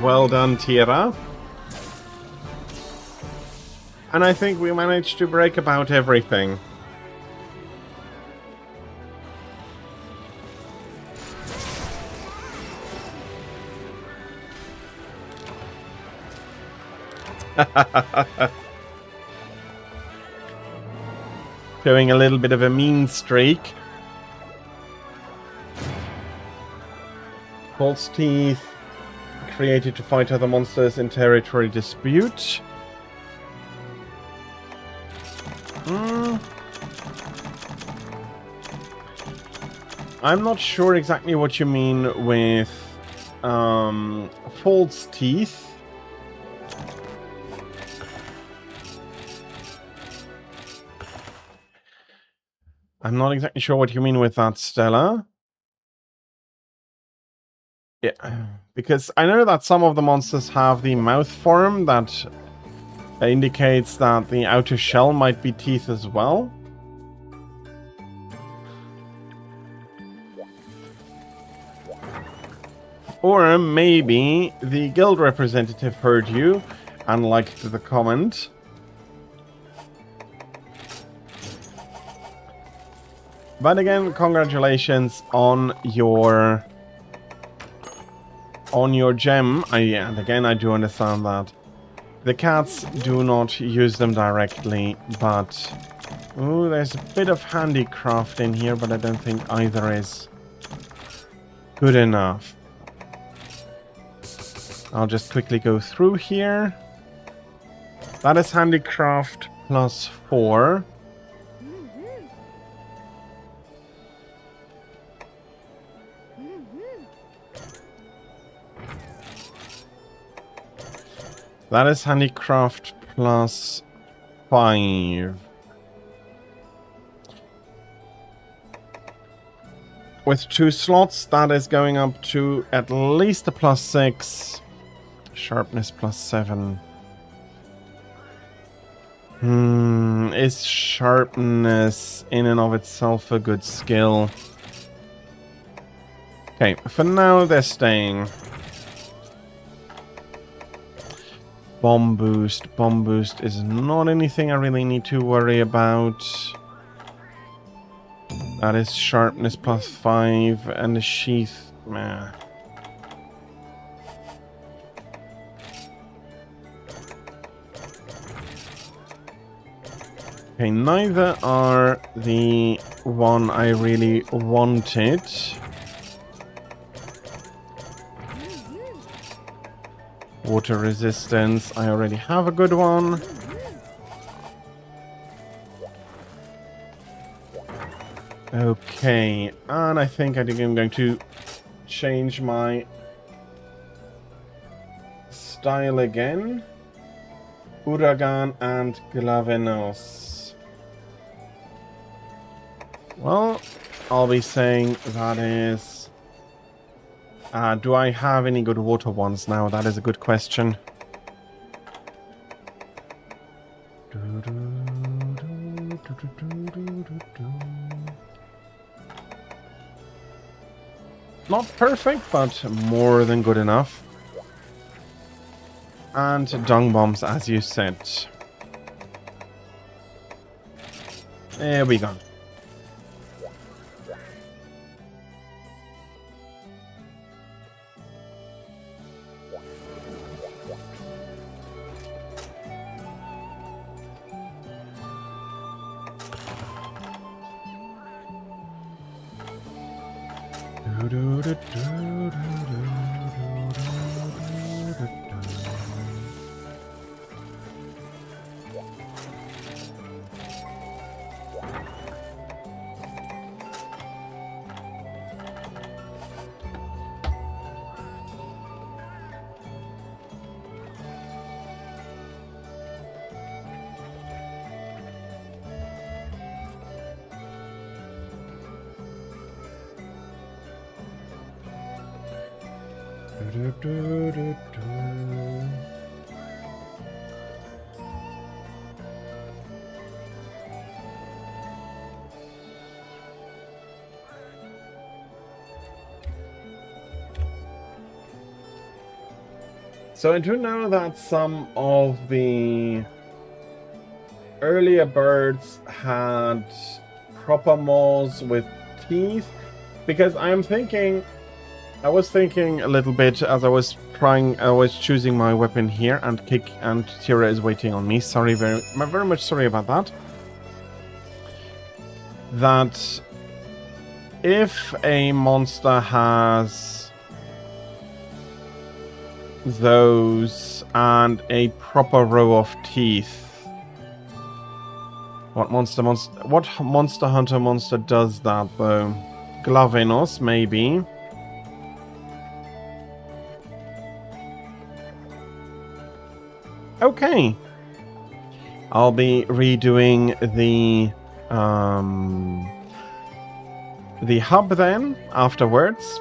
Well done, Tira. And I think we managed to break about everything. Showing a little bit of a mean streak. False Teeth, created to fight other monsters in territory dispute. I'm not sure exactly what you mean with False Teeth. I'm not exactly sure what you mean with that, Stella. Yeah, because I know that some of the monsters have the mouth form that indicates that the outer shell might be teeth as well. Or maybe the guild representative heard you and liked the comment. But again, congratulations on your gem. And again, I do understand that the cats do not use them directly, but ooh, there's a bit of handicraft in here, but I don't think either is good enough. I'll just quickly go through here. That is handicraft plus 4. That is handicraft plus 5. With 2 slots, that is going up to at least a plus 6. Sharpness plus 7. Is sharpness in and of itself a good skill? Okay, for now they're staying. Bomb boost. Bomb boost is not anything I really need to worry about. That is sharpness plus 5 and the sheath. Meh. Okay, neither are the one I really wanted. Water resistance, I already have a good one. Okay, and I think I'm going to change my style again. Uragan and Glavenus. Well, I'll be saying that is... do I have any good water ones now? That is a good question. Not perfect, but more than good enough. And dung bombs, as you said. There we go. So I do know that some of the earlier birds had proper maws with teeth, because I was thinking a little bit as I was choosing my weapon here, and Tira is waiting on me. Sorry, very much sorry about that. That if a monster has those and a proper row of teeth, what monster hunter monster does that though? Glavenus, maybe. Okay, I'll be redoing the hub then afterwards.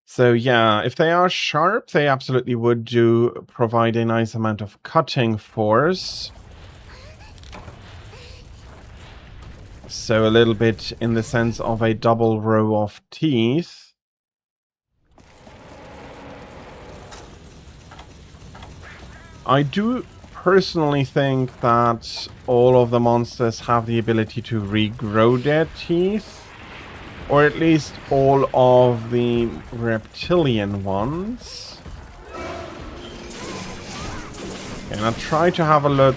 So yeah, if they are sharp, they absolutely would provide a nice amount of cutting force. So a little bit in the sense of a double row of teeth. I do personally think that all of the monsters have the ability to regrow their teeth. Or at least all of the reptilian ones. And I'll try to have a look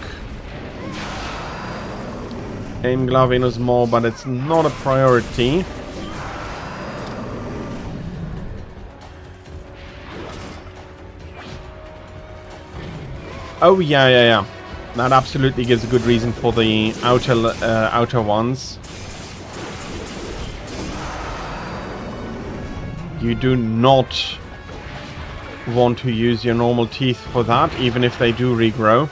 in Glavenus more, but it's not a priority. Oh yeah. That absolutely gives a good reason for the outer ones. You do not want to use your normal teeth for that, even if they do regrow.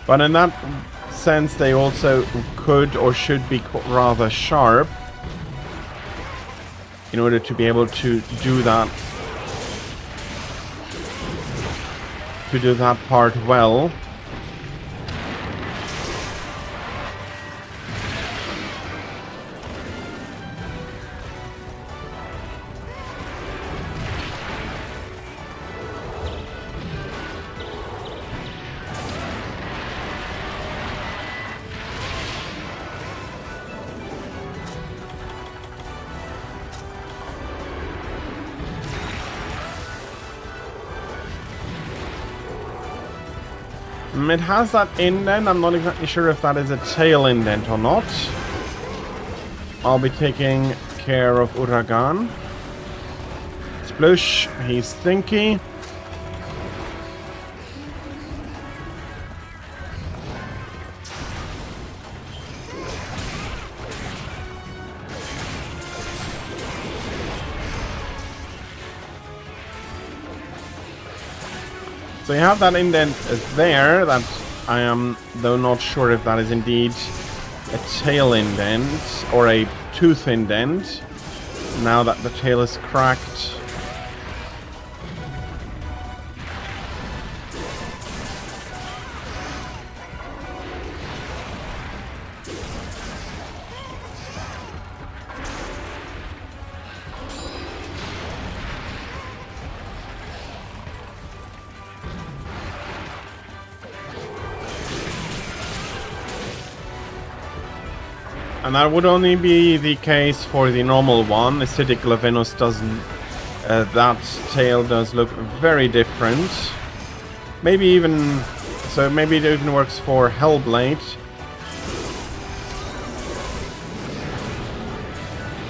But in that sense, they also could or should be rather sharp in order to be able to do that. To do that part well. It has that indent. I'm not exactly sure if that is a tail indent or not. I'll be taking care of Uragan. Sploosh, he's stinky. So you have that indent there, that I am though not sure if that is indeed a tail indent or a tooth indent, now that the tail is cracked. And that would only be the case for the normal one. Acidic Glavenus doesn't... that tail does look very different. Maybe even... So maybe it even works for Hellblade.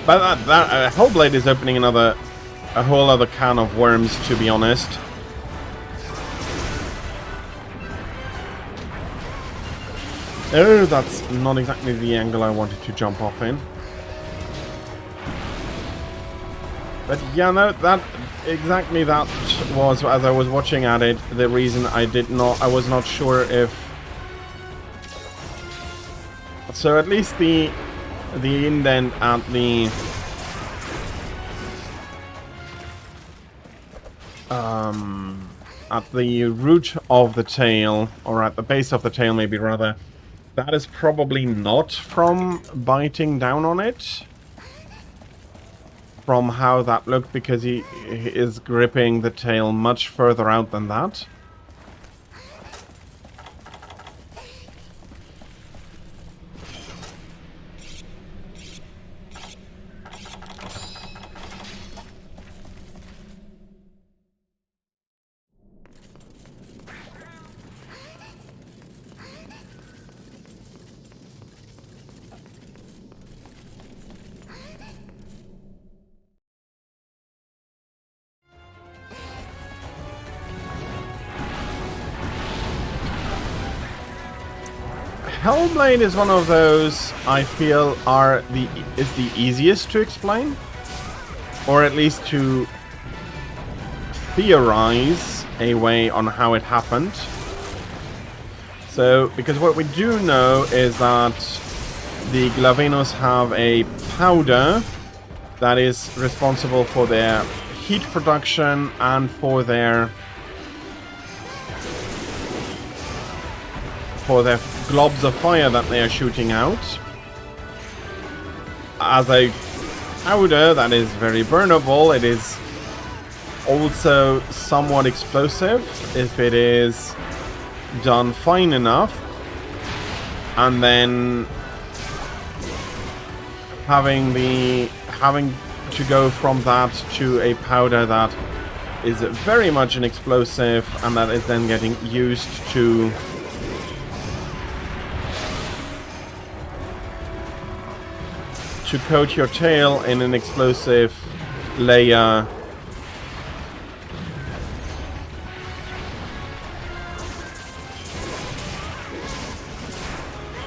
But Hellblade is opening a whole other can of worms, to be honest. Oh, that's not exactly the angle I wanted to jump off in. But yeah, no, that was, as I was watching at it, the reason I was not sure if... So at least the indent at the root of the tail, or at the base of the tail maybe rather, that is probably not from biting down on it. From how that looked, because he is gripping the tail much further out than that. Hellblade is one of those I feel is the easiest to explain, or at least to theorize a way on how it happened. So, because what we do know is that the Glavenus have a powder that is responsible for their heat production and for their globs of fire that they are shooting out. As a powder that is very burnable, it is also somewhat explosive if it is done fine enough. And then having to go from that to a powder that is very much an explosive, and that is then getting used to coat your tail in an explosive layer.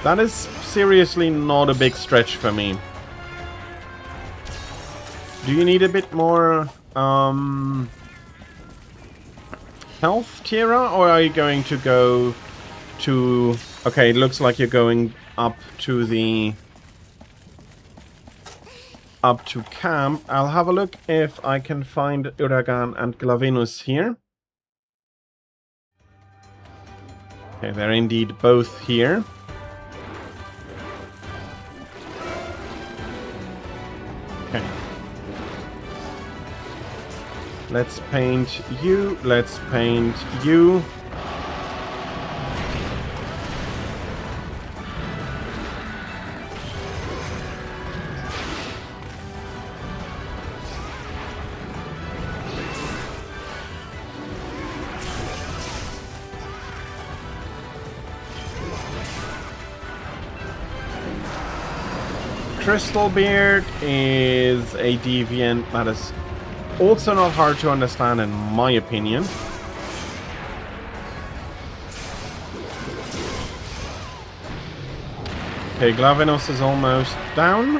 That is seriously not a big stretch for me. Do you need a bit more health, Tira, or are you going to go to... Okay, it looks like you're going up to camp. I'll have a look if I can find Uragan and Glavenus here. Okay, they're indeed both here. Okay. Let's paint you. Let's paint you. Crystal Beard is a deviant that is also not hard to understand in my opinion. Okay, Glavenus is almost down.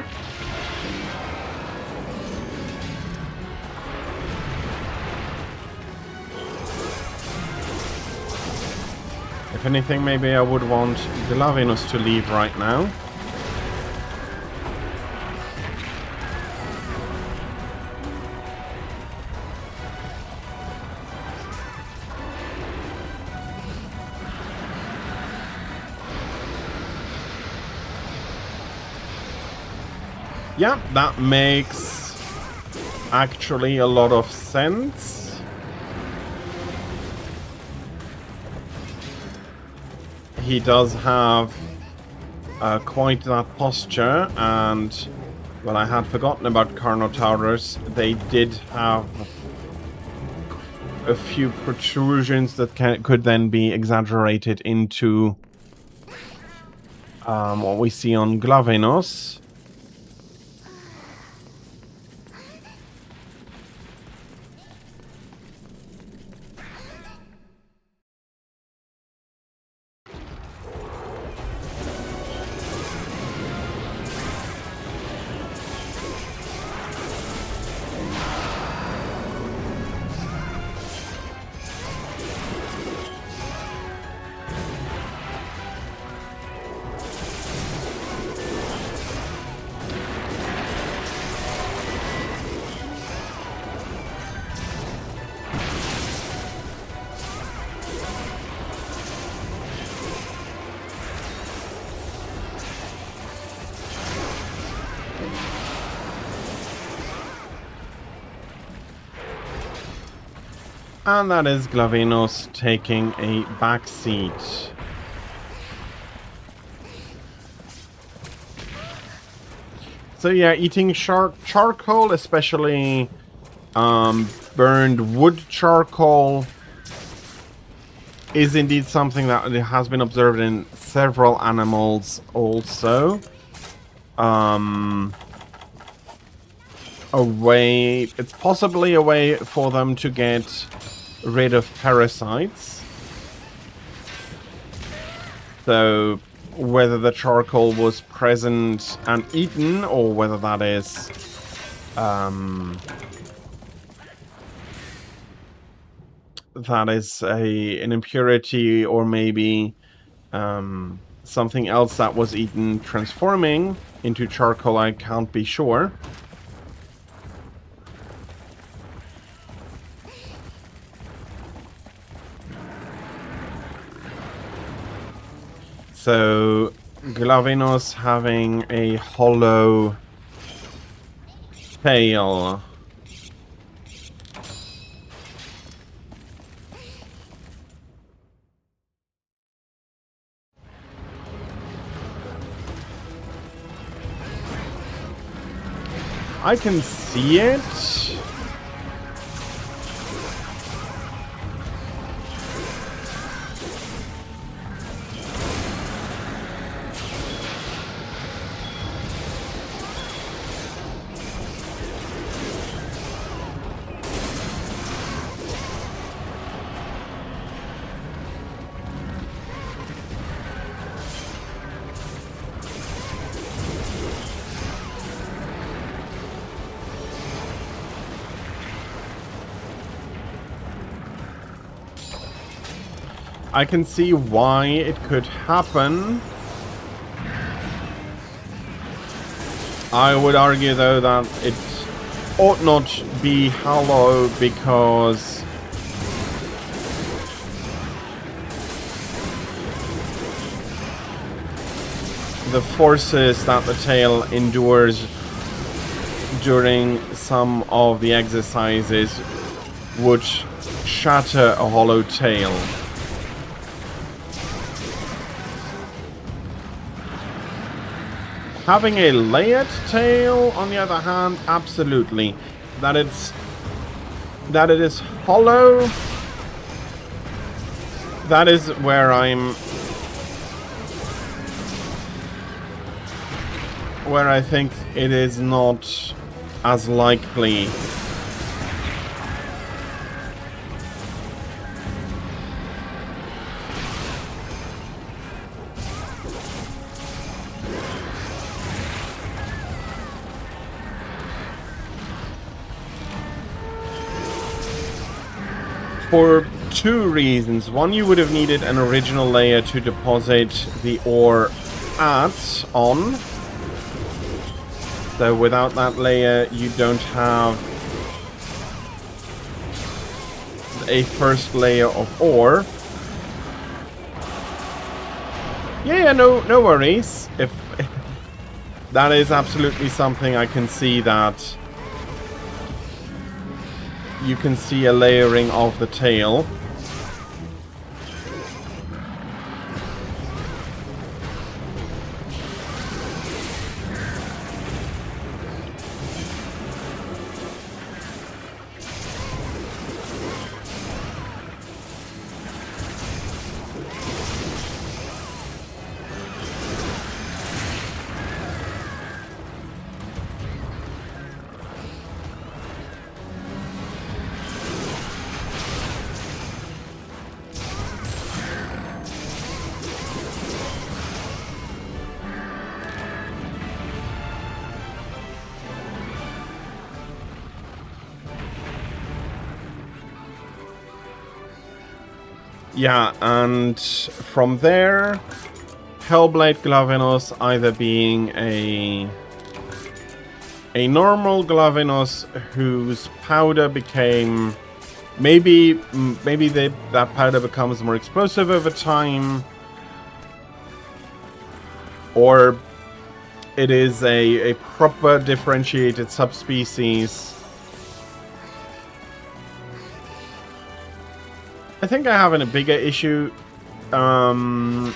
If anything, maybe I would want Glavenus to leave right now. Yeah, that makes actually a lot of sense. He does have quite that posture, and well, I had forgotten about Carnotaurus. They did have a few protrusions that could then be exaggerated into what we see on Glavenus. And that is Glavenus taking a back seat. So yeah, eating charcoal, especially burned wood charcoal, is indeed something that has been observed in several animals also. It's possibly a way for them to get rid of parasites. So whether the charcoal was present and eaten, or whether that is an impurity, or maybe something else that was eaten transforming into charcoal, I can't be sure. So Glavenus having a hollow tail. I can see it. I can see why it could happen. I would argue, though, that it ought not be hollow because the forces that the tail endures during some of the exercises would shatter a hollow tail. Having a layered tail, on the other hand, absolutely. That it is hollow, that is where I'm where I think it is not as likely. For two reasons. One, you would have needed an original layer to deposit the ore on. So without that layer, you don't have a first layer of ore. Yeah, no worries. If that is absolutely something I can see, that you can see a layering of the tail. Yeah, and from there, Hellblade Glavenus either being a normal Glavenus whose powder became maybe that powder becomes more explosive over time, or it is a proper differentiated subspecies. I think I have a bigger issue coming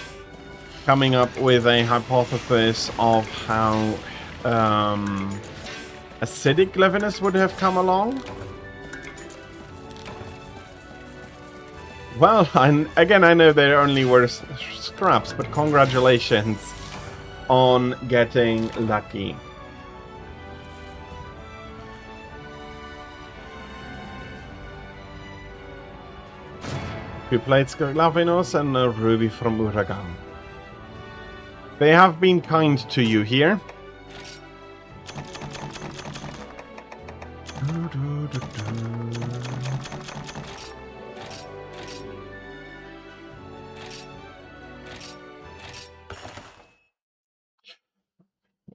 up with a hypothesis of how acidic Glavenus would have come along. Well, again, I know they only were scraps, but congratulations on getting lucky. Two plates Glavenus and a ruby from Uragan. They have been kind to you here.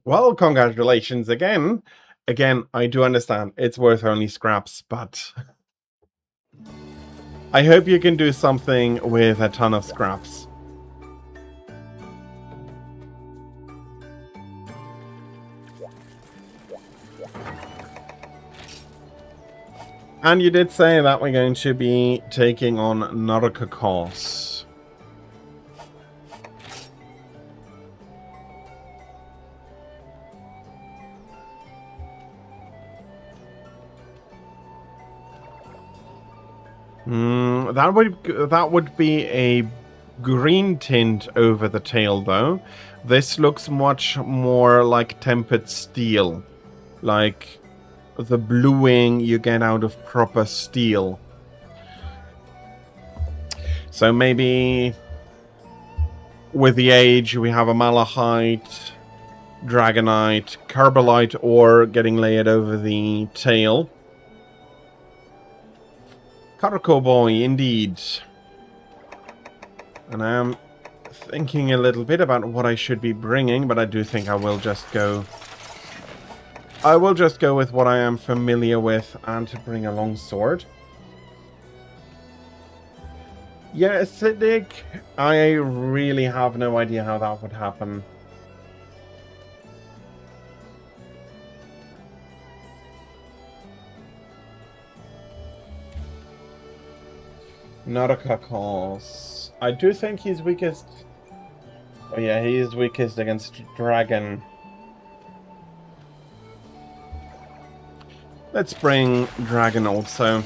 Well, congratulations again. Again, I do understand it's worth only scraps, but I hope you can do something with a ton of scraps. And you did say that we're going to be taking on Narukakos. That would be a green tint over the tail, though. This looks much more like tempered steel, like the bluing you get out of proper steel. So maybe with the age we have a malachite, dragonite, carbolite ore getting layered over the tail. Carco boy, indeed. And I am thinking a little bit about what I should be bringing, but I do think I will just go... I will just go with what I am familiar with and to bring a longsword. Yeah, acidic. I really have no idea how that would happen. Narukakos. I do think he's weakest... Oh yeah, he is weakest against Dragon. Let's bring Dragon also.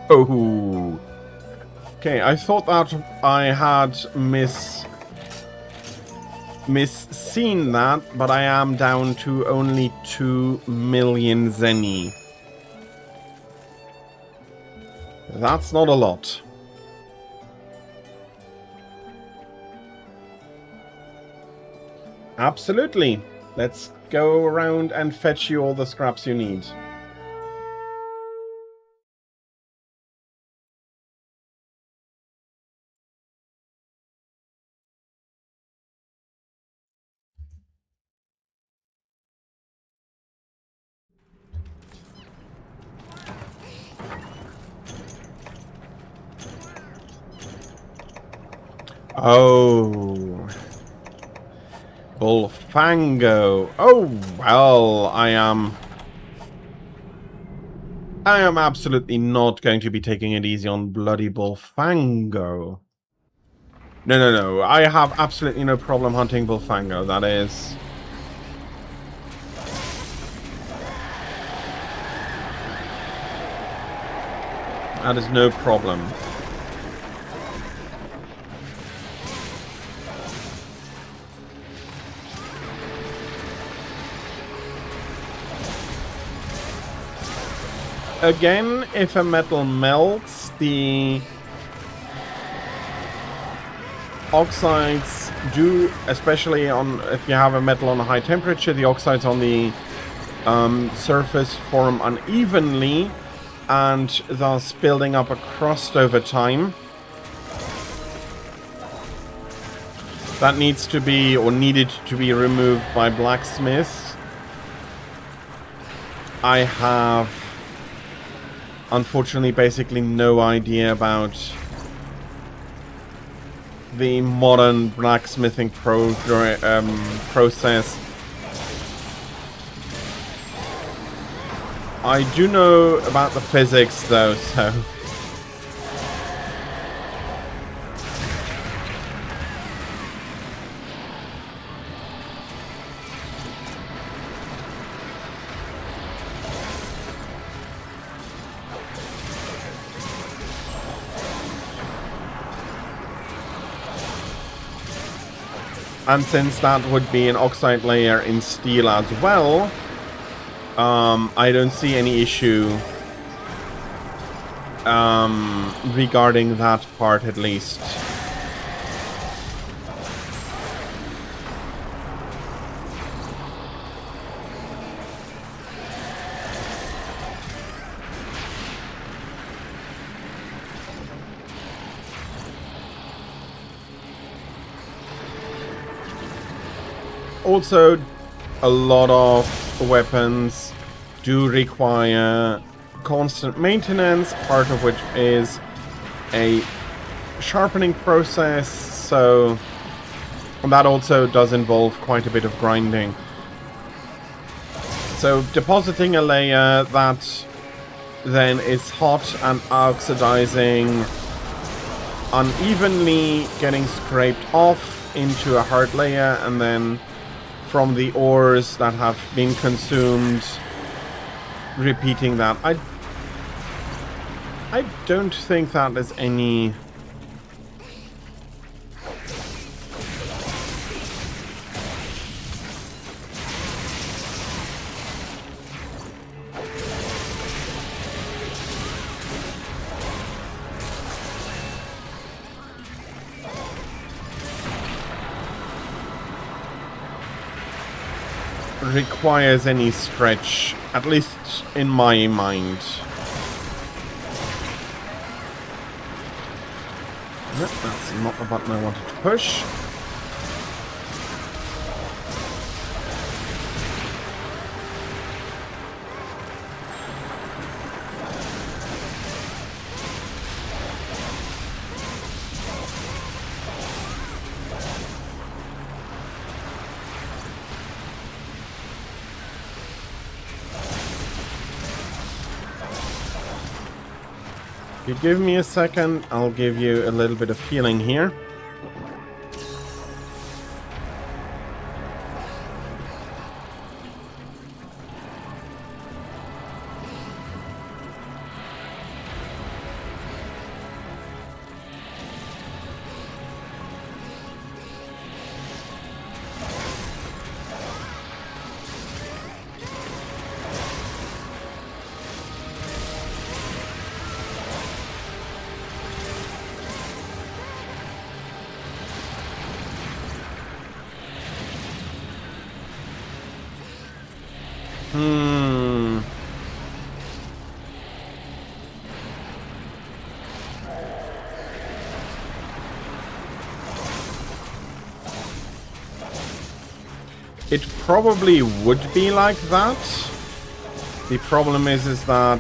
Oh. Okay, I thought that I had seen that, but I am down to only 2 million zenny. That's not a lot. Absolutely. Let's go around and fetch you all the scraps you need. Oh. Bullfango. Oh, well, I am absolutely not going to be taking it easy on bloody Bullfango. No. I have absolutely no problem hunting Bullfango. That is... that is no problem. Again, if a metal melts, the oxides do, especially on if you have a metal on a high temperature, the oxides on the surface form unevenly and thus building up a crust over time. That needs to be, or needed to be, removed by blacksmiths. I have, unfortunately, basically no idea about the modern blacksmithing process. I do know about the physics, though, so... And since that would be an oxide layer in steel as well, I don't see any issue regarding that part, at least. Also, a lot of weapons do require constant maintenance, part of which is a sharpening process, so that also does involve quite a bit of grinding. So depositing a layer that then is hot and oxidizing unevenly, getting scraped off into a hard layer, and then from the ores that have been consumed, repeating that. I don't think that there's any... requires any stretch, at least in my mind. Nope, that's not the button I wanted to push. If you give me a second, I'll give you a little bit of healing here. Hmm. It probably would be like that. The problem is that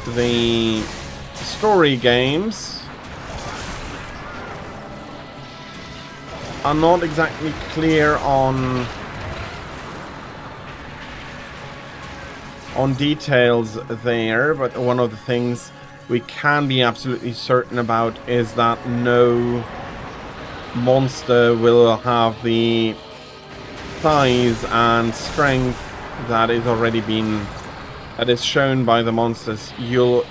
the story games are not exactly clear on details there, but one of the things we can be absolutely certain about is that no monster will have the size and strength that is shown by the monsters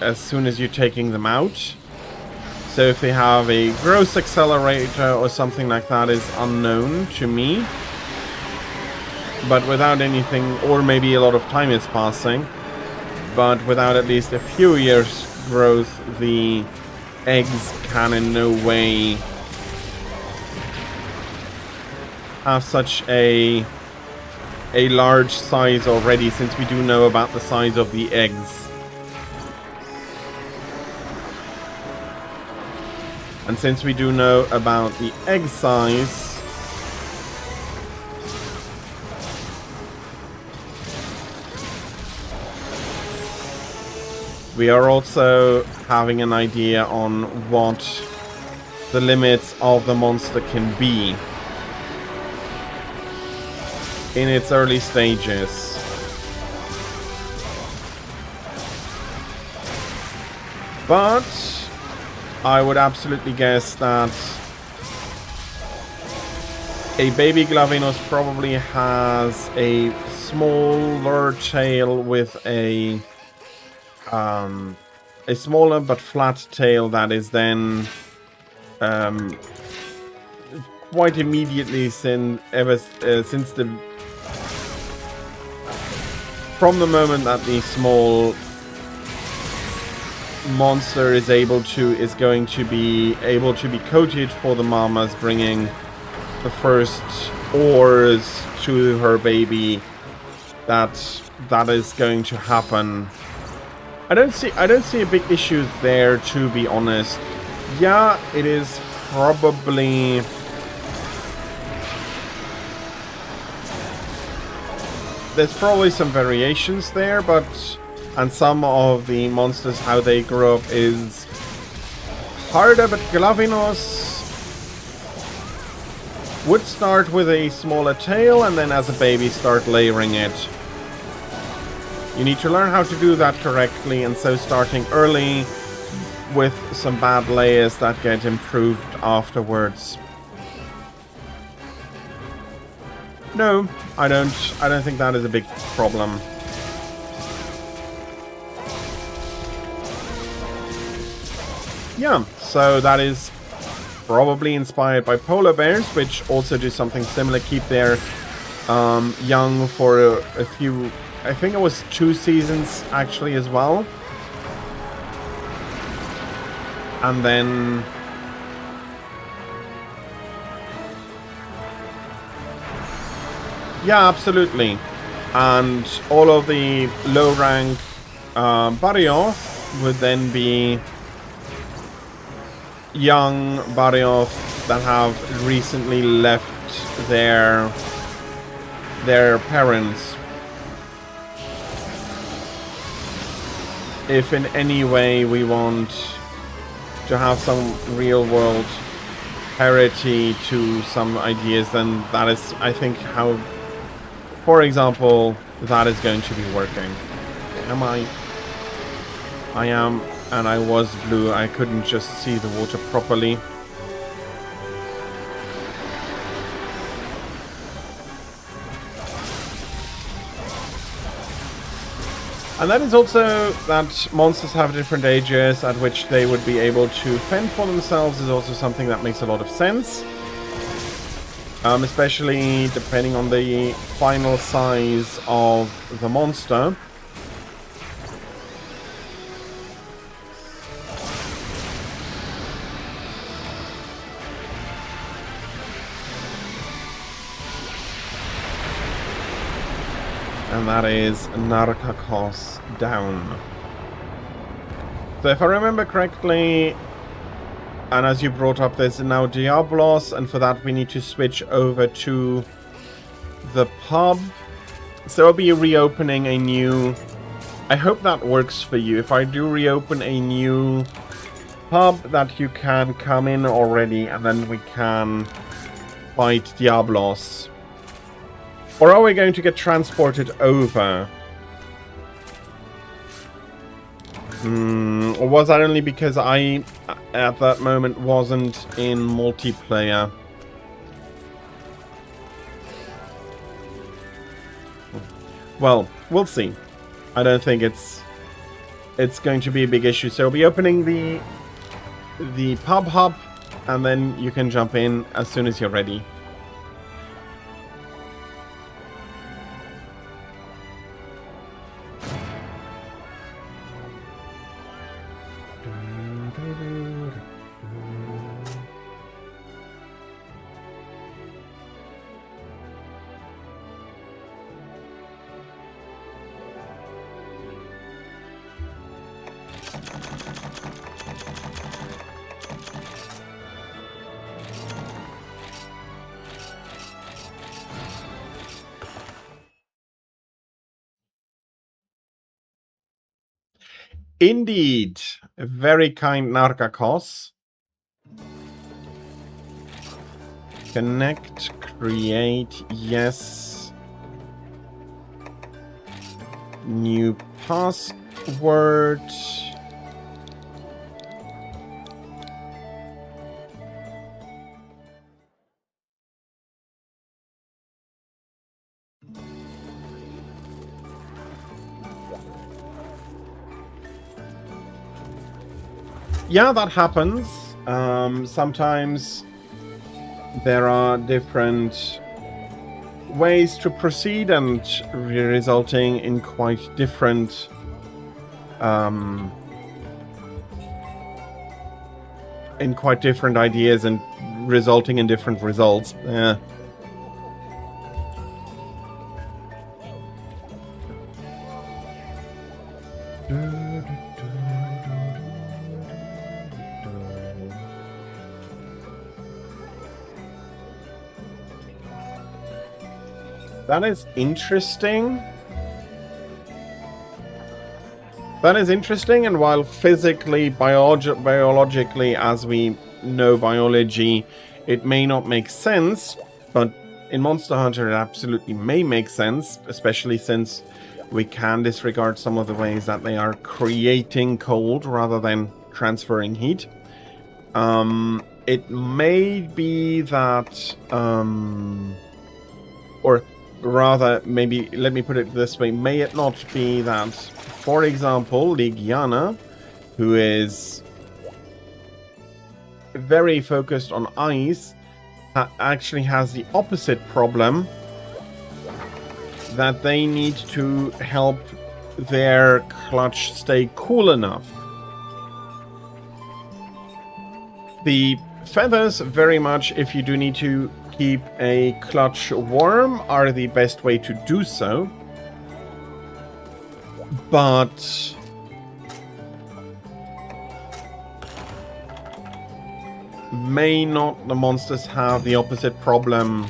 as soon as you're taking them out. So if they have a growth accelerator or something like that is unknown to me. But without anything, or maybe a lot of time is passing, but without at least a few years growth, the eggs can in no way have such a large size already, since we do know about the size of the eggs. And since we do know about the egg size, we are also having an idea on what the limits of the monster can be in its early stages. But I would absolutely guess that a baby Glavenus probably has a smaller tail with a smaller but flat tail that is then quite immediately from the moment that the small monster is going to be able to be coated for the mamas, bringing the first ores to her baby, that is going to happen. I don't see a big issue there, to be honest. Yeah, it is probably there's probably some variations there, and some of the monsters, how they grow up is harder, but Glavenus would start with a smaller tail and then as a baby start layering it. You need to learn how to do that correctly, and so starting early with some bad layers that get improved afterwards. No, I don't think that is a big problem. Yeah, so that is probably inspired by polar bears, which also do something similar, keep their young for a few, I think it was 2 seasons actually as well. And then yeah, absolutely. And all of the low rank Barioth would then be young Barioth that have recently left their parents. If in any way we want to have some real world parity to some ideas, then that is, I think, how, for example, that is going to be working. I am, and I was blue. I couldn't just see the water properly. And that is also that monsters have different ages at which they would be able to fend for themselves is also something that makes a lot of sense. Especially depending on the final size of the monster. and that is Narcacos down. So if I remember correctly, and as you brought up, there's now Diablos, and for that we need to switch over to the pub. So I'll be reopening a new... I hope that works for you. If I do reopen a new pub, that you can come in already, and then we can fight Diablos. Or are we going to get transported over? Or was that only because I, at that moment, wasn't in multiplayer? Well, we'll see. I don't think it's going to be a big issue. So we'll be opening the pub hub, and then you can jump in as soon as you're ready. Indeed, a very kind Narcacos. Connect, create, yes. New password. Yeah, that happens. Sometimes there are different ways to proceed and resulting in quite different ideas and resulting in different results. Yeah. That is interesting. That is interesting, and while physically, biologically, as we know biology, it may not make sense, but in Monster Hunter it absolutely may make sense, especially since we can disregard some of the ways that they are creating cold rather than transferring heat. It may be that, or rather, maybe, let me put it this way, may it not be that, for example, Ligiana, who is very focused on ice, actually has the opposite problem, that they need to help their clutch stay cool enough. The feathers, very much, if you do need to keep a clutch warm, are the best way to do so. But may not the monsters have the opposite problem?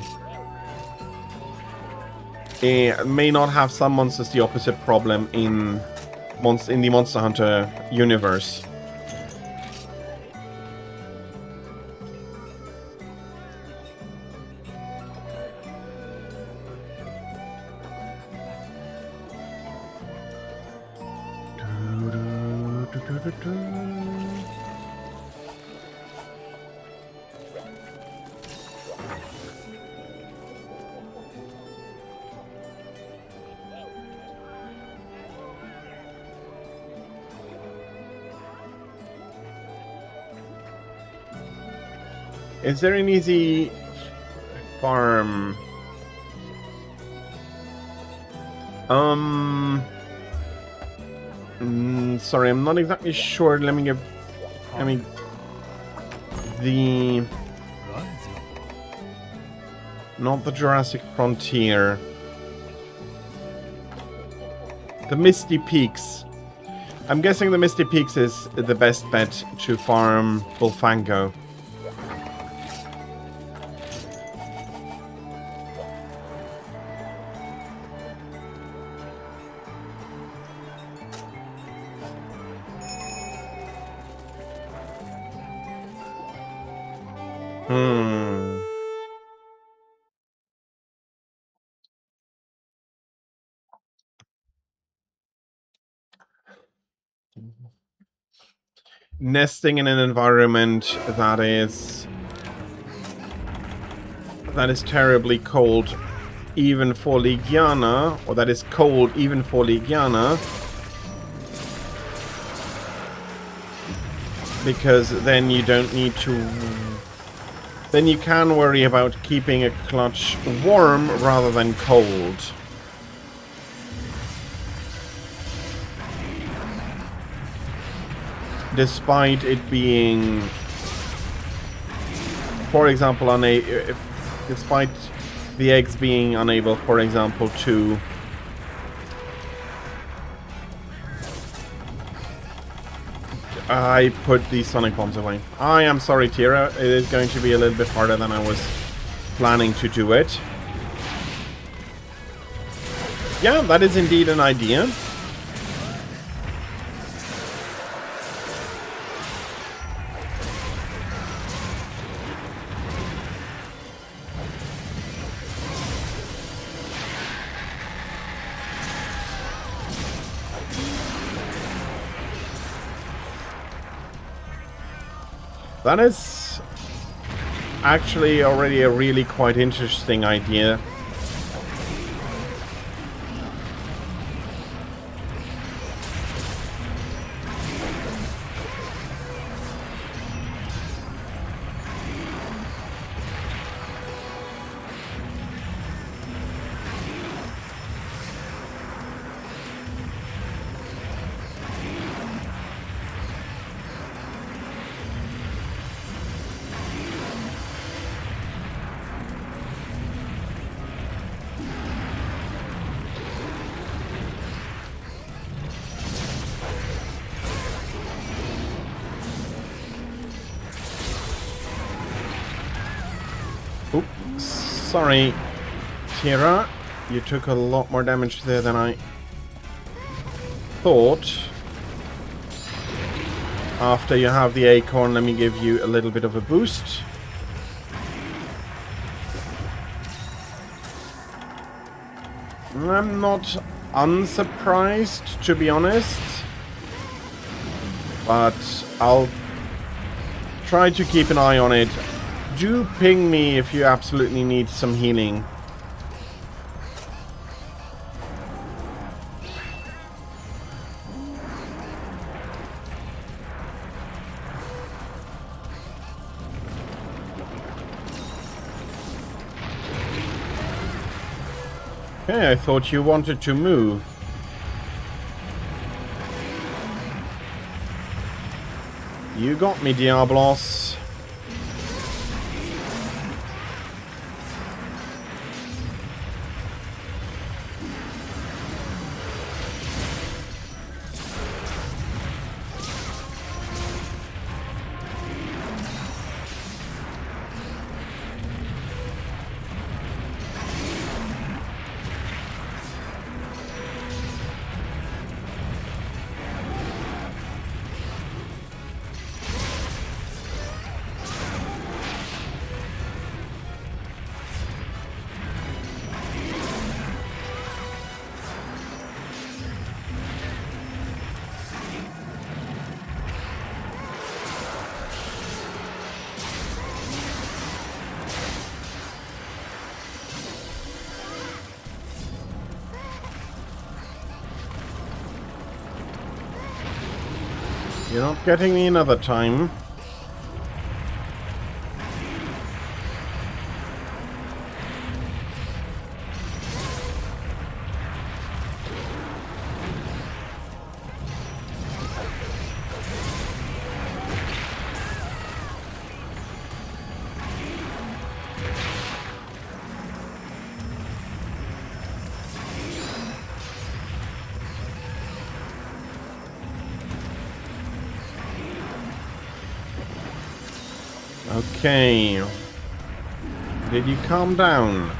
May not have some monsters the opposite problem in the Monster Hunter universe? Is there an easy farm? Sorry, I'm not exactly sure. Let me the... Not the Jurassic Frontier. The Misty Peaks. I'm guessing the Misty Peaks is the best bet to farm Bullfango. Nesting in an environment that is terribly cold even for Legiana, or that is cold even for Legiana, because then you don't need to, then you can worry about keeping a clutch warm rather than cold. Despite it being, for example, despite the eggs being unable, for example, to I put these sonic bombs away. I am sorry, Tira. It is going to be a little bit harder than I was planning to do it. Yeah, that is indeed an idea. That is actually already a really quite interesting idea. Oops, sorry, Tira. You took a lot more damage there than I thought. After you have the acorn, let me give you a little bit of a boost. I'm not unsurprised, to be honest. But I'll try to keep an eye on it. Do ping me if you absolutely need some healing. Okay, I thought you wanted to move. You got me, Diablos. You're not getting me another time. Okay. Did you calm down?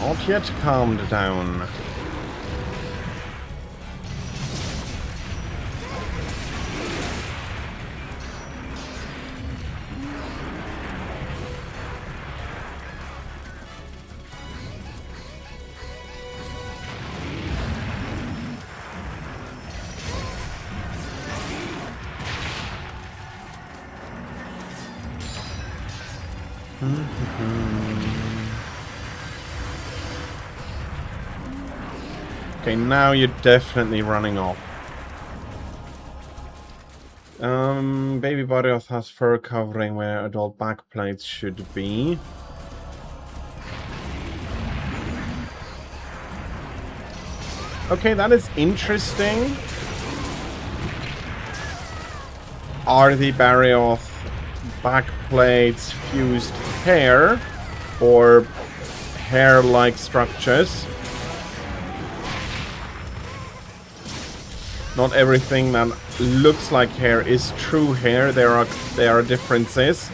Not yet calmed down. Okay, now you're definitely running off. Baby Barioth has fur covering where adult backplates should be. Okay, that is interesting. Are the Barioth backplates fused hair or hair-like structures? Not everything that looks like hair is true hair. There are differences.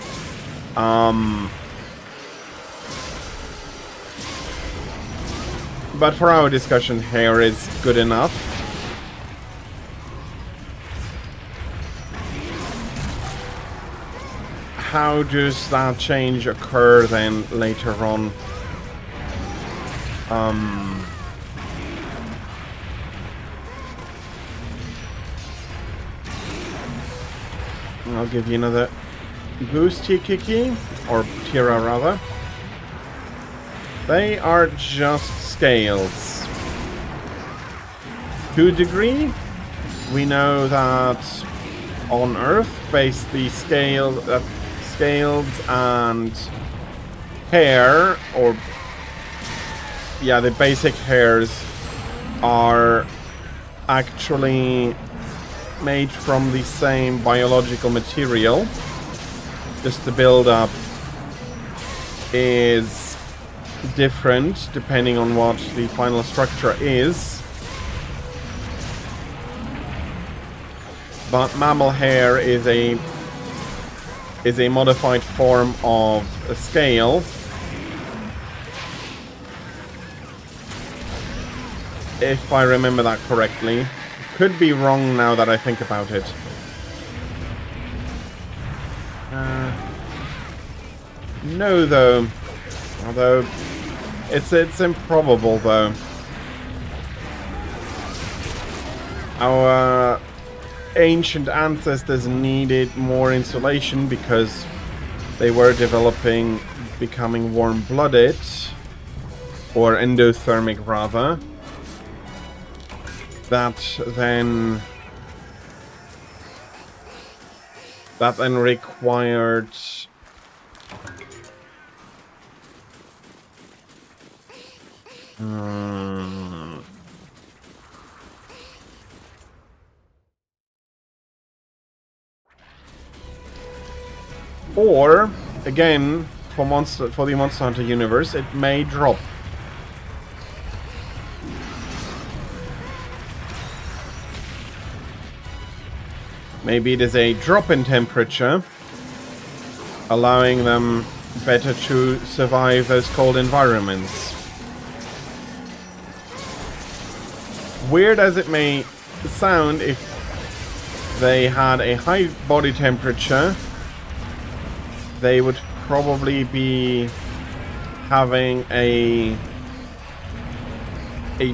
But for our discussion, hair is good enough. How does that change occur then later on? I'll give you another boost here, Kiki, or Tira rather. They are just scales. To a degree, we know that on Earth, basically scales and hair, or yeah, the basic hairs are actually made from the same biological material. Just the build-up is different depending on what the final structure is. But mammal hair is a modified form of a scale. If I remember that correctly. Could be wrong now that I think about it. No, though. Although, it's improbable, though. Our ancient ancestors needed more insulation because they were becoming warm-blooded, or endothermic rather. That then required or again for the Monster Hunter universe, it may drop. Maybe it is a drop in temperature, allowing them better to survive those cold environments. Weird as it may sound, if they had a high body temperature, they would probably be having a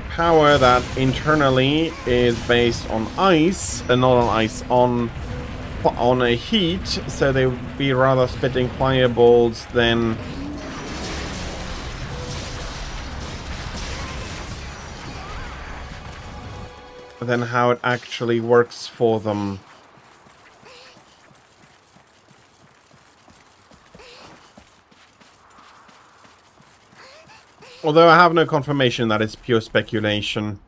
power that internally is based on ice, and not on ice, on a heat, so they would be rather spitting fireballs than how it actually works for them. Although I have no confirmation, that it's pure speculation.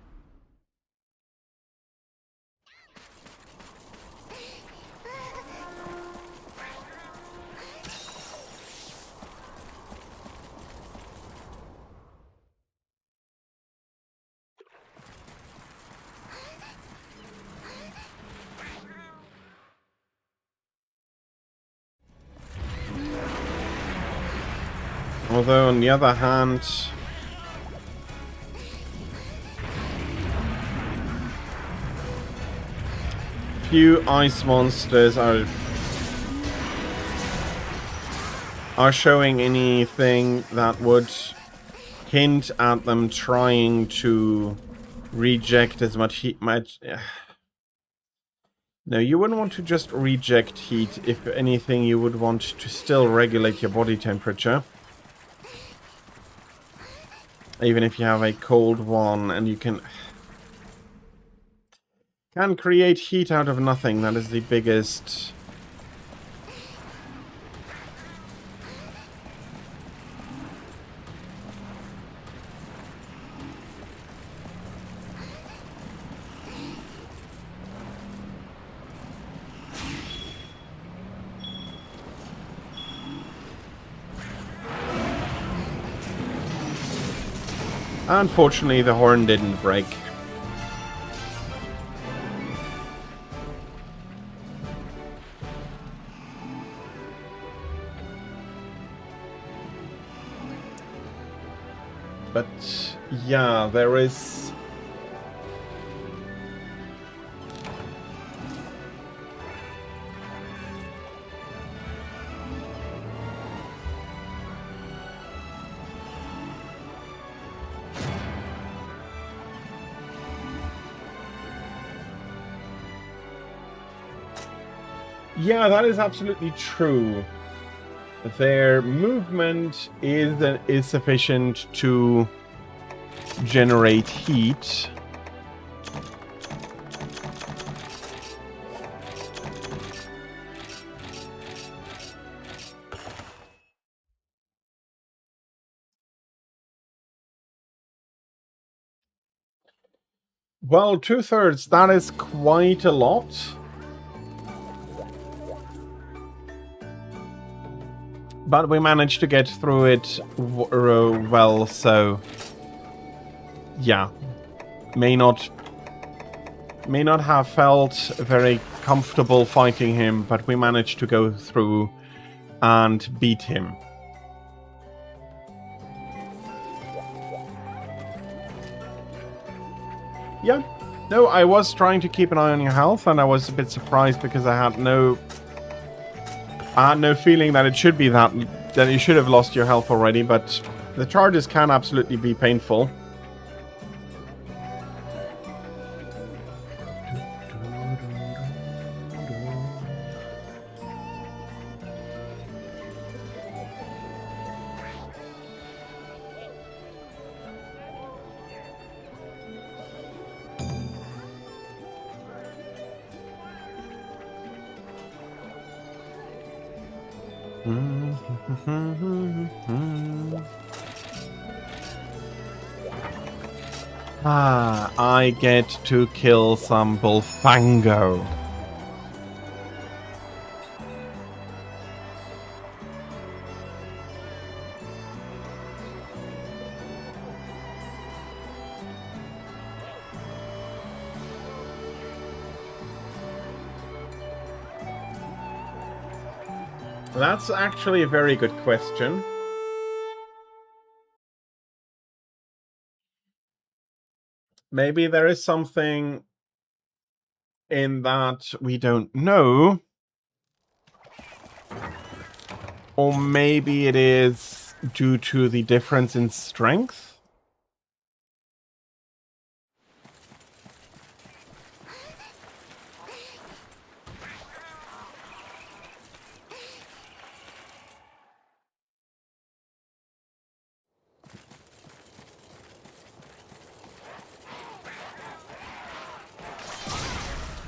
Although, on the other hand, few ice monsters are showing anything that would hint at them trying to reject as much heat. No, you wouldn't want to just reject heat. If anything, you would want to still regulate your body temperature. Even if you have a cold one, and you can create heat out of nothing. That is the biggest... Unfortunately, the horn didn't break. But yeah, there is... Yeah, that is absolutely true. Their movement is sufficient to generate heat. Well, 2/3, that is quite a lot. But we managed to get through it well, so yeah. May not have felt very comfortable fighting him, but we managed to go through and beat him. Yeah. No, I was trying to keep an eye on your health, and I was a bit surprised because I had no feeling that it should be that you should have lost your health already, but the charges can absolutely be painful. I get to kill some Bullfango. That's actually a very good question. Maybe there is something in that we don't know. Or maybe it is due to the difference in strength.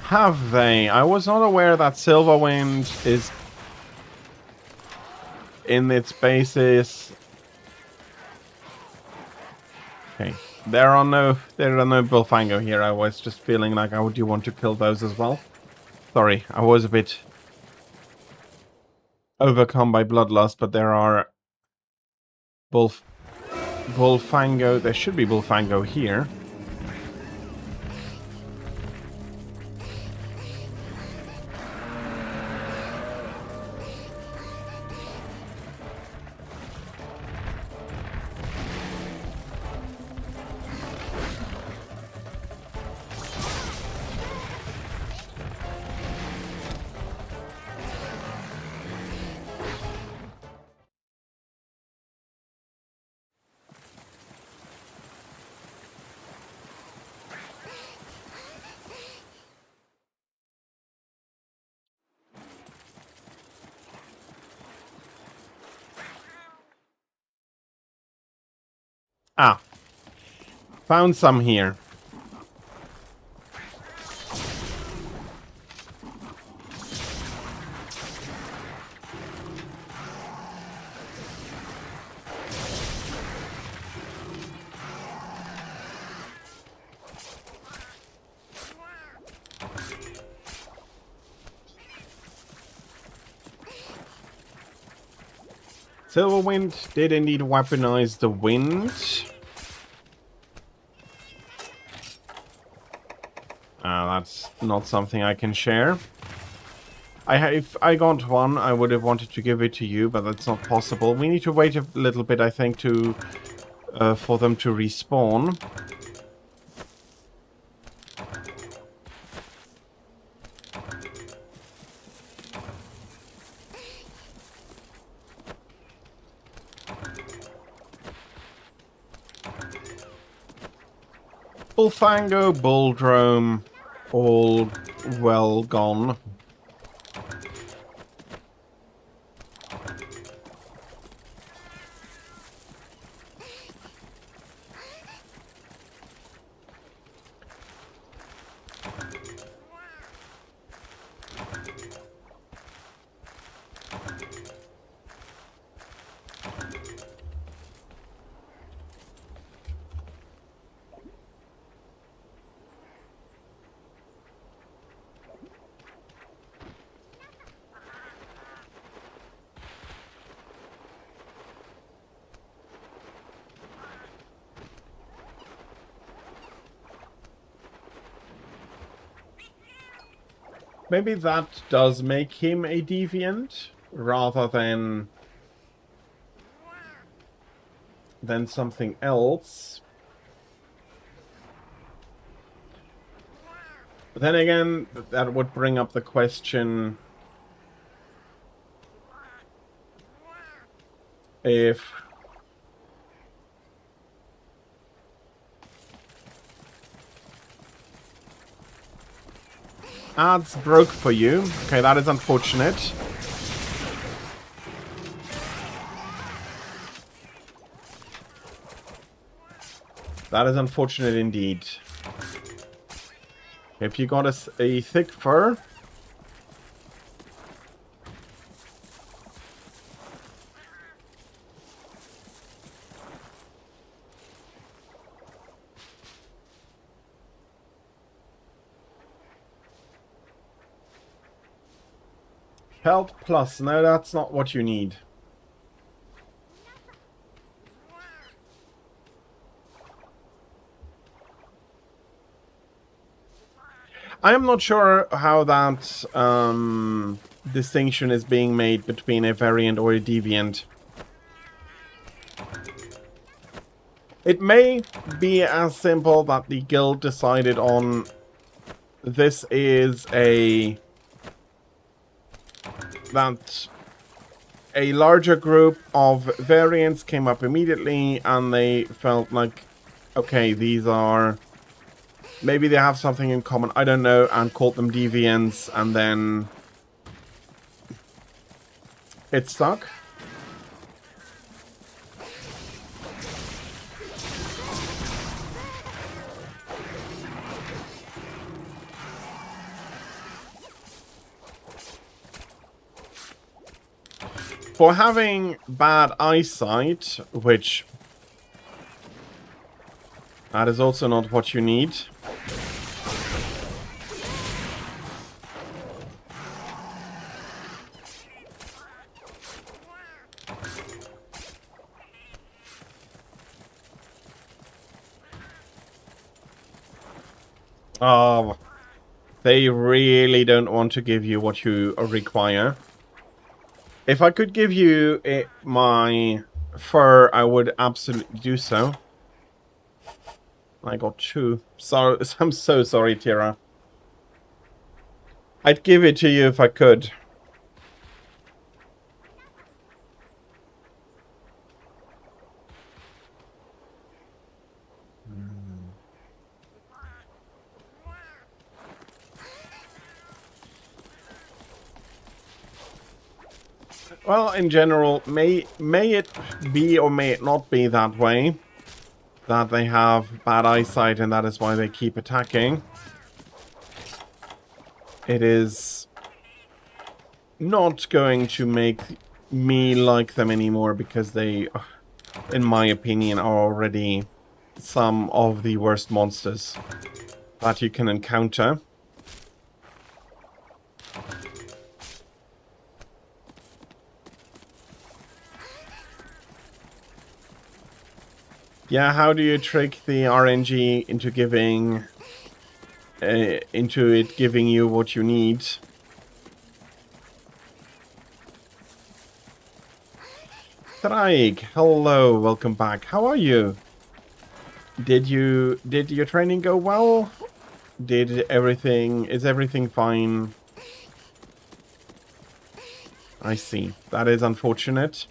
Have they? I was not aware that Silverwind is in its basis. Okay. There are no Bullfango here. I was just feeling like, would you want to kill those as well? Sorry, I was a bit overcome by bloodlust, but there are Bullfango. There should be Bullfango here. Ah, found some here. Silverwind did indeed weaponize the wind. That's not something I can share. If I got one, I would have wanted to give it to you, but that's not possible. We need to wait a little bit, I think, to for them to respawn. Bullfango, Bulldrome, all well gone. Maybe that does make him a deviant, rather than something else. But then again, that would bring up the question if ads broke for you. Okay, that is unfortunate. That is unfortunate indeed. If you got a thick fur. Health plus. No, that's not what you need. I am not sure how that distinction is being made between a variant or a deviant. It may be as simple that the guild decided on this is that a larger group of variants came up immediately and they felt like, okay, these are... Maybe they have something in common, I don't know, and called them deviants, and then it stuck. For having bad eyesight, which that is also not what you need. Oh, they really don't want to give you what you require. If I could give you my fur, I would absolutely do so. I got two. Sorry, I'm so sorry, Tira. I'd give it to you if I could. Well, in general, may it be or may it not be that way. that they have bad eyesight and that is why they keep attacking. It is not going to make me like them anymore because they, in my opinion, are already some of the worst monsters that you can encounter. Yeah, how do you trick the RNG into giving into it giving you what you need? Traig, hello, welcome back. How are you? Did your training go well? Is everything fine? I see. That is unfortunate.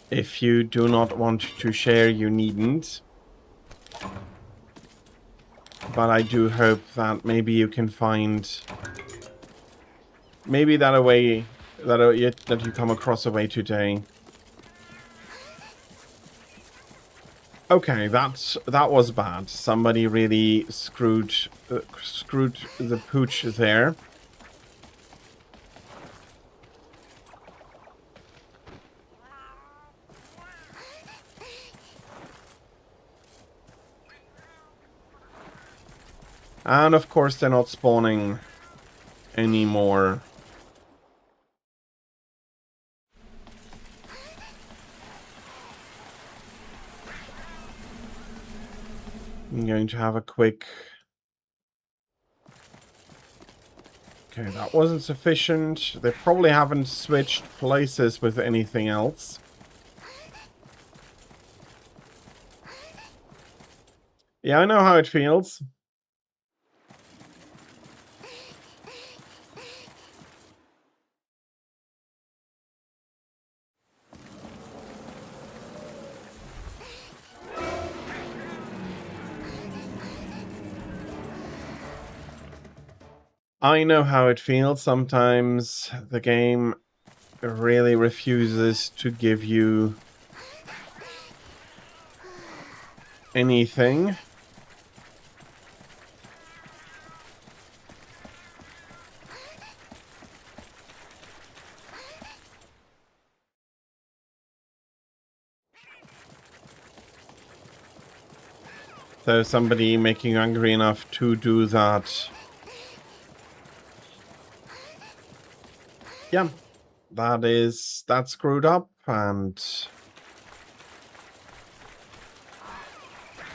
If you do not want to share, you needn't. But I do hope that maybe you can find maybe that a way that you come across a way today. Okay, that was bad. Somebody really screwed the pooch there. And of course they're not spawning anymore. I'm going to have a quick... Okay, that wasn't sufficient. They probably haven't switched places with anything else. Yeah, I know how it feels. I know how it feels. Sometimes the game really refuses to give you anything. So somebody making you angry enough to do that. Yeah, that's screwed up, and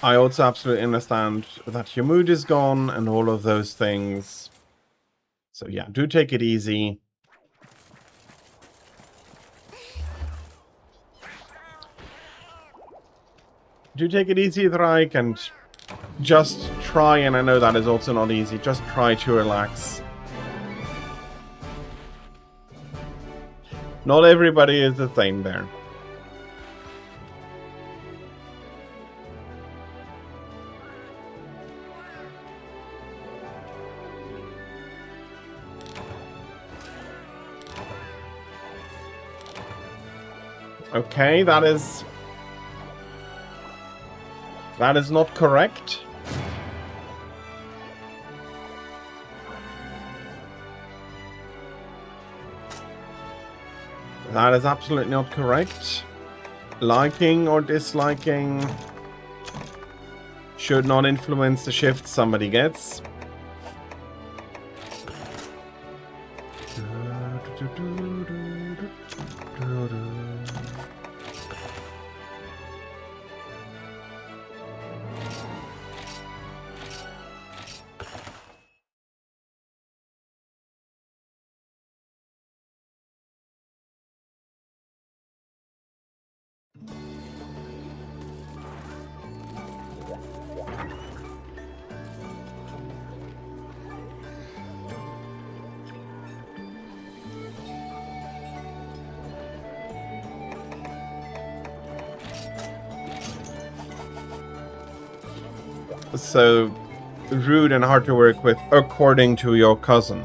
I also absolutely understand that your mood is gone and all of those things. So yeah, do take it easy. Do take it easy, Thraik, and just try, and I know that is also not easy, just try to relax. Not everybody is the same there. Okay, that is not correct. That is absolutely not correct. Liking or disliking should not influence the shift somebody gets. So rude and hard to work with, according to your cousin.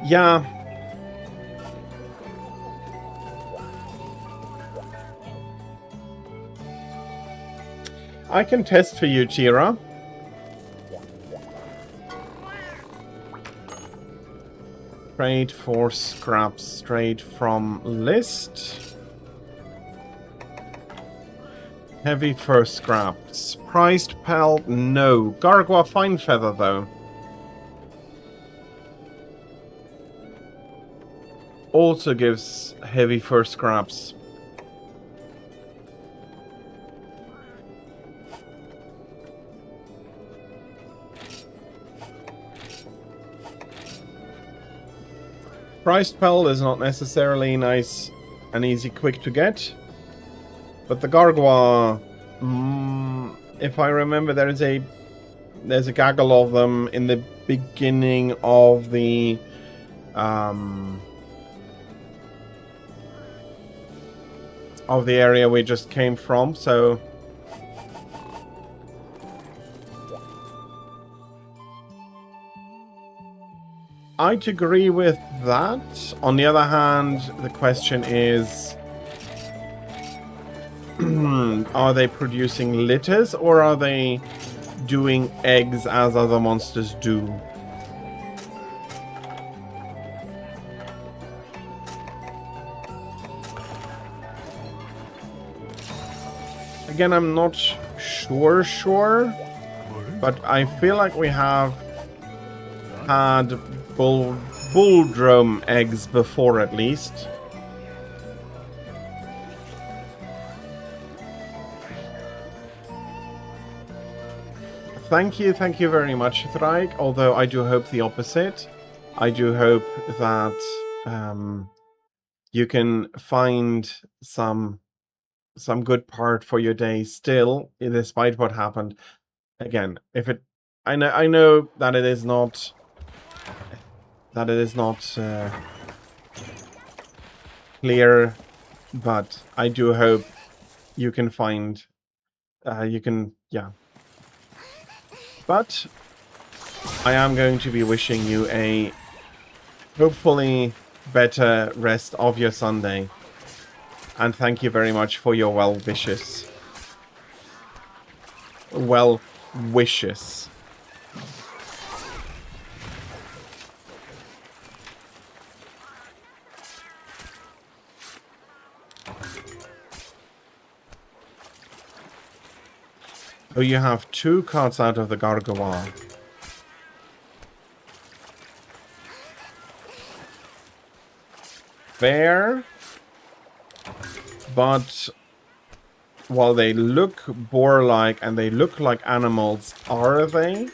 Yeah. I can test for you, Tira. Trade for scraps straight from list. Heavy fur scraps. Priced pelt? No. Gargwa fine feather though. Also gives heavy fur scraps. Priced pelt is not necessarily nice and easy quick to get. But the Gargwa, if I remember, there's a gaggle of them in the beginning of the area we just came from, so I'd agree with that. On the other hand, the question is, are they producing litters or are they doing eggs as other monsters do? Again, I'm not sure, but I feel like we have had bulldrome eggs before, at least. Thank you very much, Thraik, although I do hope the opposite. I do hope that you can find some good part for your day still, despite what happened. Again, I know that it is not clear, but I do hope you can find yeah. But I am going to be wishing you a hopefully better rest of your Sunday. And thank you very much for your well wishes. Well wishes. Oh, you have 2 cards out of the Gargwa. Fair. But while they look boar-like and they look like animals, are they?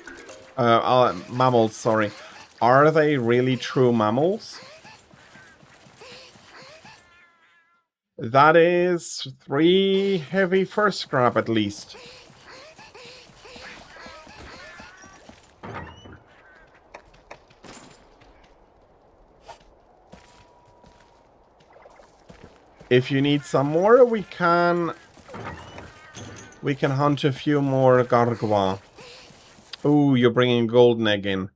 Mammals, sorry. Are they really true mammals? That is 3 heavy fur scrap at least. If you need some more, we can hunt a few more Gargwa. Ooh, you're bringing golden egg in.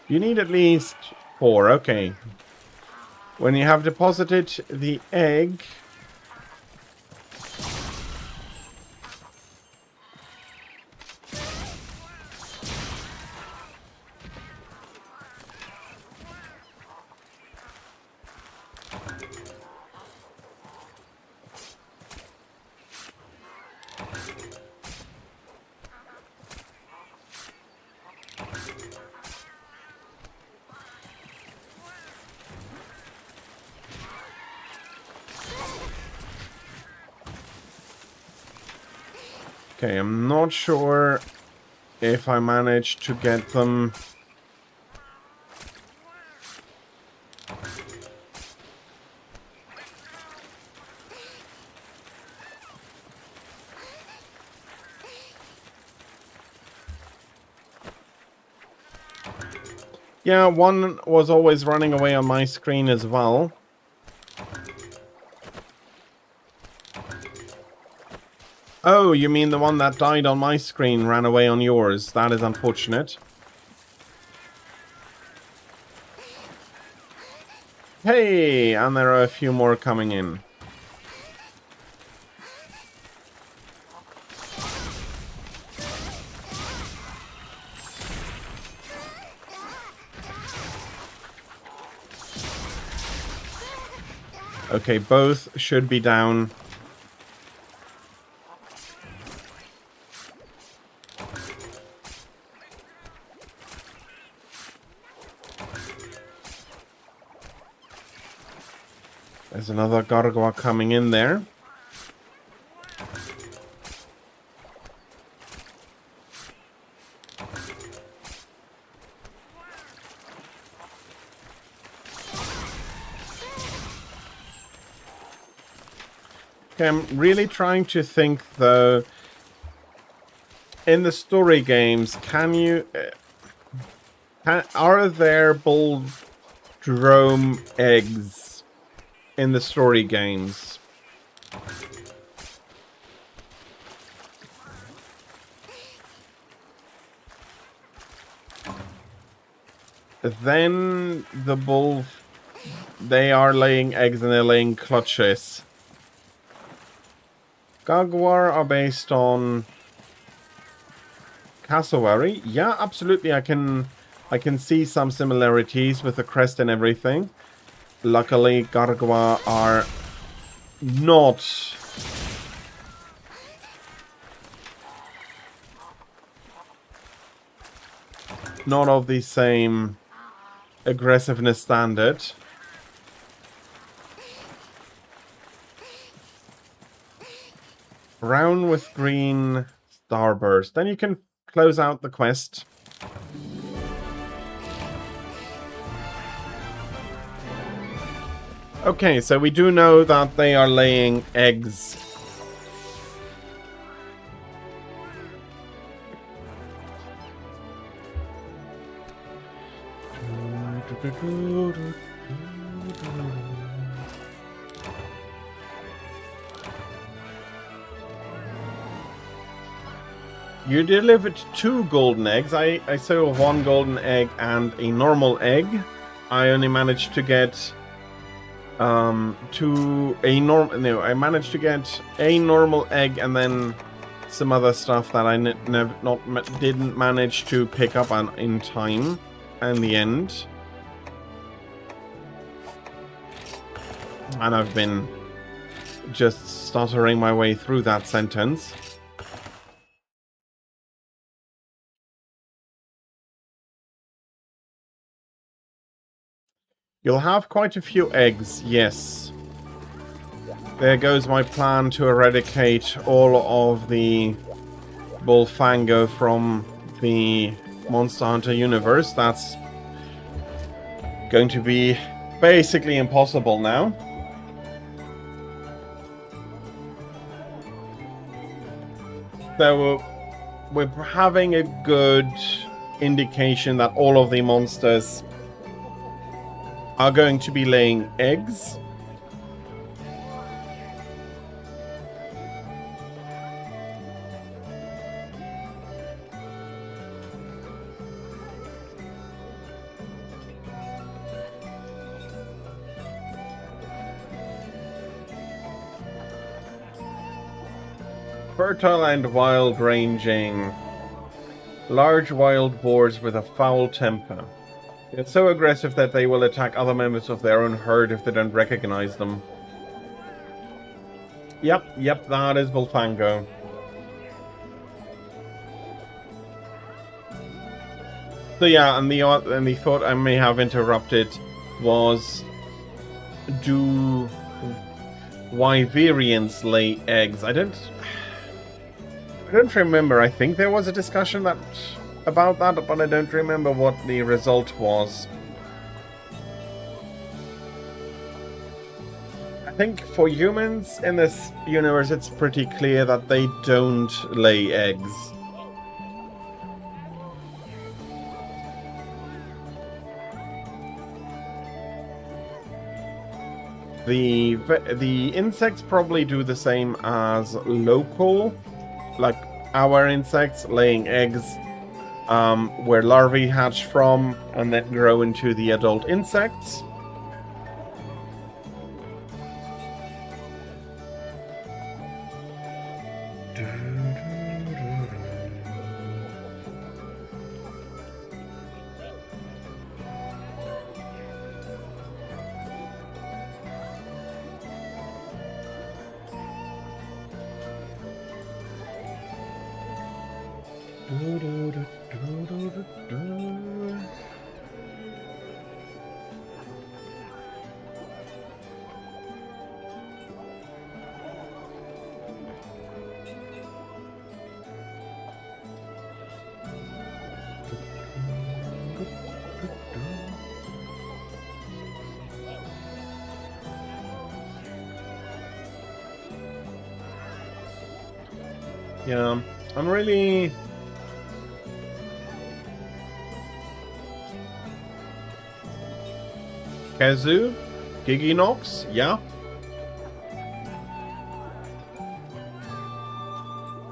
You need at least 4, okay. When you have deposited the egg... Okay, I'm not sure if I managed to get them. Yeah, one was always running away on my screen as well. Oh, you mean the one that died on my screen ran away on yours? That is unfortunate. Hey, and there are a few more coming in. Okay, both should be down. There's another Gargoyle coming in there. Okay, I'm really trying to think, though. In the story games, can you... are there Bulldrome eggs in the story games? Then the bull... They are laying eggs and they're laying clutches. Gargoyle are based on cassowary. Yeah, absolutely. I can see some similarities with the crest and everything. Luckily, Gargoyle are not of the same aggressiveness standard. Brown with green starburst. Then you can close out the quest. Okay, so we do know that they are laying eggs. You delivered 2 golden eggs. I saw 1 golden egg and a normal egg. I only managed to get I managed to get a normal egg and then some other stuff that I didn't manage to pick up on in time in the end. And I've been just stuttering my way through that sentence. You'll have quite a few eggs, yes. There goes my plan to eradicate all of the Bullfango from the Monster Hunter universe. That's going to be basically impossible now. So we're having a good indication that all of the monsters are going to be laying eggs. Fertile and wild ranging. Large wild boars with a foul temper. It's so aggressive that they will attack other members of their own herd if they don't recognize them. Yep, that is Bullfango. So yeah, and the thought I may have interrupted was, do Wyverians lay eggs? I don't remember. I think there was a discussion about that, but I don't remember what the result was. I think for humans in this universe, it's pretty clear that they don't lay eggs. The insects probably do the same as local, like our insects laying eggs, where larvae hatch from and then grow into the adult insects. Yeah, I'm really... Kazoo? Giginox? Yeah.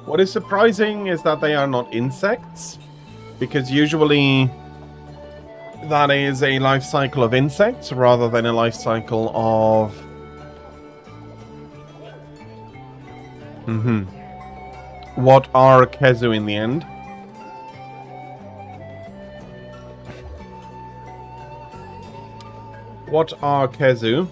What is surprising is that they are not insects, because usually that is a life cycle of insects rather than a life cycle of... What are Kazoo in the end? What are Kazoo?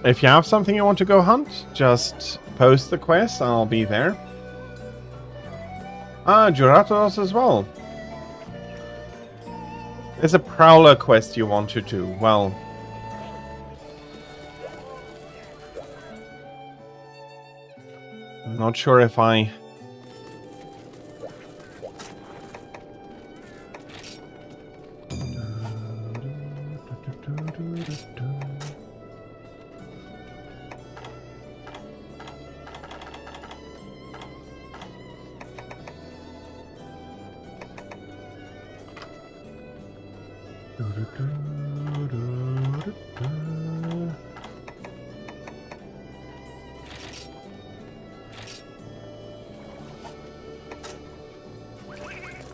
If you have something you want to go hunt, just post the quest, I'll be there. Ah, Juratos as well. There's a Prowler quest you want to do. Well... I'm not sure if I...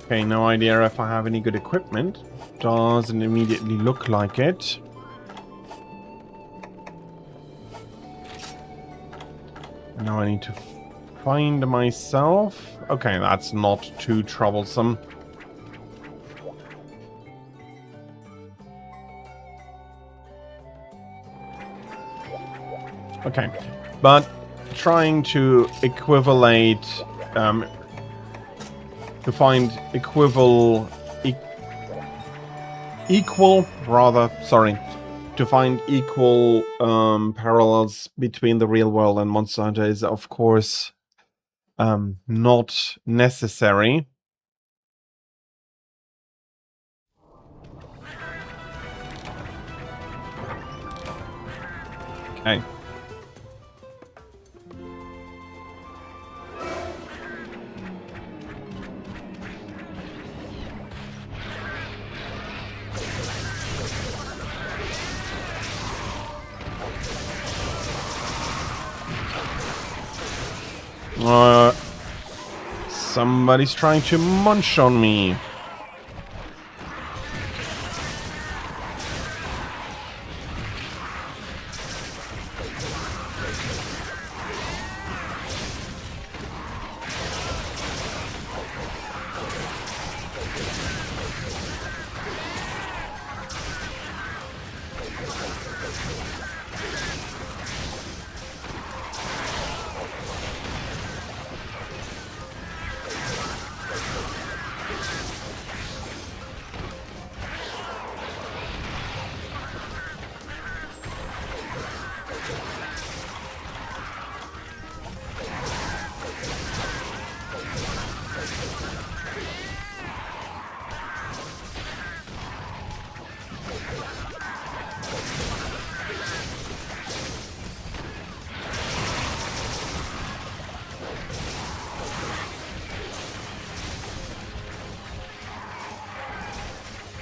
Okay, no idea if I have any good equipment. Doesn't immediately look like it. Now I need to find myself. Okay, that's not too troublesome. Okay, but trying to equivalate, to find to find equal parallels between the real world and Monster Hunter is, of course, not necessary. Okay. Somebody's trying to munch on me.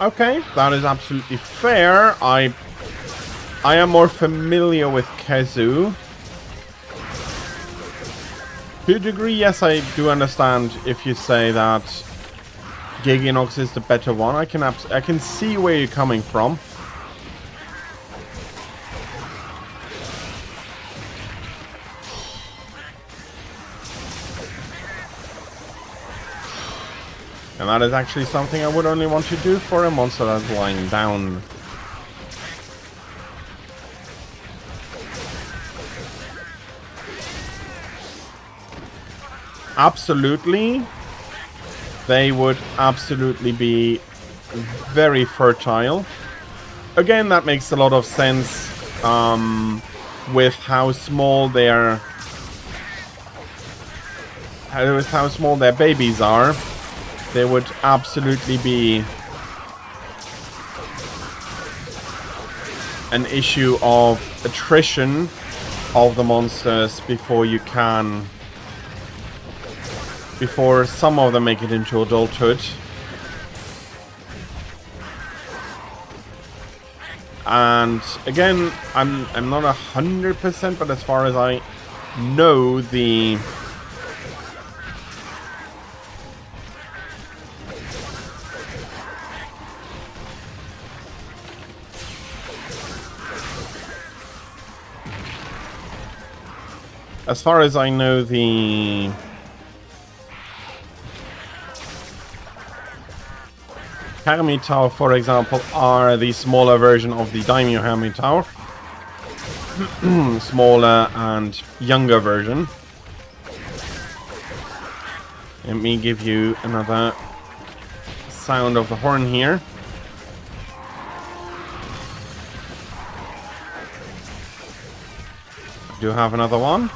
Okay, that is absolutely fair. I am more familiar with Kazoo. To a degree, yes, I do understand if you say that Giginox is the better one. I can see where you're coming from. And that is actually something I would only want to do for a monster that's lying down. absolutely, they would absolutely be very fertile. Again, that makes a lot of sense with how small their babies are. They would absolutely be an issue of attrition of the monsters before some of them make it into adulthood. And again, I'm not 100%, but as far as I know, the Hermitau, for example, are the smaller version of the Daimyo Hermitau. Smaller and younger version. Let me give you another sound of the horn here. Do you have another one?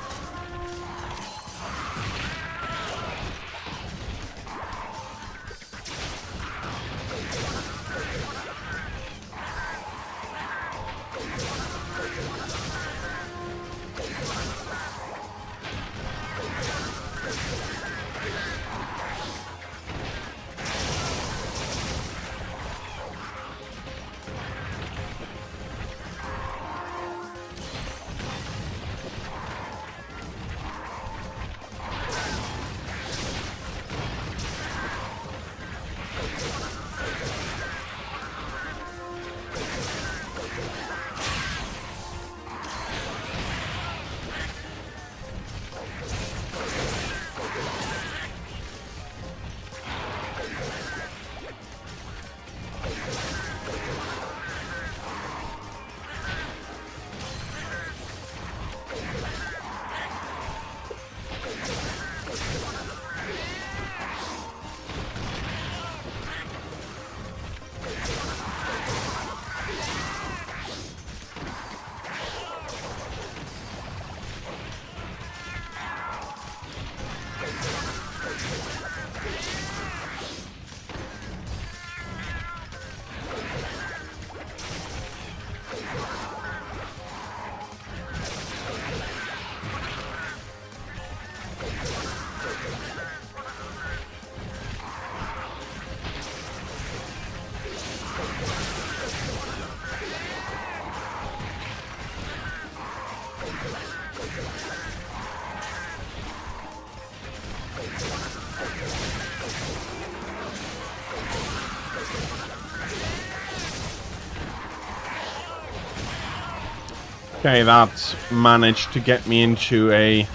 Okay, that managed to get me into a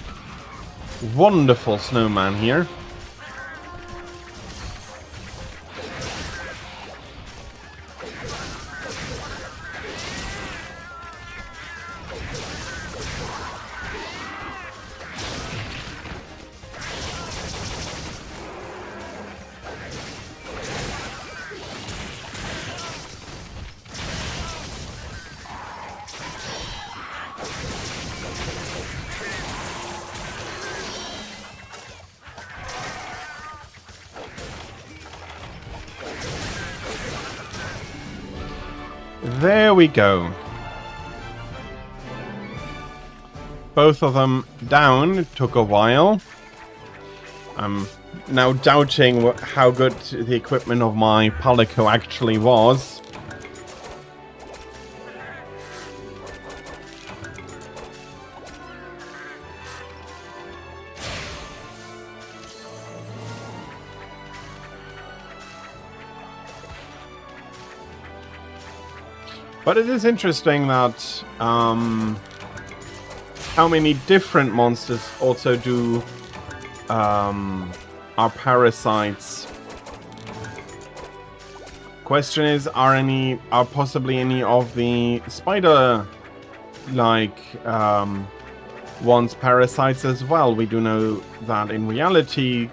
wonderful snowman here. There we go. Both of them down. It took a while. I'm now doubting how good the equipment of my Palico actually was. But it is interesting that how many different monsters also do are parasites. Question is, are possibly any of the spider-like wants parasites as well. We do know that in reality,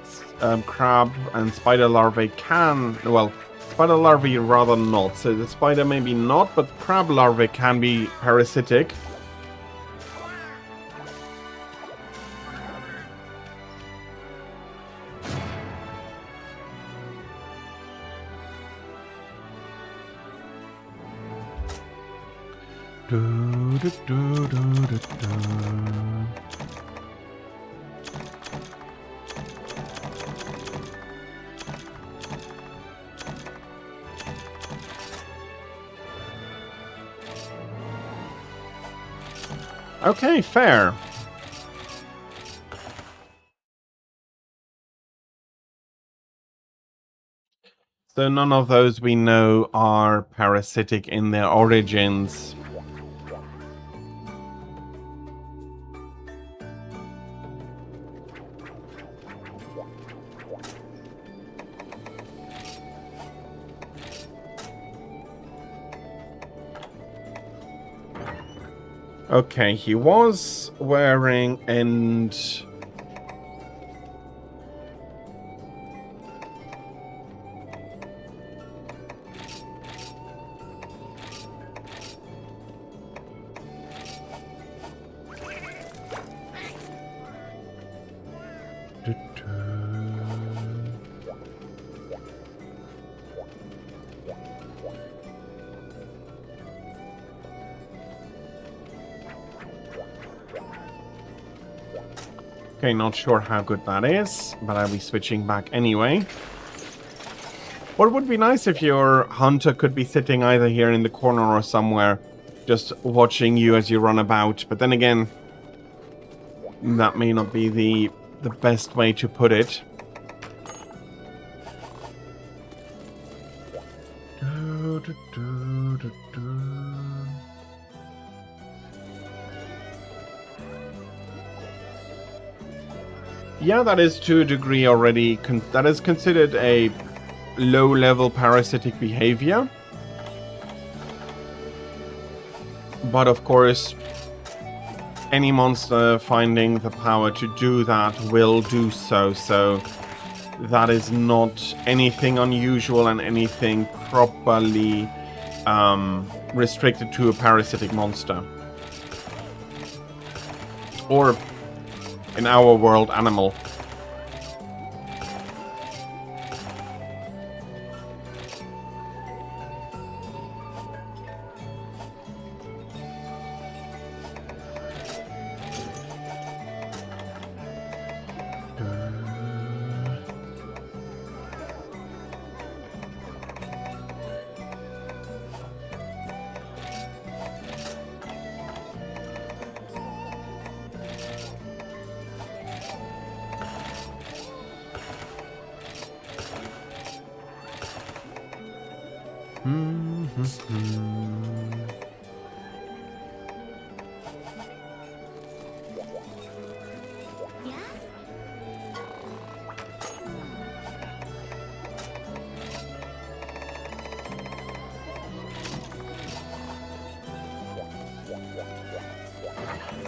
crab and spider larvae can, well, spider larvae rather not. So the spider maybe not, but crab larvae can be parasitic. Okay, fair. So none of those we know are parasitic in their origins. Okay, he was wearing and... Okay, not sure how good that is, but I'll be switching back anyway. What would be nice if your hunter could be sitting either here in the corner or somewhere, just watching you as you run about. But then again, that may not be the best way to put it. Yeah, that is to a degree already, that is considered a low-level parasitic behavior. But of course, any monster finding the power to do that will do so, so that is not anything unusual and anything properly restricted to a parasitic monster. Or, in our world, animal.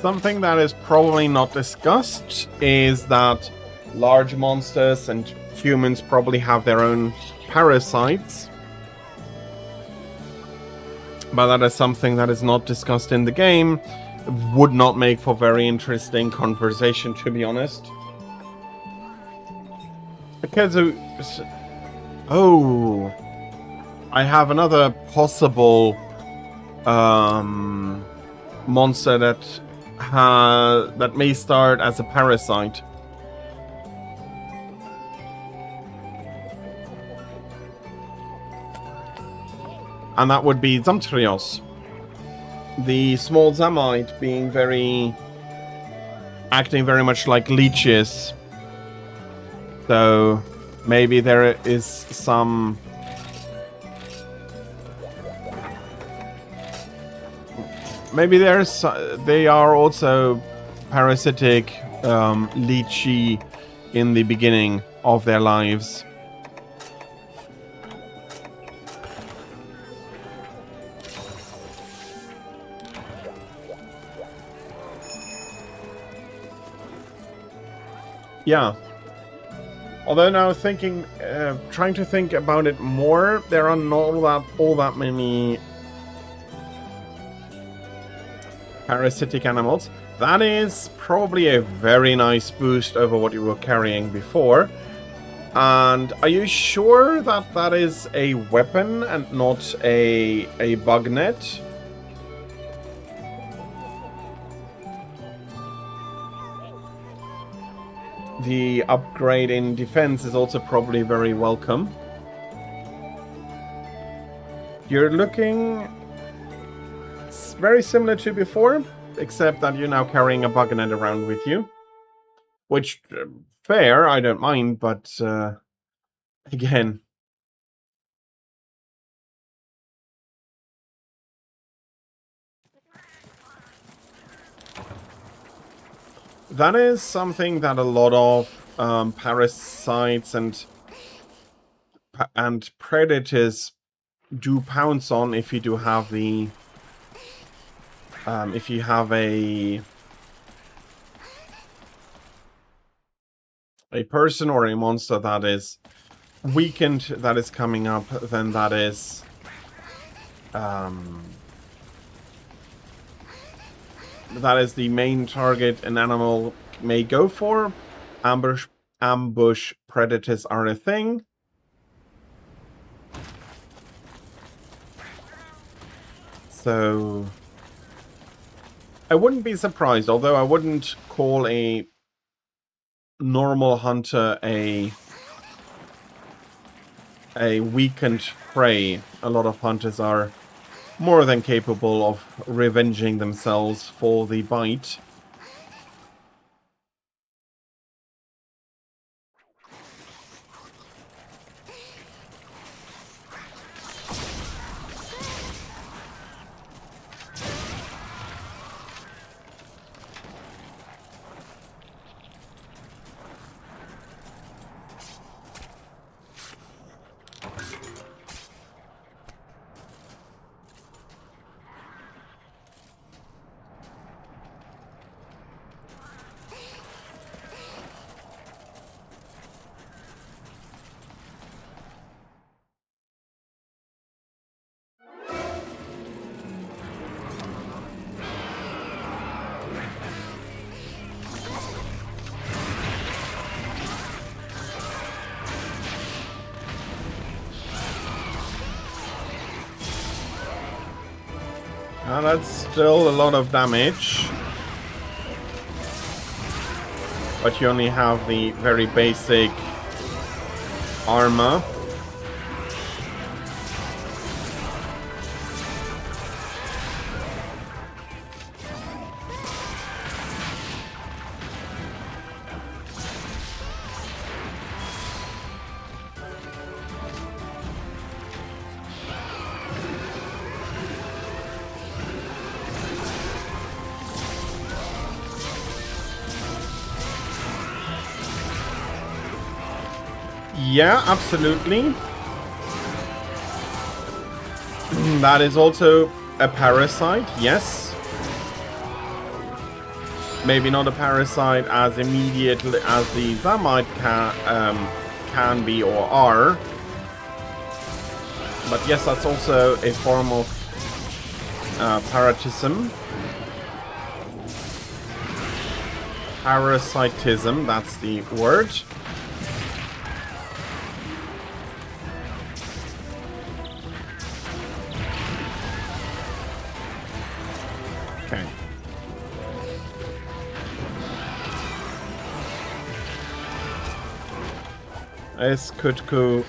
Something that is probably not discussed is that large monsters and humans probably have their own parasites. But that is something that is not discussed in the game. Would not make for very interesting conversation, to be honest. Because oh, I have another possible monster that may start as a parasite. And that would be Zamtrios. The small Zamite being acting very much like leeches. So maybe there is some... Maybe they are also parasitic leechy in the beginning of their lives. Yeah. Although now thinking, trying to think about it more, there are not all that many parasitic animals. That is probably a very nice boost over what you were carrying before. And are you sure that that is a weapon and not a bug net? The upgrade in defense is also probably very welcome. You're looking very similar to before, except that you're now carrying a bug net around with you. Which, fair, I don't mind, but again... That is something that a lot of parasites and predators do pounce on if you do have the... if you have a person or a monster that is weakened, that is coming up, then that is the main target an animal may go for. Ambush predators are a thing. So I wouldn't be surprised, although I wouldn't call a normal hunter a weakened prey. A lot of hunters are more than capable of revenging themselves for the bite. That's still a lot of damage. But you only have the very basic armor. Yeah, absolutely. That is also a parasite, yes. Maybe not a parasite as immediately as the Thermite can be or are. But yes, that's also a form of parasitism. Parasitism, that's the word. Okay. Es Kutku.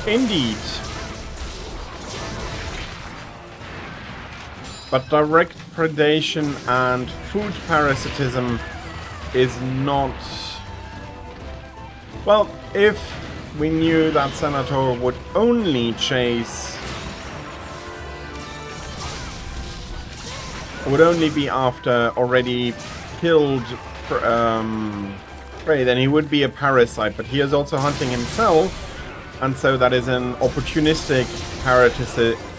Indeed. But direct predation and food parasitism is not... Well, if we knew that Senator would only chase... would only be after already killed prey, then he would be a parasite. But he is also hunting himself, and so that is an opportunistic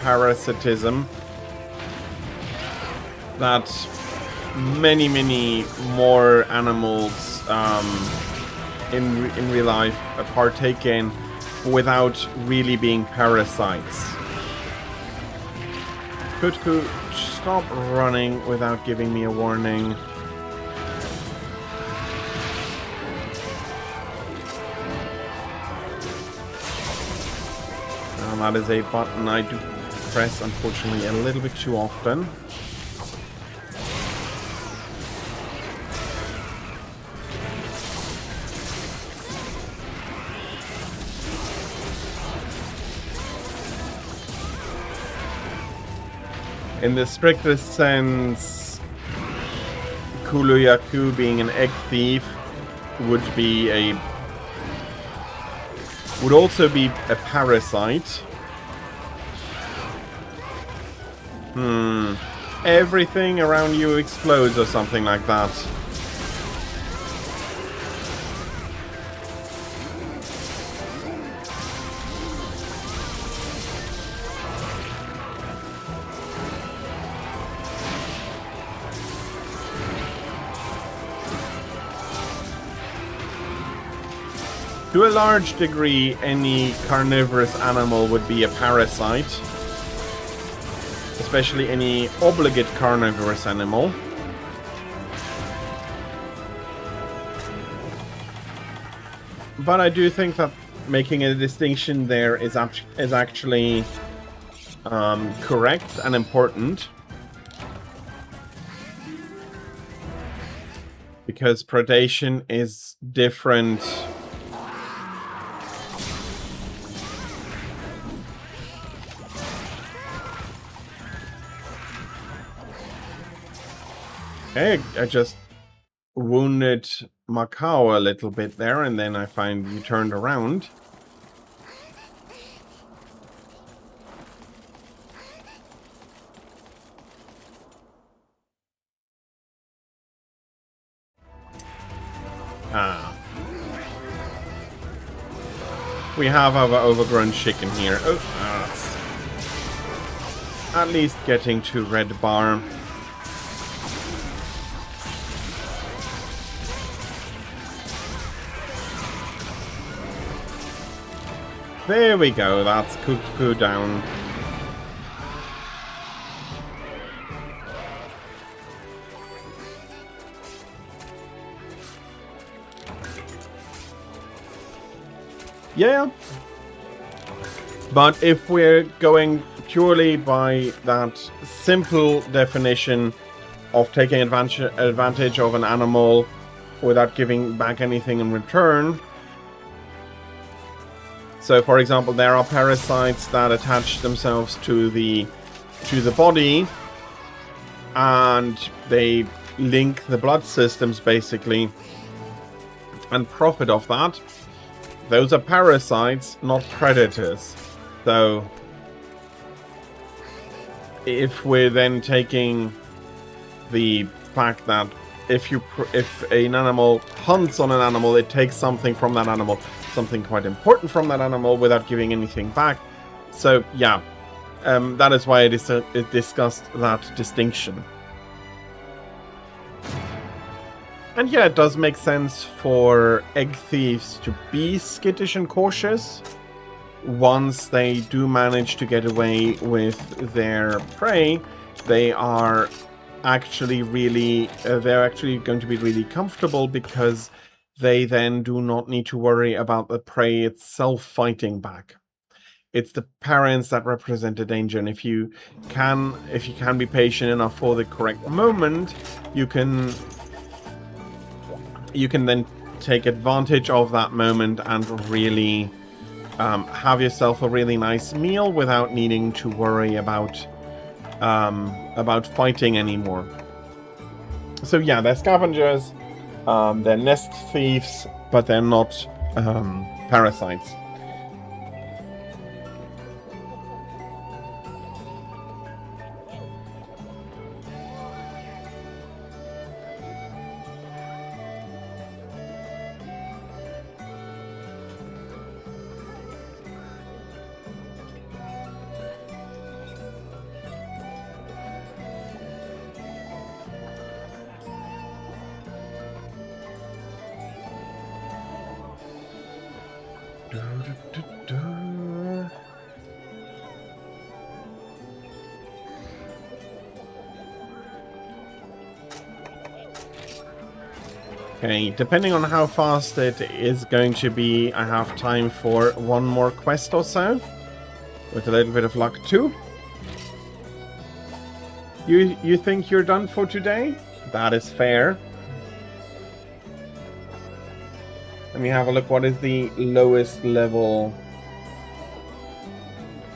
parasitism that many more animals in real life partake in without really being parasites. Kutku, stop running without giving me a warning. That is a button I do press, unfortunately, a little bit too often. In the strictest sense, Kulu-Ya-Ku being an egg thief would also be a parasite. Everything around you explodes or something like that. To a large degree, any carnivorous animal would be a parasite. Especially any obligate carnivorous animal. But I do think that making a distinction there is actually correct and important. Because predation is different. Okay, I just wounded Macau a little bit there, and then I find you turned around. We have our overgrown chicken here. Oh, that's at least getting to red bar. There we go, that's Kutku down. Yeah. But if we're going purely by that simple definition of taking advantage of an animal without giving back anything in return... So, for example, there are parasites that attach themselves to the body, and they link the blood systems, basically, and profit off that. Those are parasites, not predators. So, if we're then taking the fact that if an animal hunts on an animal, it takes something from that animal, something quite important from that animal, without giving anything back. So yeah, that is why I discussed that distinction. And yeah, it does make sense for egg thieves to be skittish and cautious once they do manage to get away with their prey. They are actually they're actually going to be really comfortable, because they then do not need to worry about the prey itself fighting back. It's the parents that represent the danger, and if you can be patient enough for the correct moment, you can then take advantage of that moment and really have yourself a really nice meal without needing to worry about fighting anymore. So yeah, they're scavengers, they're nest thieves, but they're not parasites. Okay, depending on how fast it is going to be, I have time for one more quest or so. With a little bit of luck too. You think you're done for today? That is fair. Let me have a look. What is the lowest level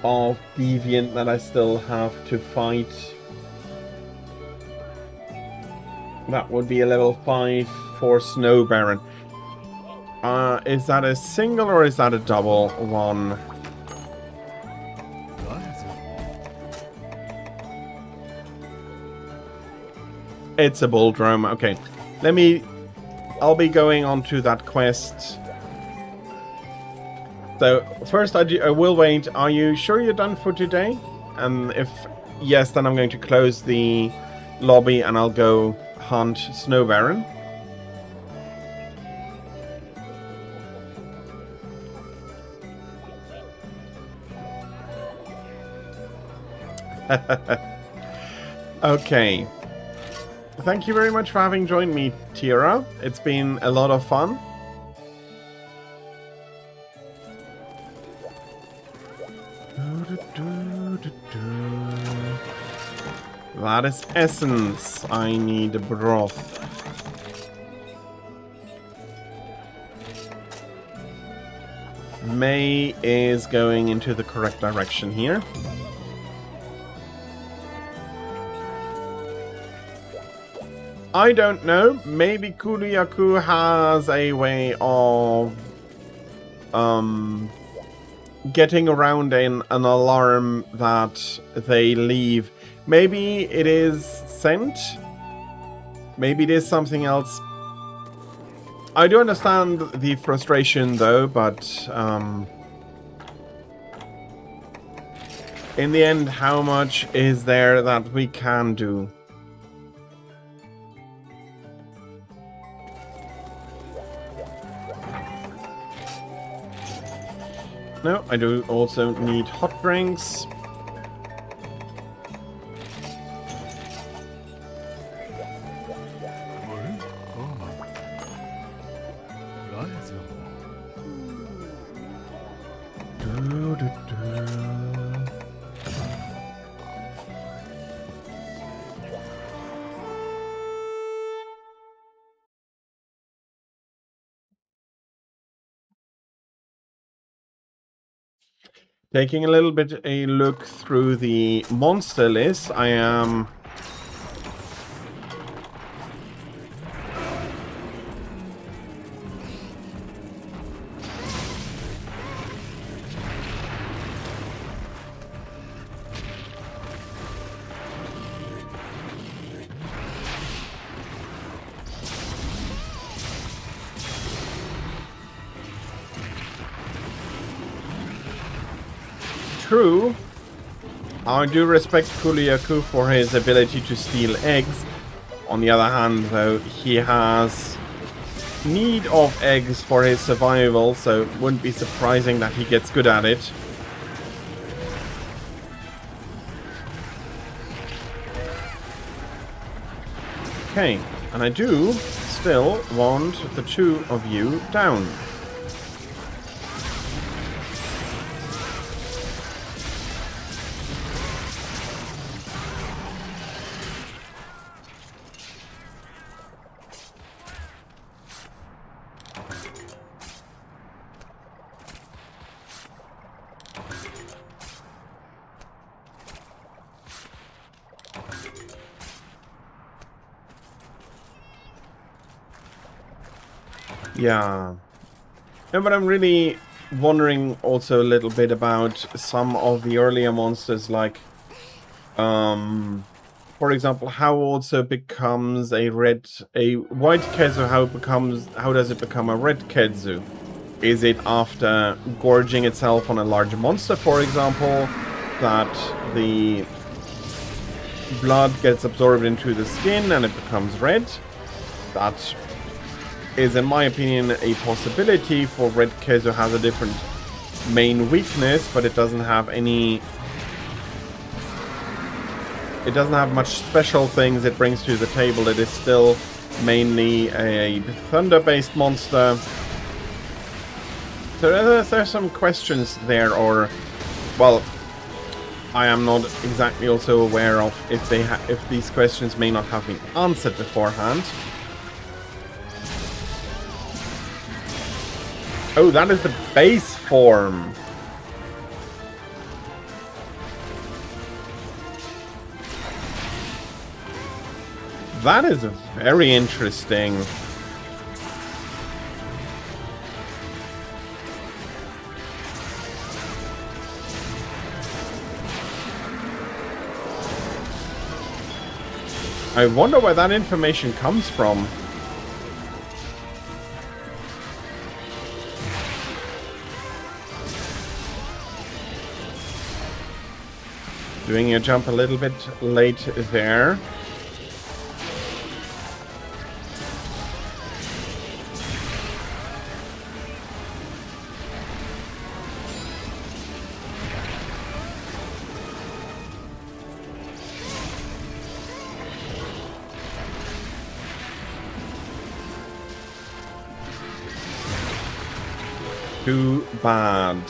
of deviant that I still have to fight? That would be a level 5 for Snow Baron. Is that a single or is that a double one? It's a Bulldrome. Okay. I'll be going on to that quest. So, first I will wait. Are you sure you're done for today? And if yes, then I'm going to close the lobby and I'll go hunt Snow Baron. Okay. Thank you very much for having joined me, Tira. It's been a lot of fun. That is essence. I need broth. May is going into the correct direction here. I don't know. Maybe Kulu-Ya-Ku has a way of getting around an alarm that they leave. Maybe it is scent. Maybe it is something else. I do understand the frustration though, but in the end, how much is there that we can do? No, I do also need hot drinks. Taking a little bit a look through the monster list, I am true. I do respect Kulu-Ya-Ku for his ability to steal eggs. On the other hand, though, he has need of eggs for his survival, so it wouldn't be surprising that he gets good at it. Okay, and I do still want the two of you down. Yeah. Yeah, but I'm really wondering also a little bit about some of the earlier monsters, like, for example, how also becomes a white Kezu, how does it become a red Kezu? Is it after gorging itself on a large monster, for example, that the blood gets absorbed into the skin and it becomes red? That is, in my opinion, a possibility, for red Kezu has a different main weakness, but it doesn't have any... It doesn't have much special things it brings to the table. It is still mainly a thunder-based monster. So there's some questions there, or... Well, I am not exactly also aware of if these questions may not have been answered beforehand. Oh, that is the base form. That is very interesting. I wonder where that information comes from. Doing a jump a little bit late there. Too bad.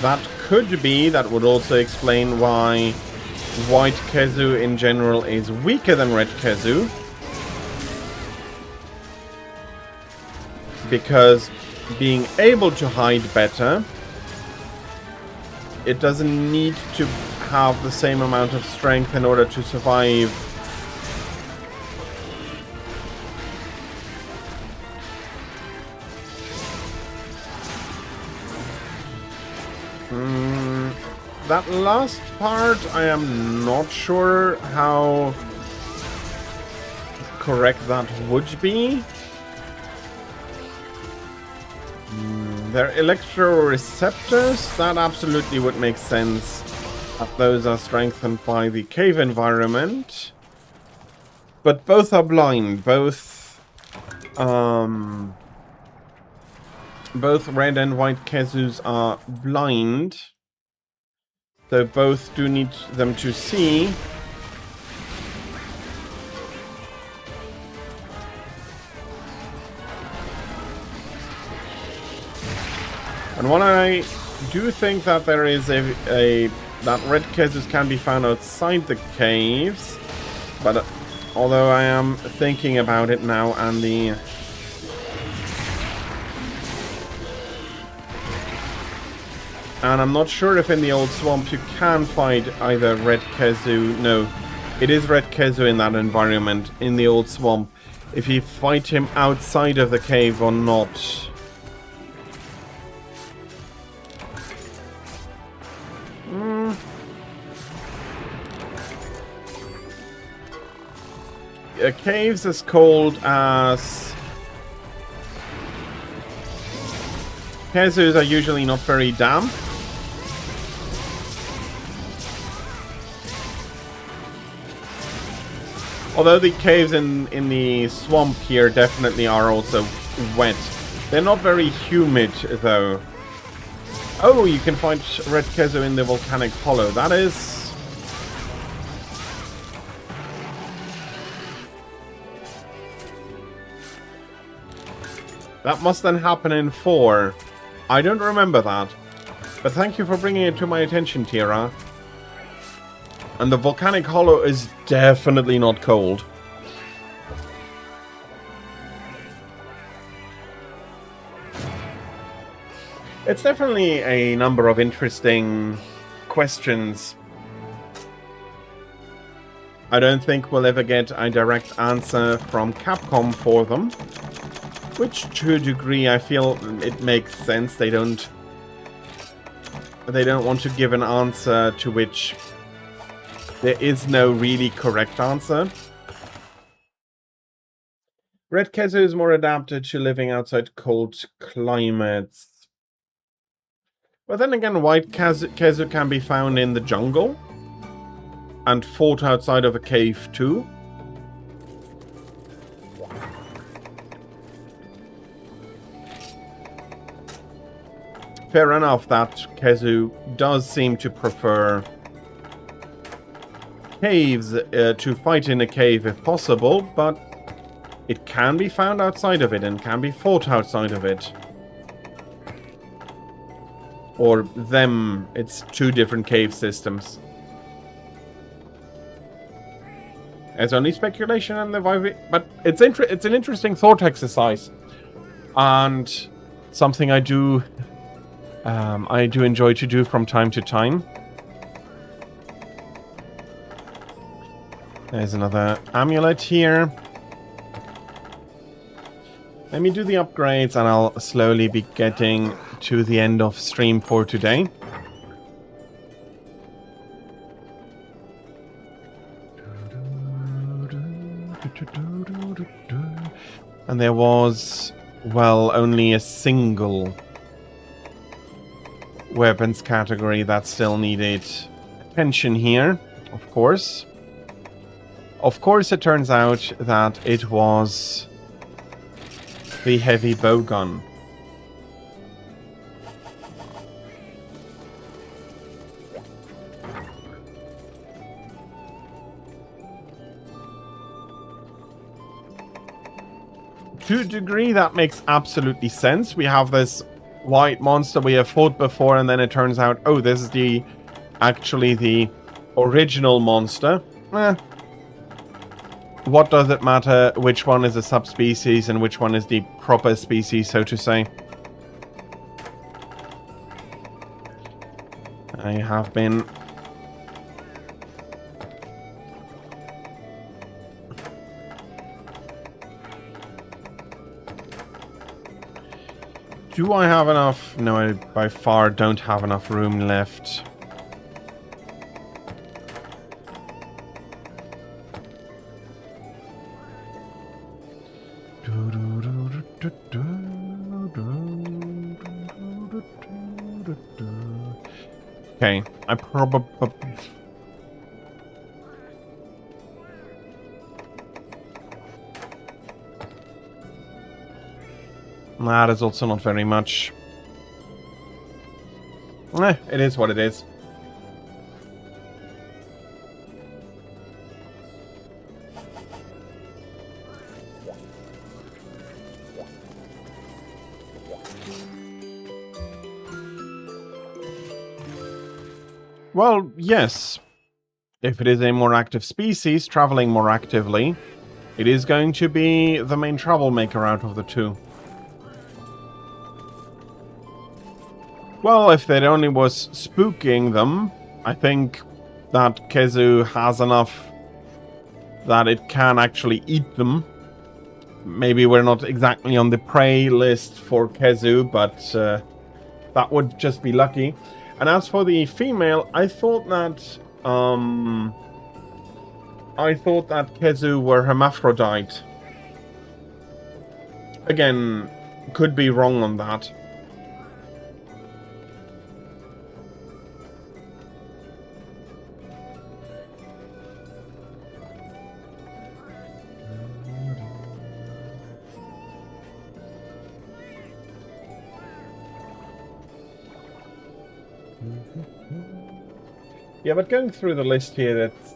That could be, that would also explain why white Kezu in general is weaker than red Kezu. Because being able to hide better, it doesn't need to have the same amount of strength in order to survive. That last part, I am not sure how correct that would be. They're electroreceptors. That absolutely would make sense. Those are strengthened by the cave environment. But both are blind. Both red and white Kezus are blind. So both do need them to see. And while I do think that there is that red Kezus can be found outside the caves, but although I am thinking about it now, and I'm not sure if in the old swamp you can find either red Kezu. No, it is red Kezu in that environment, in the old swamp. If you fight him outside of the cave or not. Caves as cold as Kezus are usually not very damp. Although the caves in the swamp here definitely are also wet. They're not very humid, though. Oh, you can find red Kezu in the volcanic hollow. That is... That must then happen in 4. I don't remember that. But thank you for bringing it to my attention, Tira. And the volcanic hollow is definitely not cold. It's definitely a number of interesting questions. I don't think we'll ever get a direct answer from Capcom for them. Which, to a degree, I feel it makes sense. They don't want to give an answer to which there is no really correct answer. Red Kezu is more adapted to living outside cold climates. But then again, white Kezu can be found in the jungle and fought outside of a cave too. Fair enough that Kezu does seem to prefer caves to fight in a cave if possible, but it can be found outside of it and can be fought outside of it. Or them, it's 2 different cave systems. It's only speculation and but it's an interesting thought exercise, and something I do enjoy to do from time to time. There's another amulet here. Let me do the upgrades and I'll slowly be getting to the end of stream for today. And there was, well, only a single weapons category that still needed attention here, of course. Of course, it turns out that it was the heavy bowgun. To a degree, that makes absolutely sense. We have this white monster we have fought before, and then it turns out, oh, this is actually the original monster. What does it matter which one is a subspecies and which one is the proper species, so to say? I have been... Do I have enough? No, I by far don't have enough room left. Okay, I probably... That is also not very much. It is what it is. Well, yes. If it is a more active species, traveling more actively, it is going to be the main troublemaker out of the two. Well, if it only was spooking them, I think that Kezu has enough that it can actually eat them. Maybe we're not exactly on the prey list for Kezu, but that would just be lucky. And as for the female, I thought that Kezu were hermaphrodite. Again, could be wrong on that. Yeah, but going through the list here, that's...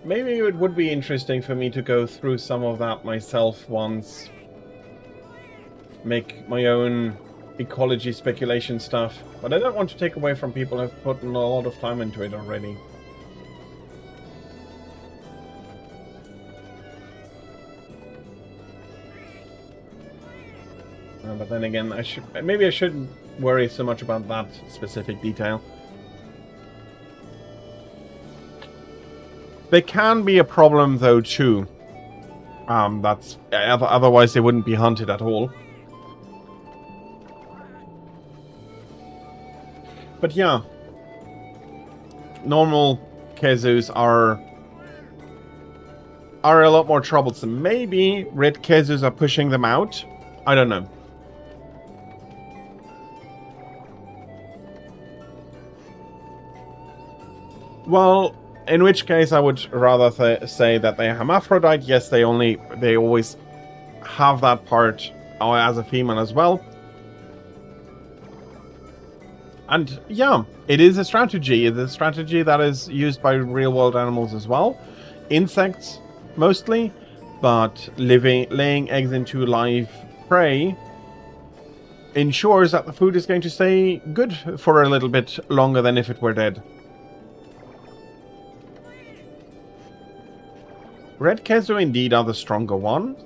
Maybe it would be interesting for me to go through some of that myself once. Make my own ecology speculation stuff. But I don't want to take away from people who've put in a lot of time into it already. But then again, maybe I shouldn't worry so much about that specific detail. They can be a problem though too. Otherwise they wouldn't be hunted at all. But yeah, normal Kezus are a lot more troublesome. Maybe red Kezus are pushing them out. I don't know. Well, in which case I would rather say that they are hermaphrodite. Yes, they always have that part as a female as well. And yeah, it is a strategy. It's a strategy that is used by real-world animals as well. Insects, mostly. But laying eggs into live prey ensures that the food is going to stay good for a little bit longer than if it were dead. Red Kezu indeed are the stronger one.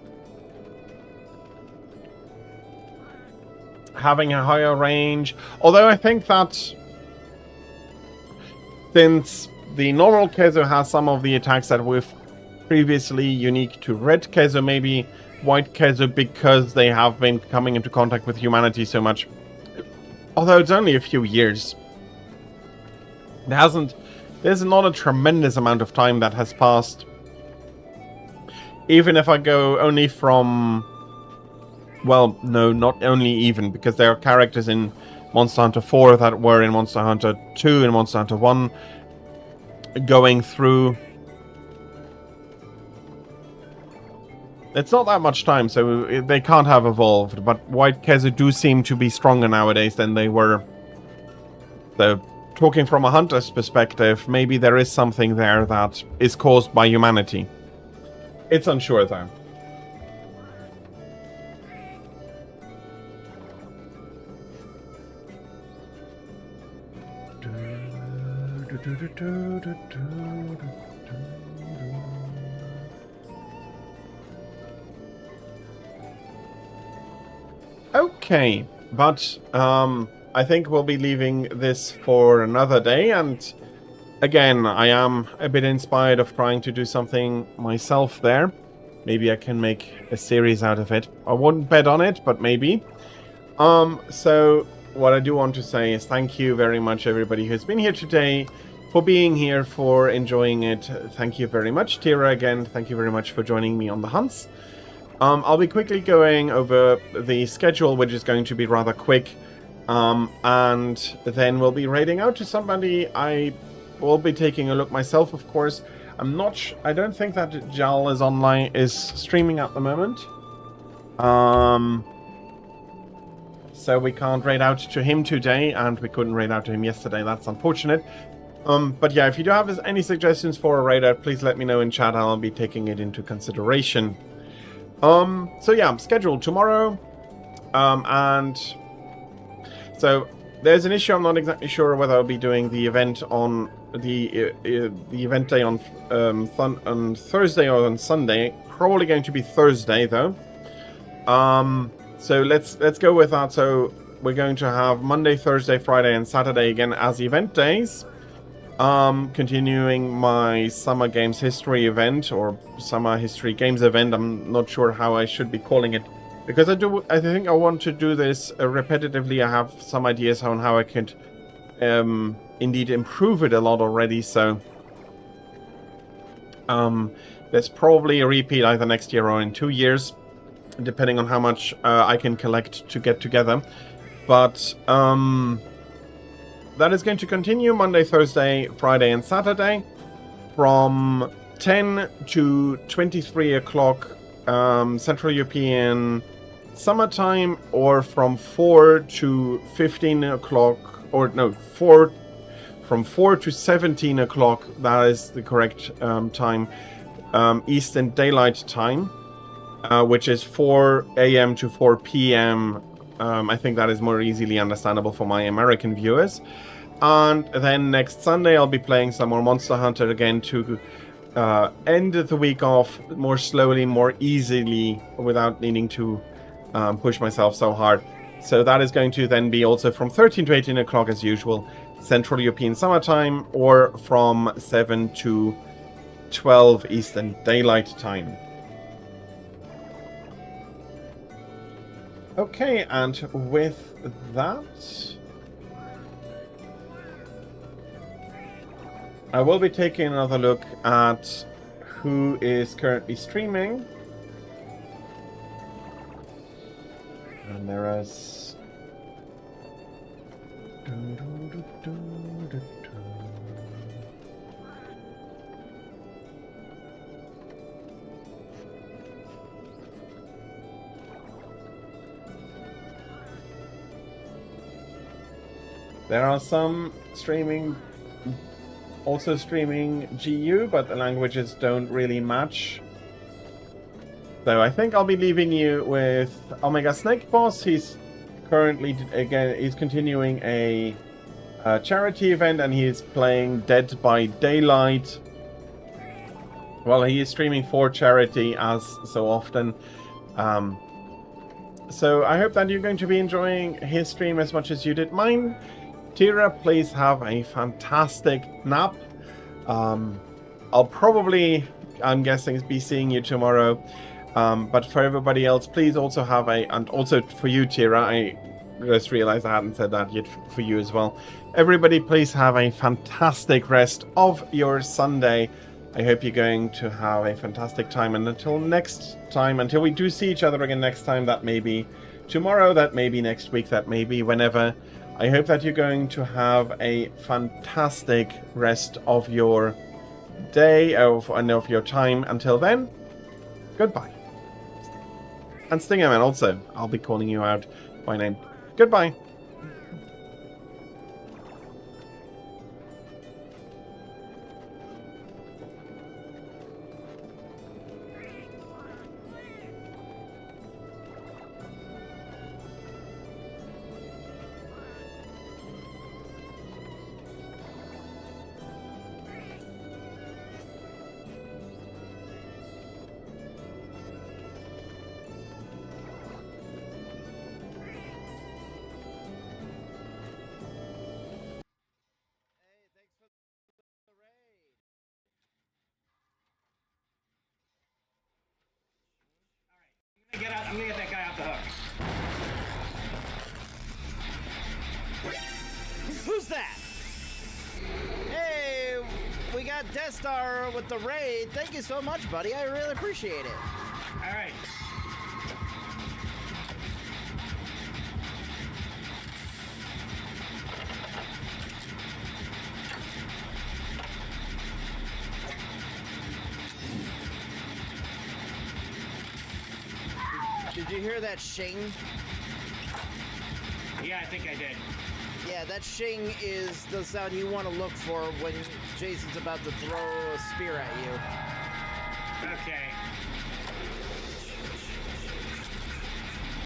Having a higher range. Although I think that since the normal Kezu has some of the attacks that were previously unique to Red Kezu, maybe White Kezu, because they have been coming into contact with humanity so much. Although it's only a few years. There's not a tremendous amount of time that has passed. Even if I go only from... Well, no, not only even, because there are characters in Monster Hunter 4 that were in Monster Hunter 2 and Monster Hunter 1 going through. It's not that much time, so they can't have evolved, but White Kezu do seem to be stronger nowadays than they were. So, talking from a hunter's perspective, maybe there is something there that is caused by humanity. It's unsure, though. Okay, but I think we'll be leaving this for another day, and again, I am a bit inspired of trying to do something myself there. Maybe I can make a series out of it. I wouldn't bet on it, but maybe. So what I do want to say is thank you very much, everybody who's been here today, for being here, for enjoying it. Thank you very much. Tira, again, thank you very much for joining me on the hunts. I'll be quickly going over the schedule, which is going to be rather quick. And then we'll be raiding out to somebody. I will be taking a look myself, of course. I don't think that Jal is online, is streaming at the moment. So we can't raid out to him today, and we couldn't raid out to him yesterday. That's unfortunate. But yeah, if you do have any suggestions for a raid out, please let me know in chat. I'll be taking it into consideration. So yeah, scheduled tomorrow. And so there's an issue. I'm not exactly sure whether I'll be doing the event on the event day on Thursday or on Sunday. Probably going to be Thursday though. So let's go with that. So we're going to have Monday, Thursday, Friday, and Saturday again as event days. Continuing my Summer Games History event, or Summer History Games event. I'm not sure how I should be calling it, because I think I want to do this repetitively. I have some ideas on how I could indeed improve it a lot already, so there's probably a repeat either next year or in 2 years, depending on how much I can collect to get together. But that is going to continue Monday, Thursday, Friday, and Saturday from 10 to 23 o'clock Central European summertime, or from 4 to 15 o'clock, or no, from 4 to 17 o'clock, that is the correct time, Eastern Daylight Time, which is 4 a.m. to 4 p.m. I think that is more easily understandable for my American viewers. And then next Sunday I'll be playing some more Monster Hunter again to end the week off more slowly, more easily, without needing to push myself so hard. So that is going to then be also from 13 to 18 o'clock as usual, Central European Summertime, or from 7 to 12 Eastern Daylight Time. Okay, and with that, I will be taking another look at who is currently streaming. And there is... There are some also streaming GU, but the languages don't really match. So I think I'll be leaving you with Omega Snake Boss. He's currently, again, he's continuing a charity event, and he is playing Dead by Daylight. Well, he is streaming for charity, as so often. So I hope that you're going to be enjoying his stream as much as you did mine. Tira, please have a fantastic nap. I'll probably, I'm guessing, be seeing you tomorrow. But for everybody else, please also have and also for you, Tira, I just realized I hadn't said that yet for you as well. Everybody, please have a fantastic rest of your Sunday. I hope you're going to have a fantastic time. And until next time, until we do see each other again next time, that may be tomorrow, that may be next week, that may be whenever. I hope that you're going to have a fantastic rest of your day and of your time. Until then, goodbye. And Stingerman also, I'll be calling you out by name. Goodbye. I'm gonna get that guy off the hook. Who's that? Hey, we got Death Star with the raid. Thank you so much, buddy. I really appreciate it. All right. Did you hear that shing? Yeah, I think I did. Yeah, that shing is the sound you want to look for when Jason's about to throw a spear at you. Okay.